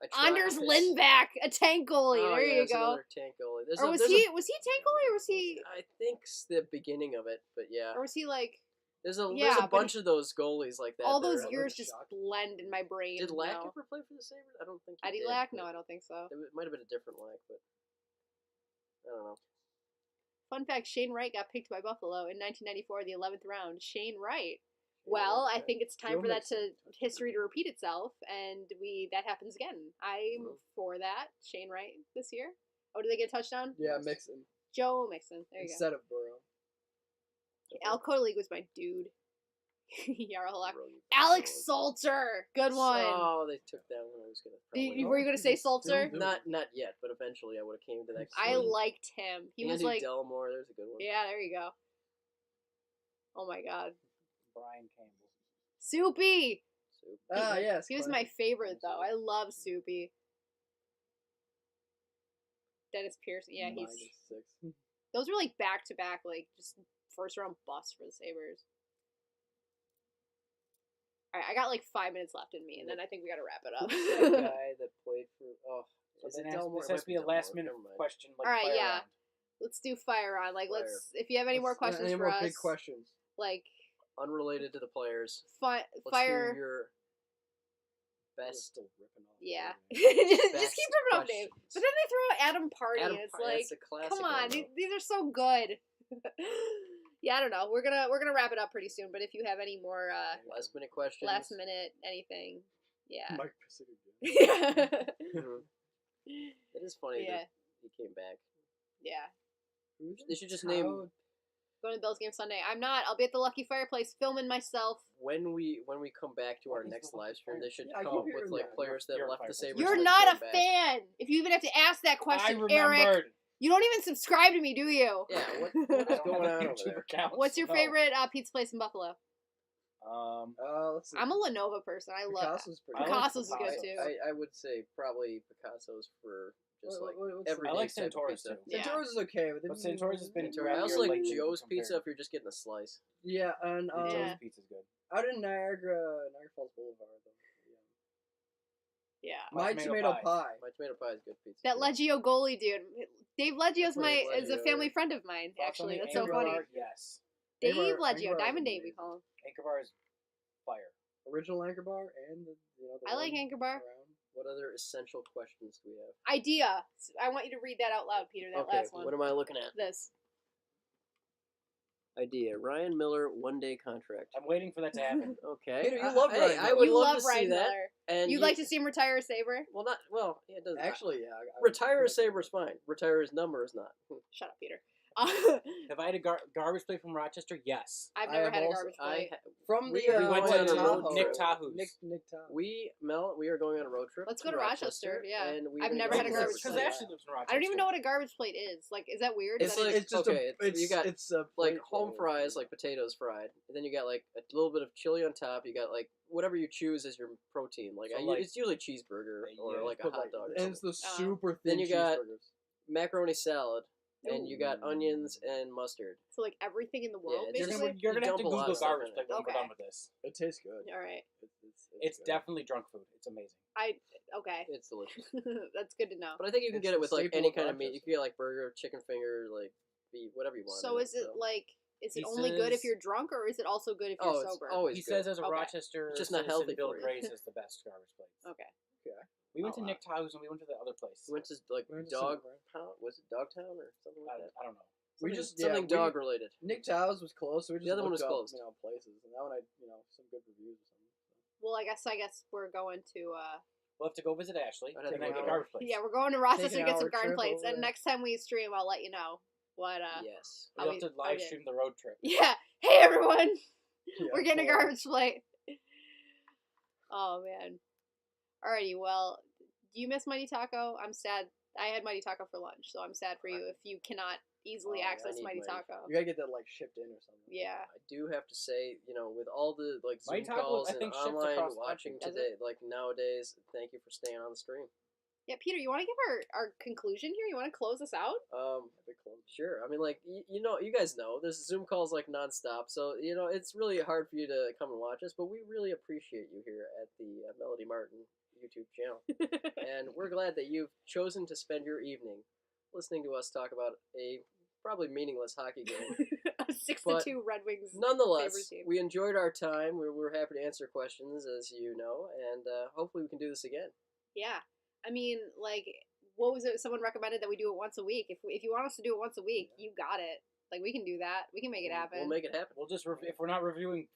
I tried Anders this- Lindback, a tank goalie. Oh, there yeah, you it's go. another tank goalie. Or was he a tank goalie, or was he I think it's the beginning of it, but yeah. or was he like There's a Yeah, but bunch of those goalies like that. all that those are- years that's just shocking. blend in my brain? Did Lack now. ever play for the Sabres? I don't think he Eddie did, Lack? but No, I don't think so. It might have been a different Lack, but I don't know. Fun fact: Shane Wright got picked by Buffalo in 1994, the 11th round. Shane Wright. Well, I okay. think it's time Joe for that Mixon. history to repeat itself, and that happens again. I'm Mhm. for that. Shane Wright this year. Oh, did they get a touchdown? Yeah, Yes. Mixon Joe Mixon. There you instead of Burrow. go. Al League was my dude. Yarlaluck. Really Alex good. Salter. Good one. Oh, they took that one. I was gonna. Were you going to say Salter? Not yet, but eventually I would have came to that. I liked him. He was Andy like, Delmore. There's a good one. yeah, there you go. Oh my God. Brian Campbell. Soupy. Ah, yes. He was my favorite though. I love Soupy. Dennis Pearson. Yeah, he's. -6. Those were like back to back, like just first round busts for the Sabres. All right, I got like 5 minutes left in me, and then I think we got to wrap it up. That guy that played for. Oh, So is it then Delmore? this It has might to be a Delmore. last minute Never mind. question. Like All right, fire yeah. round. Let's do fire on. Like, Fire. let's. If you have any more questions Any for more us, big questions? like Unrelated to the players. fi- Let's fire. hear your best. Still ripping off. Yeah, everything. just best keep ripping off names. questions. But then they throw Adam Party, Adam and it's Party, like, that's a classic come on, one, though. these are so good. Yeah, I don't know. We're gonna wrap it up pretty soon. But if you have any more Last minute questions. last minute anything, yeah. Mike Pacific. Yeah. Mhm. It is funny Yeah. that he came back. Yeah. They should just name Going to the Bills game Sunday. I'm not. I'll be at the Lucky Fireplace filming myself. when we come back to our What is next the live stream. They should Yeah, I come keep up with hearing like that. players that You're a left the Fireplace. Sabres. You're and not a came back. fan. If you even have to ask that I question, remembered. Eric, you don't even subscribe to me, do you? Yeah, what I is don't going have on a over YouTube there? account, What's your so- favorite pizza place in Buffalo? Let's see. I'm a Lenova person. I love Picasso's pretty I good. like Picasso's is good Picasso's. too. I would say probably Picasso's for just like What's every I like Santora's too. Yeah. Santora's is okay, but, But Santora's has been I also You're like late Joe's compared. Pizza if you're just getting a slice. Yeah, and Joe's Yeah. Pizza's good. out in Niagara Falls Boulevard, though. Yeah. My tomato tomato pie. pie. My tomato pie is good pizza. That too. Leggio goalie dude. Dave Leggio's Definitely is a Leggio, family yeah. friend of mine, Thoughts on actually. the That's so Anchor funny. Bar? Yes. Dave Anchor Leggio, Bar is Diamond Dave, we amazing. call him. Anchor Bar is fire. Original Anchor Bar and the I like one Anchor Bar. around. What other essential questions do we have? Idea. I want you to read that out loud, Peter. That Okay, last one. what am I looking at? This. Idea: Ryan Miller 1-day contract. I'm waiting for that to happen. Okay. Peter, you love Hey, Ryan I Miller. would You love love to see Ryan that. Miller. And You'd like to see him retire a Sabre? Well, not well. Yeah, it doesn't. Actually, yeah. retire a Sabre is fine. Retire his number is not. Shut up, Peter. Have I had a garbage plate from Rochester? Yes. I've I never have had a also- garbage plate. From We the went to Tahoe. Nick Tahoe's. Nick Tahoe. we are going on a road trip. Let's go to Rochester, yeah. And we I've gonna never go had a to garbage Because plate. Ashley lives in Rochester. I don't even know what a garbage plate is. Like, is that weird? It's That like- is- just okay, you got, it's a like plate home thing. fries, like potatoes fried. And then you got like a little bit of chili on top. You got like whatever you choose as your protein. Like, So, like- it's usually cheeseburger or Yeah, like a But, hot dog. Or and it's something. the super thin Then you got- cheeseburgers. Macaroni salad, and you got Ooh. onions and mustard. so like everything in the world, Yeah, just- basically. You're gonna have to dump a lot Google of stuff garbage in it. plate when Okay. we're done with this. It tastes good. All right. It's good. definitely drunk food. It's amazing. Okay. It's delicious. That's good to know. But I think you can It's get the it with like staple any of kind of meat. You Rochester. can get like burger, chicken finger, like beef, whatever you want. So in is it so. like, is it He only good if says- you're drunk, or is it also good if you're Oh, it's sober? always He good. says as a Okay. Rochester It's just not citizen, healthy Bill for you. Gray's is the best garbage plate. Okay. We went Oh, to wow. Nick Tahoe's and we went to the other place. We went to like We went to Dog Silver. Pound. Was it Dogtown or something like that? I don't know. We Something- just something yeah, we- dog related. Nick Tahoe's was close, so we just The other one looked was up, closed. places, and that one had some good reviews or something. Well, I guess we're going to. We'll have to go visit Ashley I'd have and to then go get to- garbage plates. Yeah, we're going to Rochester to an get some hour garden trip plates, over and there. next time we stream, I'll let you know what. Yes. We'll I have to mean, live okay. stream the road trip. Yeah. Hey everyone, Yeah, we're getting a cool. garbage plate. Oh man. Alrighty. Well, do you miss Mighty Taco? I'm sad. I had Mighty Taco for lunch, so I'm sad for you if you cannot easily Oh, yeah, I access need Mighty Mighty. Taco. You gotta get that shipped in or something. Yeah. I do have to say, with all the like Zoom Mighty Taco, calls I and think, ships online across the watching country. Does today, like nowadays, thank you for staying on the stream. Yeah, Peter, you want to give our conclusion here? You want to close us out? Sure. I mean, like you guys know, there's Zoom calls like nonstop, so it's really hard for you to come and watch us, but we really appreciate you here at the Melody Martin YouTube channel, and we're glad that you've chosen to spend your evening listening to us talk about a probably meaningless hockey game. A 6-2 But Red Wings. Nonetheless, favorite team. we enjoyed our time. We're happy to answer questions, as you know, and hopefully we can do this again. Yeah. I mean, like, what was it? Someone recommended that we do it once a week. If you want us to do it once a week, you got it. Like, we can do that. We can make it happen. We'll make it happen. We'll just if we're not reviewing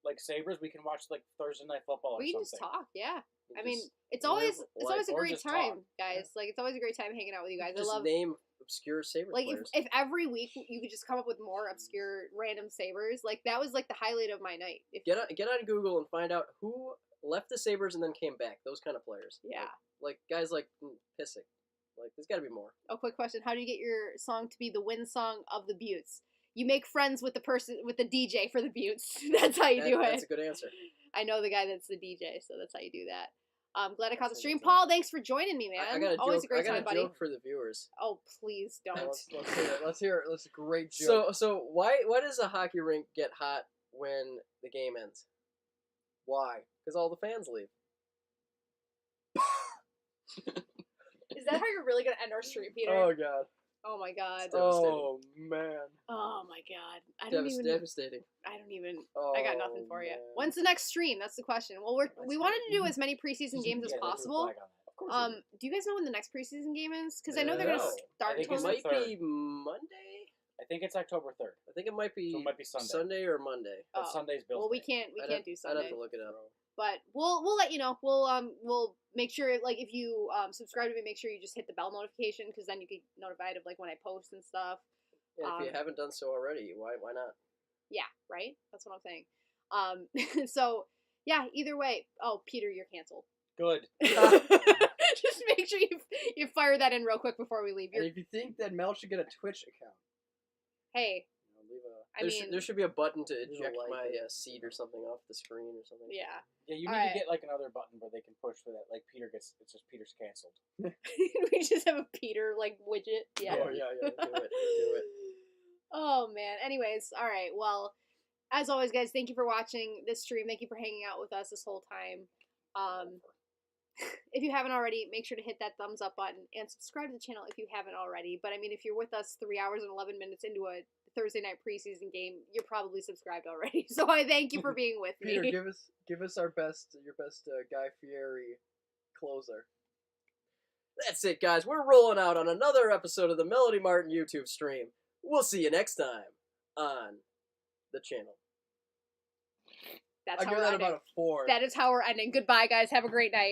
like Sabres, we can watch like Thursday Night Football or We can something. just talk. Yeah. We'll I mean, just it's live always life a or great just time, talk. guys. Like, it's always a great time hanging out with you guys. just I love. name obscure Sabres Like players. if every week you could just come up with more obscure random Sabres, like that was like the highlight of my night. If, Get on Google and find out who left the Sabres and then came back. Those kind of players. yeah. Like guys like Pissick. Like there's got to be more. A quick question: how do you get your song to be the win song of the Buttes? You make friends with the person with the DJ for the Buttes. That's how you do it. That's a good answer. I know the guy that's the DJ, so that's how you do that. Glad I caught the That's stream. amazing. Paul, thanks for joining me, man. I got a Always joke. a great I got time, a buddy. joke for the viewers. Oh, please don't. Let's hear it. Let's hear it. That's a great joke. So why does a hockey rink get hot when the game ends? Why? Because all the fans leave. Is that how you're really gonna end our stream, Peter? Oh god. Oh my god. Oh man. Oh my god. I don't even. Devastating. I don't even. Oh, I got nothing for you. man. When's the next stream? That's the question. Well, we wanted to do as many preseason games as Yeah, they threw a possible. flag on that. Of course they did. Do you guys know when the next preseason game is? Because I know they're gonna No. start I think in it's It tournament. might third. be Monday. I think it's October 3rd. I think it might be. So it might be Sunday. or Monday. But Oh. Sunday's Bills. Well, we Day. can't do I'd have Sunday, to look it up. but we'll let you know. We'll make sure, like, if you subscribe to me, make sure you just hit the bell notification, because then you get notified of like when I post and stuff. And if you haven't done so already, why not? Yeah, right. That's what I'm saying. So yeah. Either way. Oh, Peter, you're canceled. Good. Just make sure you fire that in real quick before we leave. And if you think that Mel should get a Twitch account, Hey, leave a. I mean, There should be a button to Leave a eject like my or- seat or something off the screen or something. yeah. Yeah, you All need right. to get like another button where they can push for that. Like it's just Peter's canceled. We just have a Peter like widget. Yeah. Oh yeah, yeah. Do it. Oh man. Anyways, all right. Well, as always, guys, thank you for watching this stream. Thank you for hanging out with us this whole time. If you haven't already, make sure to hit that thumbs up button and subscribe to the channel if you haven't already. But I mean, if you're with us 3 hours and 11 minutes into a Thursday night preseason game, you're probably subscribed already. So I thank you for being with me. Peter, give us your best Guy Fieri closer. That's it, guys. We're rolling out on another episode of the Melody Martin YouTube stream. We'll see you next time on the channel. That's I'll how give we're that ending. about a 4. That is how we're ending. Goodbye, guys. Have a great night.